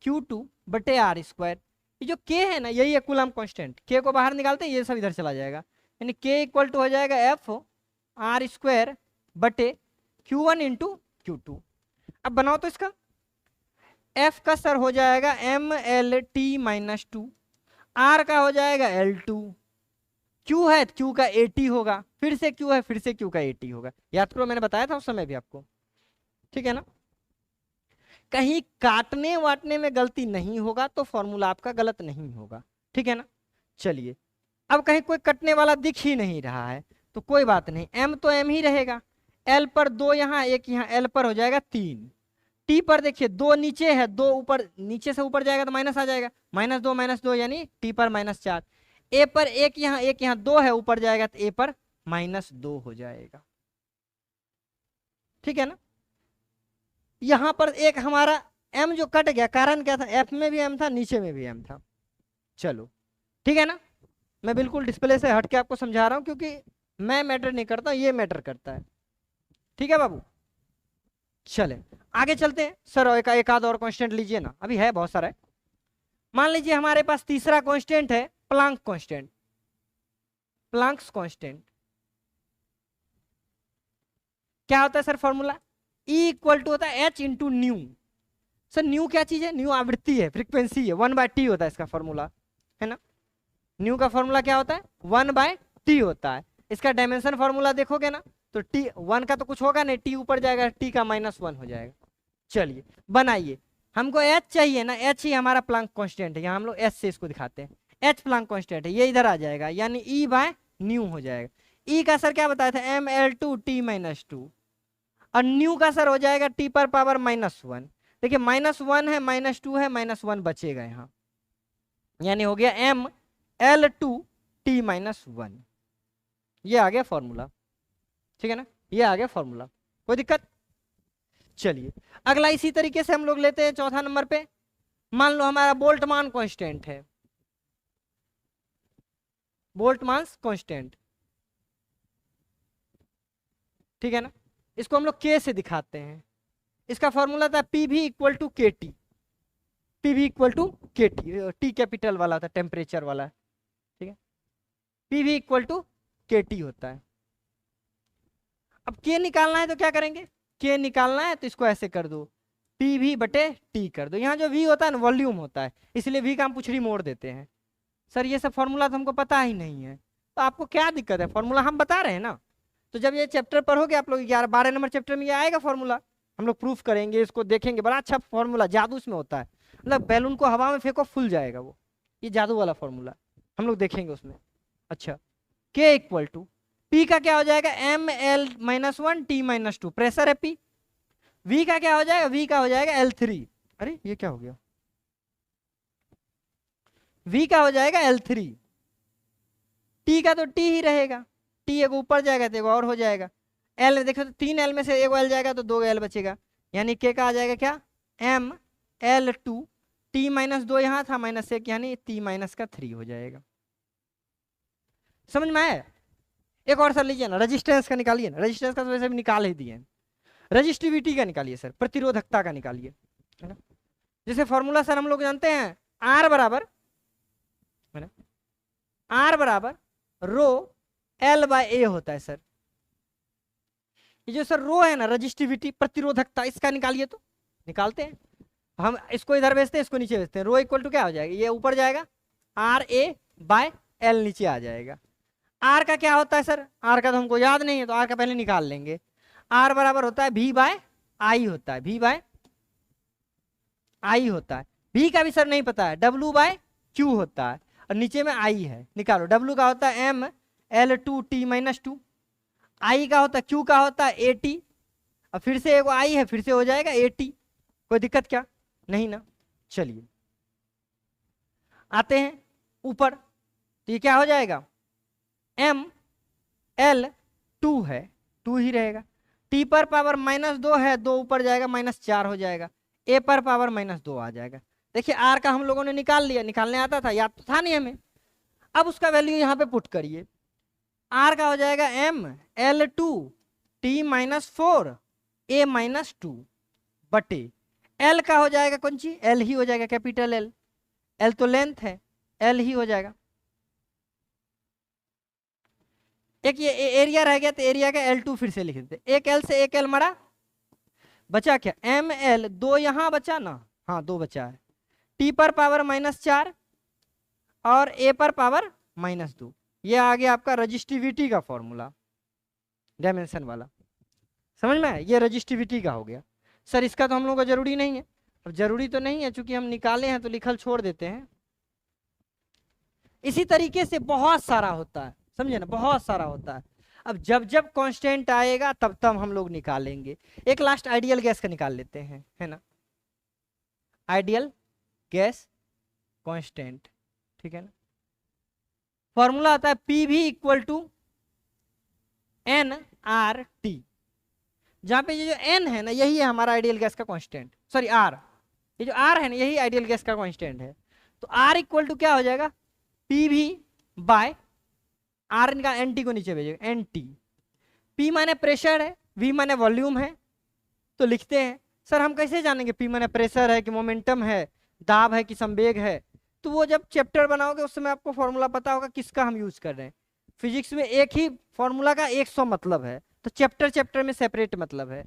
Q2 बटे r²। ये जो K है ना, यही है कूलाम कांस्टेंट। K को बाहर निकालते हैं, ये सब इधर चला जाएगा, यानी K = हो जाएगा F r² बटे Q1 × Q2। अब बनाओ तो इसका, F का सर हो जाएगा mLt-2, R का हो जाएगा L2, Q है Q का AT होगा, फिर से Q है, फिर से Q का AT होगा। याद करो, मैंने बताया था उस समय भी आपको, ठीक है ना। कहीं काटने वाटने में गलती नहीं होगा तो फॉर्मूला आपका गलत नहीं होगा, ठीक है ना। चलिए अब कहीं कोई कटने वाला दिख ही नहीं रहा है तो कोई बात नहीं, m तो m ही रहेगा, L पर 2 यहाँ, एक यहाँ, L पर हो जाएगा 3। T पर देखिए 2 नीचे है, 2 ऊपर, नीचे से ऊपर जाएगा तो माइनस आ जाएगा, -2 यानी T पर -4। A पर एक यहाँ, एक यहाँ, 2 है, ऊपर जाएगा तो A पर -2 हो जाएगा, ठीक है ना। यहां पर एक हमारा m जो कट गया, कारण क्या था? F में भी m था, नीचे में भी m था। चलो ठीक है ना, मैं बिल्कुल डिस्प्ले से हट के आपको समझा रहा हूं, क्योंकि मैं मैटर नहीं करता, ये मैटर करता है, ठीक है बाबू। चले आगे चलते हैं। सर एक आध और कांस्टेंट लीजिए ना, अभी है बहुत सारा है। मान लीजिए हमारे पास तीसरा कांस्टेंट है प्लांक कांस्टेंट, प्लांक्स कांस्टेंट क्या होता है सर? फॉर्मूला E = होता है h × न्यू। सर न्यू क्या चीज है? न्यू आवृत्ति है, फ्रीक्वेंसी है, 1/t होता है इसका फॉर्मूला, है ना। न्यू का फॉर्मूला क्या होता है? 1/t होता है। इसका डायमेंशन फॉर्मूला देखोगे ना तो t 1 का तो कुछ होगा नहीं, t ऊपर जाएगा, t का -1 हो जाएगा। चलिए बनाइए, हमको h चाहिए ना, h ही हमारा प्लांक कांस्टेंट है, यहाँ हम लोग h से इसको दिखाते हैं, h प्लांक कांस्टेंट है, ये इधर आ जाएगा, यानी E/न्यू हो जाएगा। E का सर क्या बताया था? mL2t-2, और न्यू का सर हो जाएगा T पर पावर -1। देखिए -1 है, -2 है, -1 बचेगा यहाँ, यानी हो गया mL2t-1। ये आ गया फॉर्मूला, ठीक है ना, ये आ गया फॉर्मूला, कोई दिक्कत? चलिए अगला इसी तरीके से हम लोग लेते हैं चौथा नंबर पे। मान लो हमारा बोल्टमान कांस्टेंट है, बोल्ट्जमान कांस्टेंट, ठीक है ना। इसको हम लोग के से दिखाते हैं। इसका फॉर्मूला था P V equal to K T, P V equal to K T, T capital वाला था, टेम्परेचर वाला, ठीक है। P V equal to K T होता है। अब के निकालना है तो क्या करेंगे, के निकालना है तो इसको ऐसे कर दो, पी वी बटे टी कर दो। यहाँ जो वी होता है ना वॉल्यूम होता है, इसलिए वी का हम पुछड़ी मोड़ देते हैं। सर ये सब फॉर्मूला तो हमको पता ही नहीं है, तो आपको क्या दिक्कत है, फॉर्मूला हम बता रहे हैं ना। तो जब ये चैप्टर पढ़ोगे आप लोग 11-12 नंबर चैप्टर में ये आएगा फॉर्मूला, हम लोग प्रूफ करेंगे, इसको देखेंगे, बड़ा अच्छा फॉर्मूला, जादू इसमें होता है। मतलब बैलून को हवा में फेंको फूल जाएगा वो, ये जादू वाला फॉर्मूला हम लोग देखेंगे उसमें। अच्छा, के इक्वल टू पी का क्या हो जाएगा, M L minus 1 T minus 2, pressure है पी। वी का क्या हो जाएगा, वी का हो जाएगा L3, अरे ये क्या हो गया, वी का हो जाएगा L3, टी का तो टी ही रहेगा, टी एक ऊपर जाएगा तो एक और हो जाएगा। एल देखो तो 3 एल में से एक एल जाएगा तो 2 एल बचेगा, यानी के का आ जाएगा क्या, एम एल 2, टी माइनस 2 यहाँ था माइनस 1, यानी टी माइनस का 3 हो जाएगा। समझ में आया। एक और सर लीजिए ना, रेजिस्टेंस का निकालिए ना, रेजिस्टेंस का तो वैसे भी निकाल ही दिए, रजिस्टिविटी का निकालिए सर, प्रतिरोधकता का निकालिए, है ना। जैसे फॉर्मूला सर हम लोग जानते हैं, आर बराबर, है ना, आर बराबर रो एल बाय ए होता है सर। ये जो सर रो है ना, रजिस्टिविटी प्रतिरोधकता, इसका निकालिए तो, निकालते हैं हम, इसको इधर भेजते हैं, इसको नीचे भेजते हैं। रो इक्वल टू क्या हो जाएगा, ये ऊपर जाएगा आर ए बाय एल, नीचे आ जाएगा। आर का क्या होता है सर, आर का तो हमको याद नहीं है, तो आर का पहले निकाल लेंगे। आर बराबर होता है वी बाय आई होता है, वी बाय आई होता है। वी का भी सर नहीं पता है, डब्ल्यू बाय क्यू होता है, और नीचे में आई है, निकालो। डब्ल्यू का होता है एम एल 2 टी माइनस 2, आई का होता है, क्यू का होता है ए टी, और फिर से एगो आई है, फिर से हो जाएगा ए टी। कोई दिक्कत क्या, नहीं ना। चलिए आते हैं ऊपर, तो ये क्या हो जाएगा, एम एल 2 है, 2 ही रहेगा। टी पर पावर -2 है, 2 ऊपर जाएगा -4 हो जाएगा, ए पर पावर -2 आ जाएगा। देखिए आर का हम लोगों ने निकाल लिया, निकालने आता था, याद तो था नहीं हमें। अब उसका वैल्यू यहाँ पे पुट करिए, आर का हो जाएगा एम एल 2 टी -4 ए -2 बटे एल का हो जाएगा कौन सी, एल ही हो जाएगा, कैपिटल एल, एल तो लेंथ है, एल ही हो जाएगा। एक ये एरिया रह गया, तो एरिया का L2 फिर से लिख देते, एक एल से एक एल मरा, बचा क्या, एम एल 2 यहाँ बचा ना, हाँ 2 बचा है, टी पर पावर -4 और ए पर पावर -2, ये आ गया आपका रजिस्टिविटी का फॉर्मूला, डायमेंशन वाला। समझ में आया, ये रजिस्टिविटी का हो गया। सर इसका तो हम लोगों को जरूरी नहीं है, अब जरूरी तो नहीं है, चूंकि हम निकाले हैं तो लिखल छोड़ देते हैं। इसी तरीके से बहुत सारा होता है, समझे ना, बहुत सारा होता है। अब जब जब कांस्टेंट आएगा तब तब हम लोग निकालेंगे। एक लास्ट आइडियल गैस का निकाल लेते हैं, है ना, आइडियल गैस कांस्टेंट, ठीक है ना। फॉर्मूला आता है P V equal to N R T, जहां पे ये जो एन है ना, यही है हमारा आइडियल गैस का कांस्टेंट, सॉरी आर, ये जो आर है ना, यही आइडियल गैस का कांस्टेंट है। तो आर इक्वल टू क्या हो जाएगा, पी वी बाय आर का एन टी को नीचे भेजेगा, एन टी। पी माने प्रेशर है, वी माने वॉल्यूम है, तो लिखते हैं। सर हम कैसे जानेंगे पी माने प्रेशर है कि मोमेंटम है, दाब है कि संवेग है, तो वो जब चैप्टर बनाओगे उस समय आपको फॉर्मूला पता होगा किसका हम यूज कर रहे हैं। फिजिक्स में एक ही फॉर्मूला का 100 मतलब है, तो चैप्टर चैप्टर में सेपरेट मतलब है।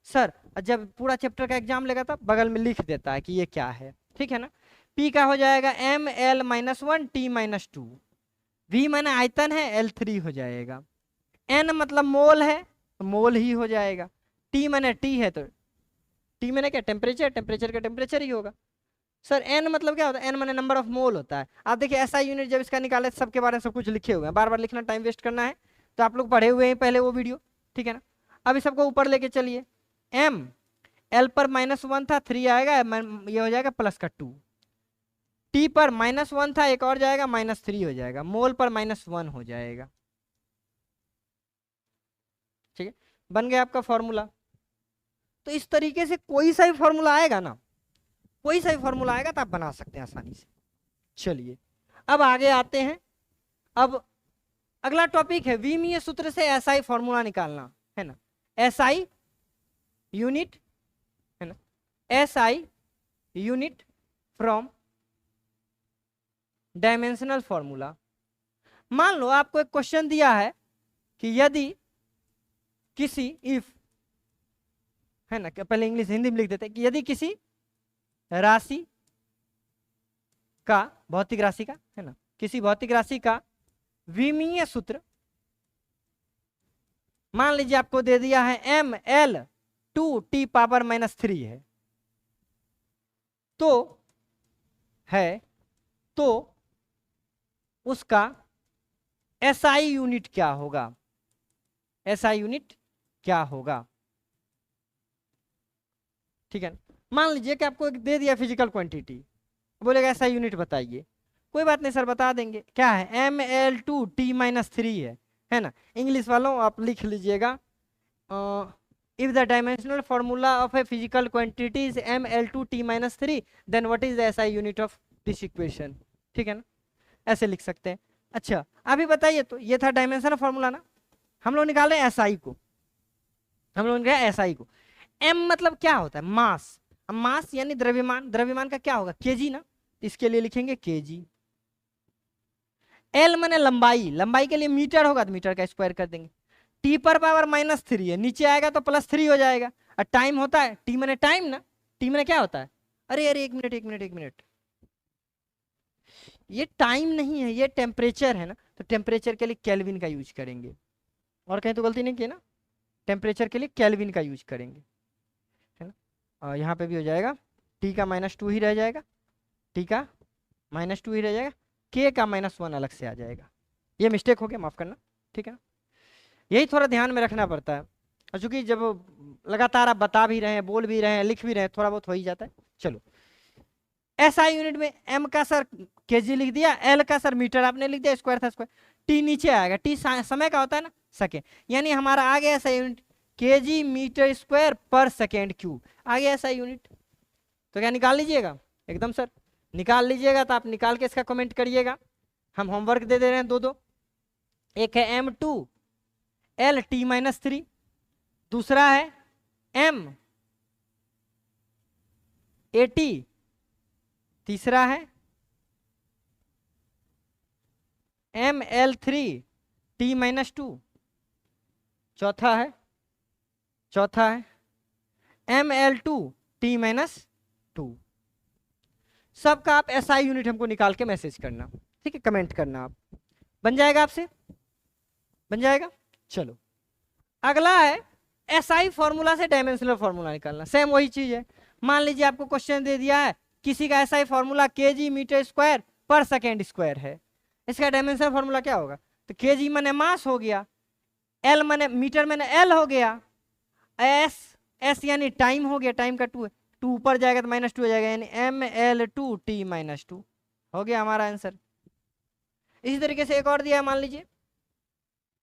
सर जब पूरा चैप्टर का एग्जाम लेगा तब बगल में लिख देता है कि ये क्या है, ठीक है ना। पी का हो जाएगा एम एल -1 टी -2, वी माने आयतन है, L3 हो जाएगा, एन मतलब मोल है तो मोल ही हो जाएगा, टी माने टी है तो टी माने क्या, टेम्परेचर, टेम्परेचर का टेम्परेचर ही होगा। सर एन मतलब क्या होता है, एन माने नंबर ऑफ मोल होता है। आप देखिए SI यूनिट जब इसका निकाले सबके बारे में सब कुछ लिखे हुए हैं, बार बार लिखना टाइम वेस्ट करना है, तो आप लोग पढ़े हुए हैं पहले वो वीडियो, ठीक है ना। अब इस सबको ऊपर लेके चलिए, एम एल पर -1 था, 3 आएगा, ये हो जाएगा +2, टी पर -1 था, एक और जाएगा -3 हो जाएगा, मोल पर -1 हो जाएगा, ठीक है, बन गया आपका फॉर्मूला। तो इस तरीके से कोई सा भी फॉर्मूला आएगा ना, कोई सा भी फॉर्मूला आएगा तो आप बना सकते हैं आसानी से। चलिए अब आगे आते हैं। अब अगला टॉपिक है विमीय सूत्र से एसआई फॉर्मूला निकालना, है ना। एसआई यूनिट, है ना, SI unit from dimensional formula. मान लो आपको एक क्वेश्चन दिया है कि यदि किसी इफ, है ना, पहले इंग्लिश हिंदी में लिख देते हैं कि यदि किसी राशि का, भौतिक राशि का, है ना, किसी भौतिक राशि का विमीय सूत्र, मान लीजिए आपको दे दिया है ml2t⁻³ है, तो उसका एसआई यूनिट क्या होगा, एसआई यूनिट क्या होगा, ठीक है। मान लीजिए कि आपको दे दिया फिजिकल क्वांटिटी, बोलेगा एसआई यूनिट बताइए, कोई बात नहीं सर बता देंगे, क्या है ml2t⁻³ है ना। इंग्लिश वालों आप लिख लीजिएगा, if the dimensional formula of a physical quantity is ml2t⁻³ then what is the SI unit of this equation, ठीक है ना, ऐसे लिख सकते हैं। अच्छा अभी बताइए, तो ये था डायमेंशनल फॉर्मूला ना, हम लोग निकाले एसआई को, हम लोग निकाले एसआई को। एम मतलब क्या होता है, मास, मास यानी द्रव्यमान, द्रव्यमान का क्या होगा केजी ना, इसके लिए लिखेंगे केजी। एल माने लंबाई, लंबाई के लिए मीटर होगा तो मीटर का स्क्वायर कर देंगे। t⁻³ है, नीचे आएगा तो +3 हो जाएगा। और टाइम होता है, टी माने टाइम ना, टी माने क्या होता है, अरे अरे एक मिनट, ये टाइम नहीं है, ये टेम्परेचर है ना, तो टेम्परेचर के लिए केल्विन का यूज करेंगे, और कहीं तो गलती नहीं की ना, टेम्परेचर के लिए केल्विन का यूज करेंगे, है ना। और यहाँ पे भी हो जाएगा, टी का -2 ही रह जाएगा, टी का -2 ही रह जाएगा, के का -1 अलग से आ जाएगा। ये मिस्टेक हो गया, माफ करना, ठीक है ना। यही थोड़ा ध्यान में रखना पड़ता है, और चूंकि जब लगातार आप बता भी रहे हैं, बोल भी रहे हैं, लिख भी रहे हैं, थोड़ा बहुत हो ही जाता है। चलो एसआई यूनिट में एम का सर केजी लिख दिया, एल का सर मीटर आपने लिख दिया, स्क्वायर था स्क्वायर, टी नीचे आएगा, टी समय का होता है ना, सेकेंड, यानी हमारा आ गया SI unit KG metre square पर सेकेंड क्यूब, आ गया एसआई यूनिट। तो क्या निकाल लीजिएगा, एकदम सर निकाल लीजिएगा, तो आप निकाल के इसका कमेंट करिएगा। हम होमवर्क दे दे रहे हैं दो, एक है m2l_t⁻3, दूसरा है m80, तीसरा है ml3t⁻2, चौथा है ml2t⁻2। सबका आप एसआई यूनिट हमको निकाल के मैसेज करना, ठीक है, कमेंट करना आप, बन जाएगा, आपसे बन जाएगा। चलो अगला है एसआई फॉर्मूला से डायमेंशनल फॉर्मूला निकालना, सेम वही चीज है। मान लीजिए आपको क्वेश्चन दे दिया है किसी का SI formula KG metre square पर सेकेंड स्क्वायर है, इसका डायमेंशनल फॉर्मूला क्या होगा, तो केजी माने मास हो गया, एल माने मीटर माने एल हो गया, एस यानी टाइम हो गया, टाइम का 2 है, 2 ऊपर जाएगा तो -2 हो जाएगा, यानी ml2t⁻2 हो गया हमारा आंसर। इसी तरीके से एक और दिया है, मान लीजिए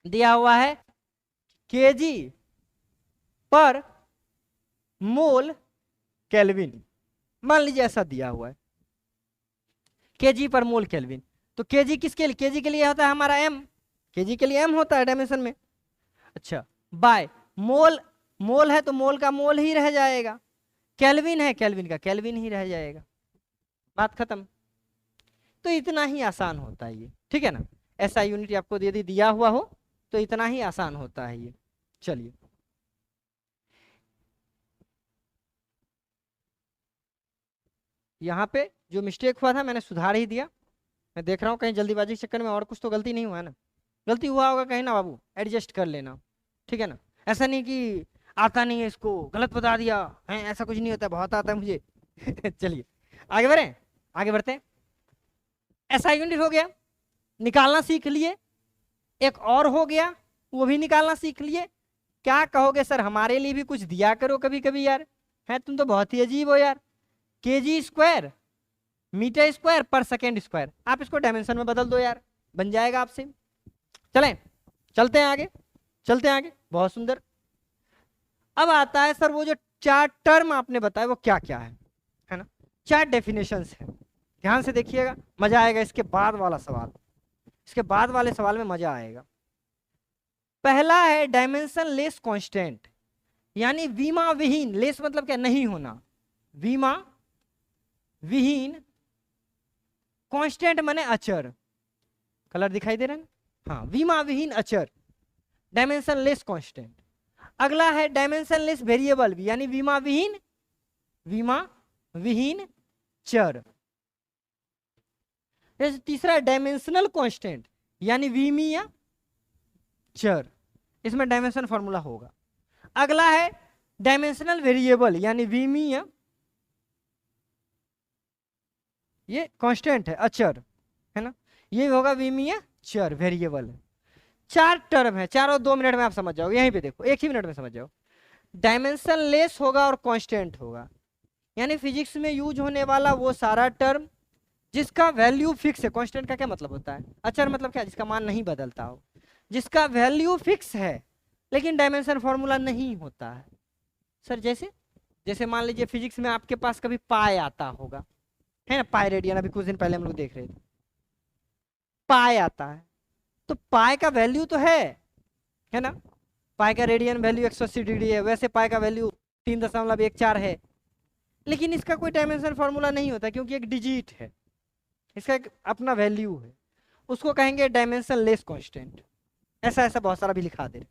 दिया हुआ है केजी पर मोल केल्विन, मान लीजिए ऐसा दिया हुआ है केजी पर मोल केल्विन, तो केजी किसके लिए, केजी के लिए होता है हमारा m, केजी के लिए m होता है डायमेंशन में। अच्छा बाय मोल, मोल है तो मोल का मोल ही रह जाएगा, केल्विन है केल्विन का केल्विन ही रह जाएगा, बात खत्म। तो इतना ही आसान होता है ये, ठीक है ना, ऐसा यूनिट आपको यदि दिया हुआ हो तो इतना ही आसान होता है ये। चलिए यहाँ पे जो मिस्टेक हुआ था मैंने सुधार ही दिया, मैं देख रहा हूँ कहीं जल्दीबाजी के चक्कर में और कुछ तो गलती नहीं हुआ है ना, गलती हुआ होगा कहीं ना बाबू, एडजस्ट कर लेना, ठीक है ना। ऐसा नहीं कि आता नहीं है इसको गलत बता दिया है, ऐसा कुछ नहीं होता, बहुत आता है मुझे। चलिए आगे बढ़े, आगे बढ़ते हैं। ऐसा यूनिट हो गया, निकालना सीख लिए, एक और हो गया वो भी निकालना सीख लिए। क्या कहोगे सर हमारे लिए भी कुछ दिया करो कभी कभी यार, है तुम तो बहुत ही अजीब हो यार, केजी स्क्वायर मीटर स्क्वायर पर सेकेंड स्क्वायर, आप इसको डायमेंशन में बदल दो यार, बन जाएगा आपसे। चलें चलते हैं आगे, चलते हैं आगे, बहुत सुंदर। अब आता है सर वो जो 4 टर्म आपने बताया वो क्या क्या है ना, 4 डेफिनेशंस है, ध्यान से देखिएगा, मजा आएगा। इसके बाद वाला सवाल, इसके बाद वाले सवाल में मजा आएगा, पहला है डायमेंशन लेस कांस्टेंट, यानी विमा विहीन, लेस मतलब क्या, नहीं होना, विमा विहीन, कांस्टेंट माने अचर, कलर दिखाई दे रहा है, हाँ, विमा विहीन अचर, डायमेंशन लेस कांस्टेंट। अगला है डायमेंशन लेस वेरिएबल, यानी विमा विहीन चर। तीसरा डायमेंशनल कांस्टेंट, यानी विमीय चर, इसमें डायमेंशन फॉर्मूला होगा। अगला है डायमेंशनल वेरिएबल, यानी विमीय, ये कांस्टेंट है, अचर है ना, ये होगा विमीय चर, वेरिएबल है। 4 टर्म है, चारों 2 मिनट में आप समझ जाओगे, यहीं पे देखो, एक ही मिनट में समझ जाओ। डायमेंशन लेस होगा और कांस्टेंट होगा, यानी फिजिक्स में यूज होने वाला वो सारा टर्म जिसका वैल्यू फिक्स है। कांस्टेंट का क्या मतलब होता है, अचर मतलब क्या, जिसका मान नहीं बदलता हो, जिसका वैल्यू फिक्स है लेकिन डायमेंशन फॉर्मूला नहीं होता है। सर जैसे मान लीजिए फिजिक्स में आपके पास कभी पाई आता होगा, है ना, पाई रेडियन, अभी कुछ दिन पहले हम लोग देख रहे थे, पाई आता है, तो पाई का वैल्यू तो है ना, पाई का रेडियन वैल्यू 180 डिग्री है, वैसे पाई का वैल्यू 3.14 है, लेकिन इसका कोई डायमेंशन फॉर्मूला नहीं होता क्योंकि एक डिजिट है, इसका एक अपना वैल्यू है, उसको कहेंगे डायमेंशन लेस कांस्टेंट। ऐसा बहुत सारा भी लिखा दे।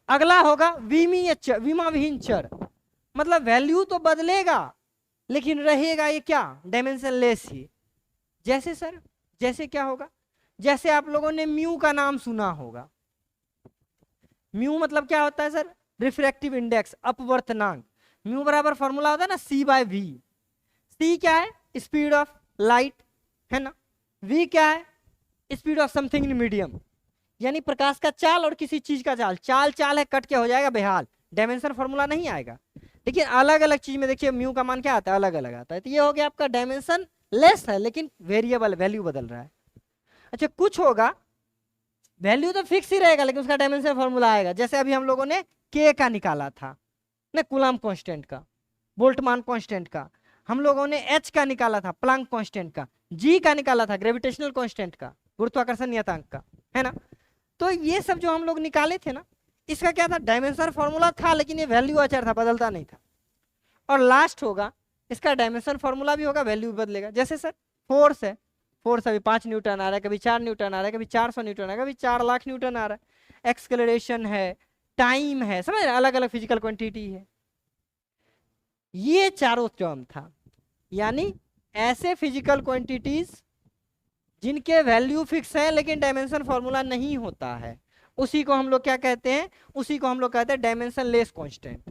अगला होगा विमा विहीन चर, मतलब वैल्यू तो बदलेगा लेकिन रहेगा ये क्या, डायमेंशन लेस ही। जैसे क्या होगा, जैसे आप लोगों ने म्यू का नाम सुना होगा। म्यू मतलब क्या होता है सर, रिफ्रैक्टिव इंडेक्स, अपवर्तनांक। म्यू बराबर फॉर्मूला होता है ना C/V। C क्या है, स्पीड ऑफ लाइट, है ना, V क्या है, speed of something in medium, यानी प्रकाश का चाल और किसी चीज का चाल है, कट के हो जाएगा बेहाल, डायमेंशन फॉर्मूला नहीं आएगा। लेकिन अलग अलग चीज में देखिए म्यू का मान क्या आता है, अलग अलग आता है। तो ये हो गया आपका डायमेंशन लेस है लेकिन वेरिएबल, वैल्यू बदल रहा है। अच्छा, कुछ होगा वैल्यू तो फिक्स ही रहेगा लेकिन उसका डायमेंशन फॉर्मूला आएगा, जैसे अभी हम लोगों ने के का निकाला था ना, कूलम्ब कांस्टेंट का, बोल्टमान कांस्टेंट का, हम लोगों ने एच का निकाला था, प्लैंक कांस्टेंट का, जी का निकाला था, ग्रेविटेशनल कांस्टेंट का, गुरुत्वाकर्षण नियतांक का, है ना। तो ये सब जो हम लोग निकाले थे ना, इसका क्या था, डायमेंशन फॉर्मूला था लेकिन ये वैल्यू अचर था, बदलता नहीं था। और लास्ट होगा इसका डायमेंशन फॉर्मूला भी होगा, वैल्यू भी बदलेगा। जैसे सर फोर्स है, फोर्स अभी 5 न्यूटन आ रहा है, कभी 4 न्यूटन आ रहा है, कभी 400 न्यूटन आ रहा है, कभी 4 लाख न्यूटन आ रहा है। एक्सलेरेशन है, टाइम है, समझ रहे, अलग अलग फिजिकल क्वांटिटी है। ये चारों टर्म था, यानी ऐसे फिजिकल क्वांटिटीज जिनके वैल्यू फिक्स है लेकिन डायमेंशन फॉर्मूला नहीं होता है, उसी को हम लोग क्या कहते हैं, उसी को हम लोग कहते हैं डायमेंशन लेस कांस्टेंट,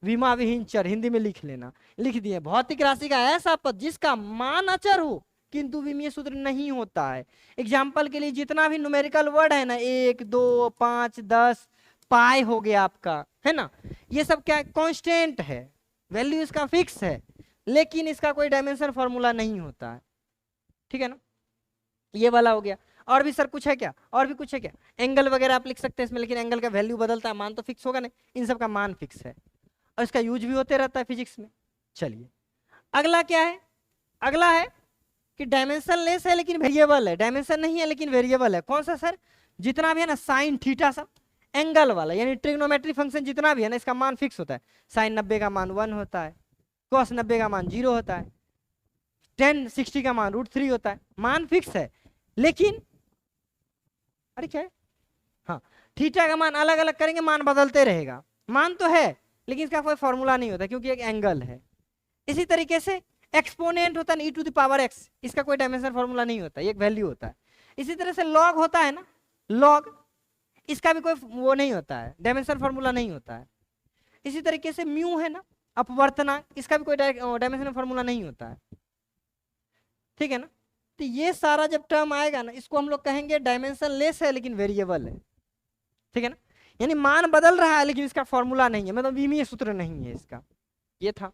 विमा विहीन चर। हिंदी में लिख लेना, लिख दिए, भौतिक राशि का ऐसा पद जिसका मान अचर हो किंतु विमीय सूत्र नहीं होता है। एग्जाम्पल के लिए जितना भी न्यूमेरिकल वर्ड है ना, 1 2 5 10, पाई हो गया आपका, है ना, ये सब क्या कांस्टेंट है, वैल्यू इसका फिक्स है लेकिन इसका कोई डायमेंशन फॉर्मूला नहीं होता है, ठीक है ना। ये वाला हो गया। और भी सर कुछ है क्या, और भी कुछ है क्या, एंगल वगैरह आप लिख सकते हैं इसमें, लेकिन एंगल का वैल्यू बदलता है, मान तो फिक्स होगा नहीं, इन सब का मान फिक्स है और इसका यूज भी होते रहता है फिजिक्स में। चलिए अगला क्या है, अगला है कि डायमेंशन लेस है लेकिन वेरिएबल है, डायमेंशन नहीं है लेकिन वेरिएबल है। कौन सा सर, जितना भी है ना साइन थीटा सब, एंगल वाला, यानी ट्रिग्नोमेट्री फंक्शन जितना भी है ना, इसका मान फिक्स होता है। साइन 90 का मान 1 होता है, कॉस 90 का मान 0 होता है, tan 60 का मान √3 होता है, मान फिक्स है। लेकिन अरे क्या है, हाँ, थीटा का मान अलग अलग करेंगे मान बदलते रहेगा, मान तो है लेकिन इसका कोई फॉर्मूला नहीं होता क्योंकि एक एंगल है। इसी तरीके से एक्सपोनेंट होता है e⁻x, इसका कोई डायमेंशन फॉर्मूला नहीं होता, एक वैल्यू होता है। इसी तरह से लॉग होता है ना, लॉग, इसका भी कोई वो नहीं होता है, डायमेंशन फॉर्मूला नहीं होता है। इसी तरीके से म्यू है ना, अपवर्तनांक, इसका भी कोई डायमेंशन फॉर्मूला नहीं होता है, ठीक है ना। तो ये सारा जब टर्म आएगा ना, इसको हम लोग कहेंगे डायमेंशन लेस है लेकिन वेरिएबल है, ठीक है ना, यानी मान बदल रहा है लेकिन इसका फॉर्मूला नहीं है, मतलब विमीय सूत्र नहीं है इसका। ये था।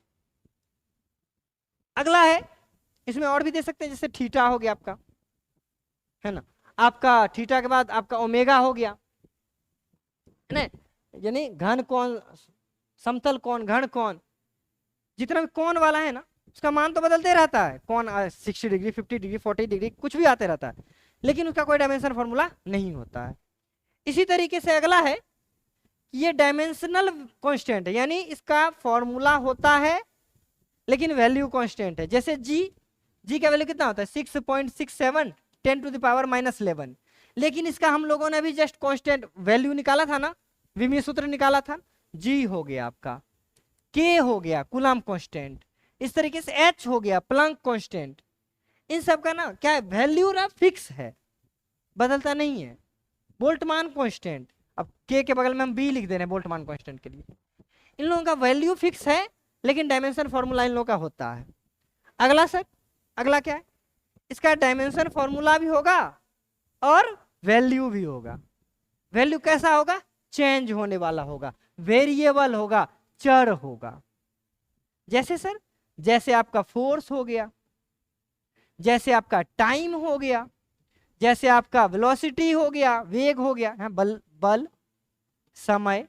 अगला है, इसमें और भी दे सकते हैं, जैसे थीटा हो गया आपका, है ना, आपका थीटा के बाद आपका ओमेगा हो गया, है ना, यानी घन कोण, समतल कोण, घन कोण, जितना भी कोण वाला है ना उसका मान तो बदलते रहता है, कोण 60 डिग्री 50 डिग्री 40 डिग्री कुछ भी आते रहता है, लेकिन उसका कोई डायमेंशन फॉर्मूला नहीं होता है। इसी तरीके से अगला है, ये डायमेंशनल कांस्टेंट है, यानी इसका फॉर्मूला होता है लेकिन वैल्यू कांस्टेंट है। जैसे जी का वैल्यू कितना होता है 6.67 10⁻⁻11, लेकिन इसका हम लोगों ने अभी जस्ट कांस्टेंट वैल्यू निकाला था ना, विमीय सूत्र निकाला था, जी हो गया आपका, के हो गया कूलम्ब कांस्टेंट, इस तरीके से एच हो गया प्लैंक कांस्टेंट। इन सब का ना क्या है, वैल्यू ना फिक्स है, बदलता नहीं है। बोल्टमान कांस्टेंट, अब के बगल में हम बी लिख दे रहे हैं बोल्टमान कांस्टेंट के लिए। इन लोगों का वैल्यू फिक्स है लेकिन डायमेंशन फॉर्मूला इन लोगों का होता है। अगला सर, अगला क्या है, इसका डायमेंशन फॉर्मूला भी होगा और वैल्यू भी होगा। वैल्यू कैसा होगा, चेंज होने वाला होगा, वेरिएबल होगा, चर होगा। जैसे सर, जैसे आपका फोर्स हो गया, जैसे आपका टाइम हो गया, जैसे आपका वेलोसिटी हो गया, वेग हो गया, हाँ, बल समय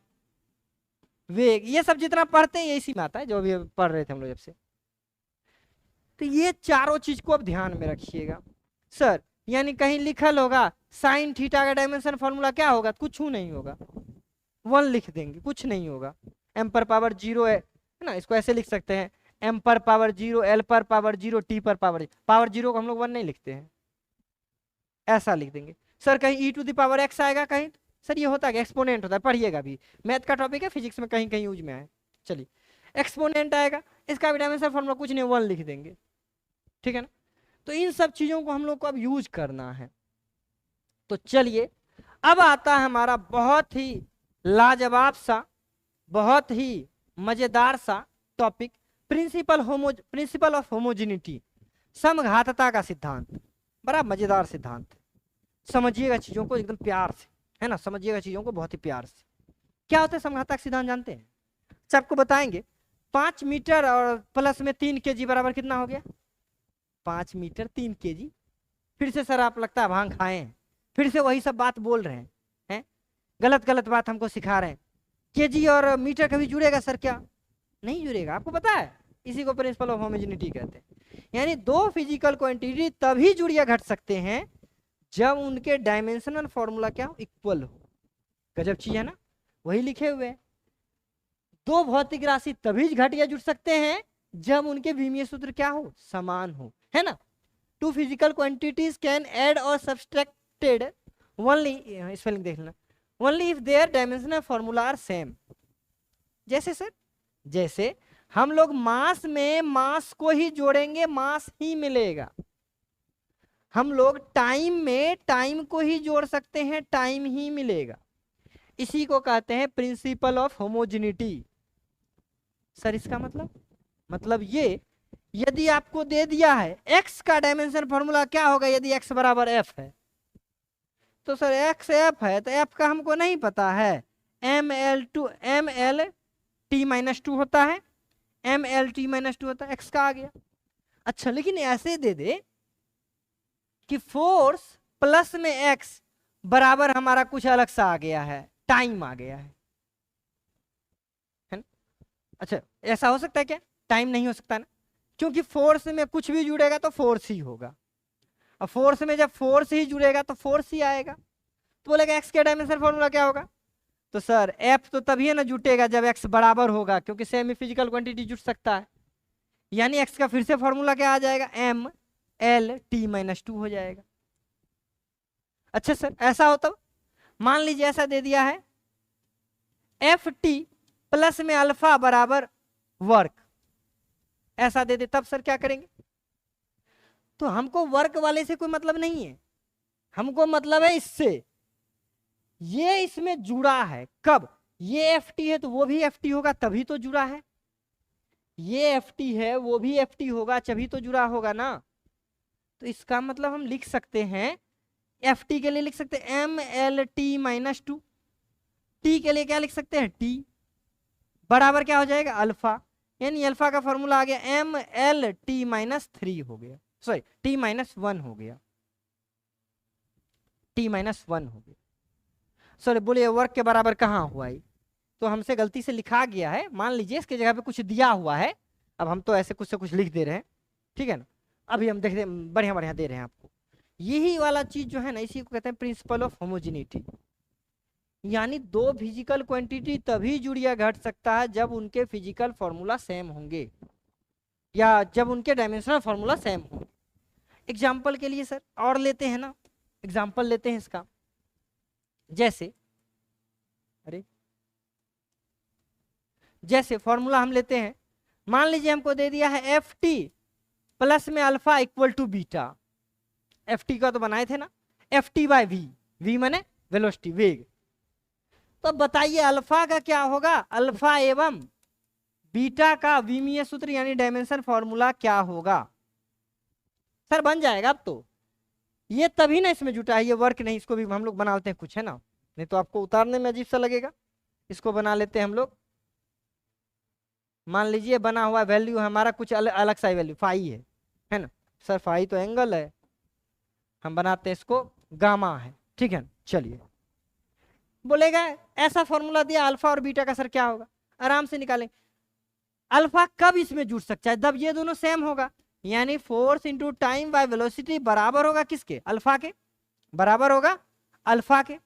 वेग, ये सब जितना पढ़ते हैं ये इसी में आता है, जो अभी पढ़ रहे थे हम लोग जब से। तो ये चारों चीज को अब ध्यान में रखिएगा सर। यानी कहीं लिखल होगा साइन थीटा का डायमेंशन फॉर्मूला क्या होगा, कुछ नहीं होगा, 1 लिख देंगे, कुछ नहीं होगा। m पर पावर 0 है ना, इसको ऐसे लिख सकते हैं m पर पावर 0, l पर पावर 0, t पर पावर 0 को हम लोग 1 नहीं लिखते हैं, ऐसा लिख देंगे। सर कहीं e⁻x आएगा, कहीं सर ये होता है एक्सपोनेंट होता है, पढ़िएगा भी, मैथ का टॉपिक है, फिजिक्स में कहीं कहीं यूज में आए। चलिए एक्सपोनेंट आएगा, इसका भी डायमेंशन फॉर्मूला कुछ नहीं, 1 लिख देंगे, ठीक है ना। तो इन सब चीजों को हम लोग को अब यूज करना है। तो चलिए अब आता है हमारा बहुत ही लाजवाब सा, बहुत ही मजेदार सा टॉपिक, प्रिंसिपल ऑफ होमोजेनिटी, समघातता का सिद्धांत। बड़ा मजेदार सिद्धांत, समझिएगा चीजों को एकदम प्यार से, है ना, समझिएगा चीजों को बहुत ही प्यार से। क्या होता है समघातक सिद्धांत जानते हैं, सबको बताएंगे। 5 मीटर और प्लस में 3 kg बराबर कितना हो गया, 5 मीटर 3 kg। फिर से सर आप लगता है भांग खाए हैं, फिर से वही सब बात बोल रहे हैं, गलत गलत बात हमको सिखा रहे हैं। केजी और मीटर कभी जुड़ेगा सर, क्या नहीं जुड़ेगा, आपको पता है, इसी को प्रिंसिपल ऑफ होमोजेनिटी कहते हैं। यानी दो फिजिकल क्वांटिटी तभी जुड़ या घट सकते हैं जब उनके डायमेंशनल फॉर्मूला क्या हो, इक्वल हो। गजब चीज है ना, वही लिखे हुए हैं। दो भौतिक राशि तभी घट या जुड़ सकते हैं जब उनके विमीय सूत्र क्या हो, समान हो, है ना। Two physical quantities can add और सब्सट्रैक्टेड ओनली, स्पेलिंग देख लेना, only if their dimensional formula are same. जैसे सर, जैसे हम लोग मास में मास को ही जोड़ेंगे, मास ही मिलेगा। हम लोग टाइम में टाइम को ही जोड़ सकते हैं, टाइम ही मिलेगा। इसी को कहते हैं प्रिंसिपल ऑफ होमोजेनिटी। सर इसका मतलब ये, यदि आपको दे दिया है x का डायमेंशन फॉर्मूला क्या होगा, यदि x बराबर f है, तो सर x f है तो f का हमको नहीं पता है, mlt-2 होता है, mlt-2 होता है, x का आ गया। अच्छा लेकिन ऐसे दे दे कि फोर्स प्लस में x बराबर हमारा कुछ अलग सा आ गया है, टाइम आ गया है ना? अच्छा ऐसा हो सकता है क्या, टाइम नहीं हो सकता ना, क्योंकि फोर्स में कुछ भी जुड़ेगा तो फोर्स ही होगा, और फोर्स में जब फोर्स ही जुड़ेगा तो फोर्स ही आएगा। तो बोलेगा x के डायमेंशन फॉर्मूला क्या होगा, तो सर f तो तभी है ना जुटेगा जब x बराबर होगा, क्योंकि सेमी फिजिकल क्वांटिटी जुट सकता है। यानी x का फिर से फॉर्मूला क्या आ जाएगा, mlt-2 हो जाएगा। अच्छा सर ऐसा हो तब, मान लीजिए ऐसा दे दिया है ft प्लस में अल्फा बराबर वर्क, ऐसा दे दे, तब सर क्या करेंगे। तो हमको वर्क वाले से कोई मतलब नहीं है, हमको मतलब है इससे, ये इसमें जुड़ा है। कब, ये ft है तो वो भी ft होगा तभी तो जुड़ा है, ये ft है वो भी ft होगा तभी तो जुड़ा होगा ना। तो इसका मतलब हम लिख सकते हैं, ft के लिए लिख सकते हैं mlt-2, t के लिए क्या लिख सकते हैं, t बराबर क्या हो जाएगा, अल्फा। यानी अल्फा का फॉर्मूला आ गया mlt-3 हो गया, सॉरी t-1 हो गया, t-1 हो गया। सॉरी बोलिए वर्क के बराबर कहाँ हुआ है, तो हमसे गलती से लिखा गया है, मान लीजिए इसके जगह पे कुछ दिया हुआ है, अब हम तो ऐसे कुछ से कुछ लिख दे रहे हैं, ठीक है ना। अभी हम देखते हैं बढ़िया बढ़िया दे रहे हैं आपको, यही वाला चीज जो है ना, इसी को कहते हैं प्रिंसिपल ऑफ होमोजेनिटी। यानी दो फिजिकल क्वांटिटी तभी जुड़ या घट सकता है जब उनके फिजिकल फॉर्मूला सेम होंगे या जब उनके डायमेंशनल फॉर्मूला सेम होंगे। एग्जाम्पल के लिए सर और लेते हैं ना, एग्जाम्पल लेते हैं इसका। जैसे अरे जैसे फॉर्मूला हम लेते हैं, मान लीजिए हमको दे दिया है एफ टी प्लस में alpha equal to beta. F T का तो बनाए थे ना, F T by V, V माने वेलोसिटी, वेग। तो बताइए अल्फा का क्या होगा, अल्फा एवं बीटा का विमीय सूत्र यानी डायमेंशन फॉर्मूला क्या होगा। सर बन जाएगा अब तो, ये तभी ना इसमें जुटा है, ये वर्क नहीं, इसको भी हम लोग बना लेते हैं कुछ, है ना, नहीं तो आपको उतारने में अजीब सा लगेगा। इसको बना लेते हैं हम लोग। मान लीजिए बना हुआ वैल्यू हमारा कुछ अलग सा वैल्यू फाई है ना। सर फाई तो एंगल है, हम बनाते हैं इसको गामा है, ठीक है। चलिए बोलेगा ऐसा फॉर्मूला दिया अल्फा और बीटा का, सर क्या होगा, आराम से निकालें। अल्फा कब इसमें जुड़ सकता है, जब ये दोनों सेम होगा, यानी force into time by velocity बराबर होगा किसके, अल्फा के, बराबर होगा अल्फा के।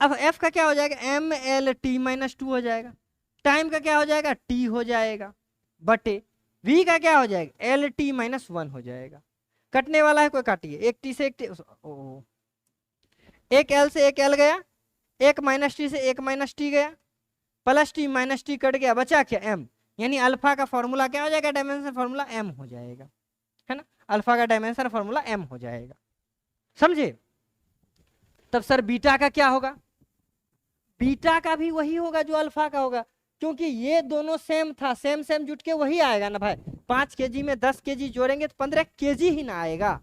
अब एफ का क्या हो जाएगा, M L T minus two हो जाएगा, टाइम का क्या हो जाएगा, टी हो जाएगा, बटे वी का क्या हो जाएगा, एल टी माइनस वन हो जाएगा। कटने वाला है, कोई काटिए, एक टी से एक टी, एक एल से एक एल गया, एक माइनस टी से एक माइनस टी गया, plus T minus T cut गया, बचा क्या, एम। यानी अल्फा का फॉर्मूला क्या हो जाएगा, डायमेंशन फॉर्मूला एम हो जाएगा, है ना। अल्फा का डायमेंशन फॉर्मूला एम हो जाएगा, समझे। तब सर बीटा का क्या होगा, बीटा का भी वही होगा जो अल्फा का होगा, क्योंकि ये दोनों सेम था, सेम सेम जुट के वही आएगा ना भाई। 5 केजी में 10 केजी जोड़ेंगे तो 15 केजी ही ना आएगा।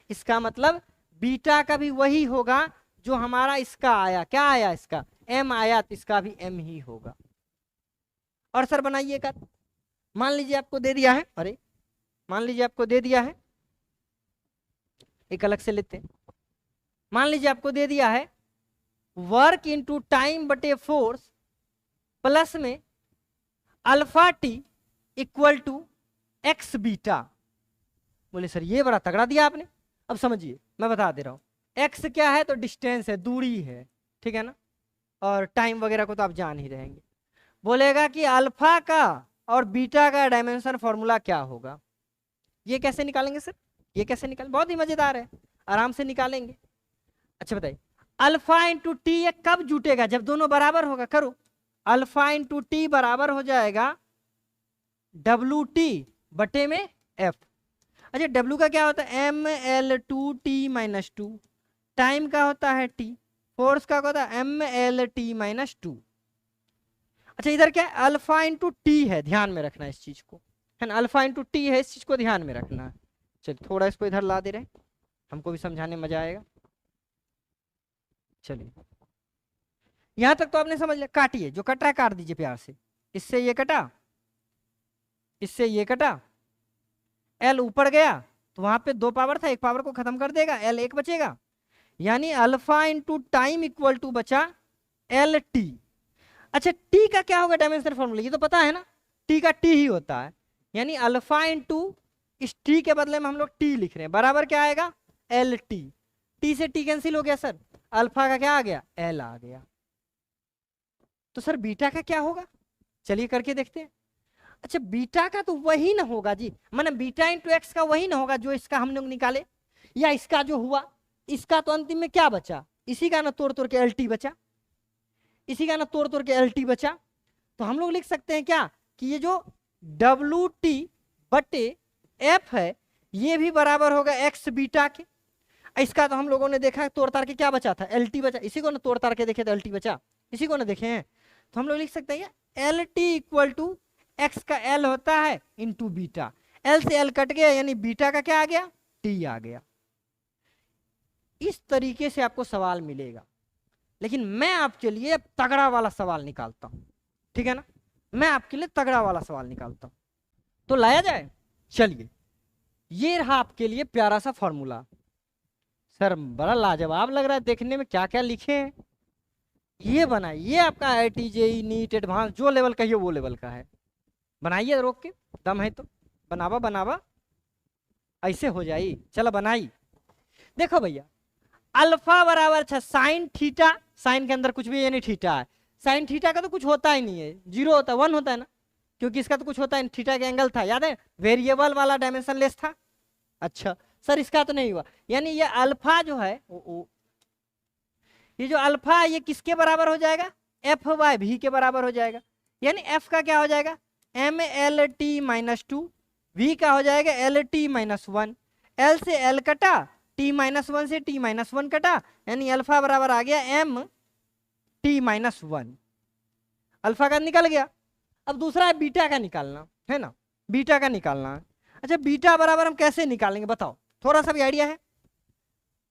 इसका मतलब बीटा का भी वही होगा जो हमारा इसका आया, क्या आया, इसका एम आया, तो इसका भी एम ही होगा। और सर बनाइए का, मान लीजिए आपको दे दिया है, अरे मान लीजिए आपको दे दिया है, एक अलग से लेते हैं। मान लीजिए आपको दे दिया है वर्क इनटू टाइम बटे फोर्स प्लस में alpha T equal to X beta. बोले सर ये बड़ा तगड़ा दिया आपने। अब समझिए मैं बता दे रहा हूं, एक्स क्या है तो डिस्टेंस है, दूरी है, ठीक है ना, और टाइम वगैरह को तो आप जान ही रहेंगे। बोलेगा कि अल्फा का और बीटा का डायमेंशन फॉर्मूला क्या होगा। ये कैसे निकालेंगे सर, ये कैसे निकालें, बहुत ही मजेदार है, आराम से निकालेंगे। अच्छा बताइए, अल्फा इंटू टी ये कब जुटेगा, जब दोनों बराबर होगा। करो, अल्फा इंटू टी बराबर हो जाएगा डब्लू टी बटे में एफ। अच्छा डब्लू का क्या होता है, M L two T minus two, time का होता है टी, फोर्स का होता है M L T minus two. अच्छा इधर क्या है, अल्फा इंटू टी है, ध्यान में रखना इस चीज को, है ना, अल्फा इंटू टी है, इस चीज को ध्यान में रखना है। चलिए थोड़ा इसको इधर ला दे रहे, हमको भी समझाने में मजा आएगा। चलिए यहां तक तो आपने समझ लिया, काटिए, जो कट रहा है काट दीजिए प्यार से। इससे ये कटा, इससे ये कटा, एल ऊपर गया तो वहां पे 2 पावर था, एक पावर को खत्म कर देगा, एल एक बचेगा, यानी alpha into time equal to बचा एल टी। अच्छा टी का क्या होगा डायमेंशन फॉर्मूला, ये तो पता है ना, टी का टी ही होता है, यानी अल्फा इंटू इस टी के बदले में हम लोग टी लिख रहे हैं, बराबर क्या आएगा, एल टी। टी से टी कैंसिल हो गया सर, अल्फा का क्या आ गया, एल आ गया। तो सर बीटा का क्या होगा, चलिए करके देखते हैं। अच्छा बीटा का तो वही ना होगा जी, माने बीटा इंटू एक्स का वही ना होगा जो इसका हम लोग निकाले, या इसका जो हुआ, इसका तो अंतिम में क्या बचा, इसी का ना तोड़ तोड़ के एल टी बचा, इसी का ना तोड़ तोड़ के एल टी बचा। तो हम लोग लिख सकते हैं क्या कि ये जो डब्लू टी बटे एफ है ये भी बराबर होगा एक्स बीटा के। इसका तो हम लोगों ने देखा तोड़ ताड़ के क्या बचा था, एल टी बचा, इसी को ना तोड़ ताड़ के देखे तो एल टी बचा, इसी को ना देखे हैं। तो हम लोग लिख सकते हैं L T equal to X का एल होता है इंटू बीटा, एल से एल कट गया यानी बीटा का क्या आ गया, टी आ गया। इस तरीके से आपको सवाल मिलेगा, लेकिन मैं आपके लिए तगड़ा वाला सवाल निकालता हूं, ठीक है ना, मैं आपके लिए तगड़ा वाला सवाल निकालता हूं, तो लाया जाए। चलिए ये रहा आपके लिए प्यारा सा फॉर्मूला। सर बड़ा लाजवाब लग रहा है देखने में, क्या क्या लिखे हैं। ये बनाइए, ये आपका IIT JEE नीट एडवांस जो लेवल का है वो लेवल का है, बनाइए रोक के, दम है तो बनावा बनावा, ऐसे हो जाई, चलो बनाई। देखो भैया अल्फा बराबर अच्छा साइन थीटा, साइन के अंदर कुछ भी यानी थीटा है, साइन थीटा का तो कुछ होता ही नहीं है, जीरो होता है, वन होता है ना, क्योंकि इसका तो कुछ होता है, थीटा का एंगल था, याद है, वेरिएबल वाला डायमेंशन लेस था। अच्छा सर इसका तो नहीं हुआ, यानी ये अल्फा जो है ये जो अल्फा है ये किसके बराबर हो जाएगा, एफ बाय भी के बराबर हो जाएगा, यानी एफ का क्या हो जाएगा M L T minus two, V का हो जाएगा L T minus one, L से एल कटा, टी माइनस वन से टी माइनस वन कटा, यानी अल्फा बराबर आ गया M T minus one, alpha का निकल गया। अब दूसरा है बीटा का निकालना है ना, बीटा का निकालना है। अच्छा बीटा बराबर हम कैसे निकालेंगे बताओ, थोड़ा सा भी आइडिया है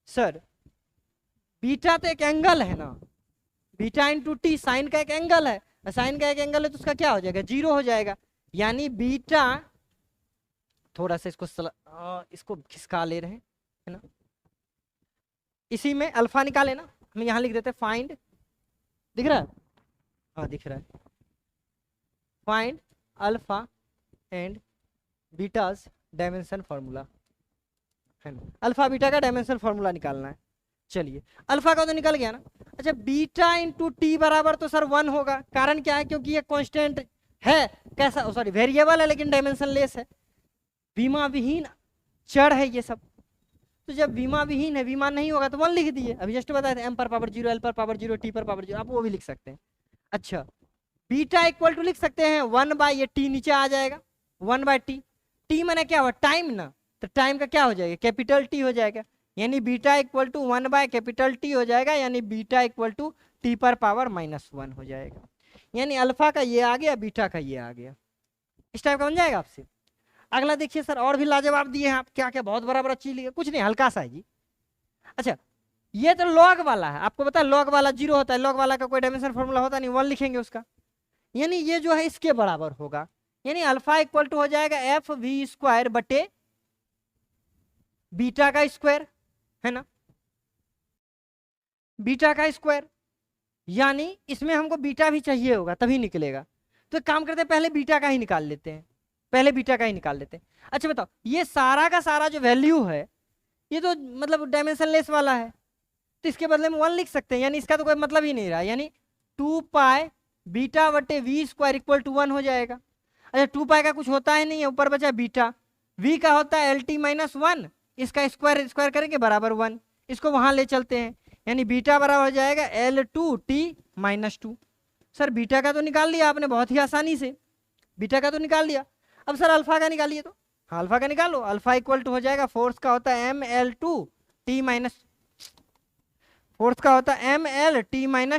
सर? बीटा तो एक एंगल है ना, बीटा इंटू टी साइन का एक एंगल है, साइन का एक एंगल है तो उसका क्या हो जाएगा जीरो हो जाएगा, यानी बीटा, थोड़ा सा इसको खिसका ले रहे हैं है ना, इसी में अल्फा निकाले ना, हम यहां लिख देते हैं फाइंड, दिख रहा है, हाँ दिख रहा है, find alpha and betas dimension formula है ना, अल्फा बीटा का डायमेंशन फॉर्मूला निकालना है। चलिए अल्फा का तो निकल गया ना। अच्छा बीटा इंटू टी बराबर तो सर वन होगा, कारण क्या है, क्योंकि ये कांस्टेंट है, कैसा सॉरी वेरिएबल है लेकिन डायमेंशन लेस है, विमा विहीन चर है ये सब, तो जब विमा विहीन है, विमान नहीं होगा तो वन लिख दिए, अभी जस्ट बताया था, एम पर पावर जीरो, एल पर पावर जीरो, टी पर पावर जीरो, आप वो भी लिख सकते हैं। अच्छा बीटा इक्वल टू लिख सकते हैं वन बाय ये टी नीचे आ जाएगा, वन बाय टी, टी मैंने क्या हुआ टाइम ना, तो टाइम का क्या हो जाएगा कैपिटल टी हो जाएगा, यानी beta equal to one by capital T हो जाएगा, यानी बीटा इक्वल टू टी पर पावर माइनस वन हो जाएगा, यानी अल्फा का ये आ गया, बीटा का ये आ गया, इस टाइप का बन जाएगा आपसे। अगला देखिए सर और भी लाजवाब दिए हैं आप, क्या क्या बहुत बड़ा बड़ा चीज लिया, कुछ नहीं हल्का सा है जी। अच्छा ये तो लॉग वाला है, आपको पता है लॉग वाला जीरो होता है, लॉग वाला का कोई डायमेंशन फॉर्मूला होता नहीं, वन लिखेंगे उसका, यानी ये जो है इसके बराबर होगा, यानी अल्फा इक्वल टू हो जाएगा एफ वी स्क्वायर बटे बीटा का स्क्वायर है ना, बीटा का स्क्वायर, यानी इसमें हमको बीटा भी चाहिए होगा तभी निकलेगा, तो एक काम करते हैं पहले बीटा का ही निकाल लेते हैं, पहले बीटा का ही निकाल लेते हैं। अच्छा बताओ ये सारा का सारा जो वैल्यू है ये तो मतलब डायमेंशन लेस वाला है, तो इसके बदले में वन लिख सकते हैं, यानी इसका तो कोई मतलब ही नहीं रहा, यानी टू पाई बीटा बटे V square equal to one हो जाएगा। अच्छा टू पाई का कुछ होता है नहीं है, ऊपर बचा बीटा, वी का होता है एल टी माइनस वन, इसका स्क्वायर स्क्वायर करेंगे बराबर वन, इसको वहां ले चलते हैं, यानी बीटा बराबर हो जाएगा L two T minus to. Sir beta का तो निकाल लिया आपने बहुत ही आसानी से, बीटा का तो निकाल लिया, अब सर अल्फा का निकालिए, तो हाँ अल्फा का निकालो, अल्फा इक्वल टू हो जाएगा फोर्स का होता है M L two T minus, force का होता है एम एल टी माइनस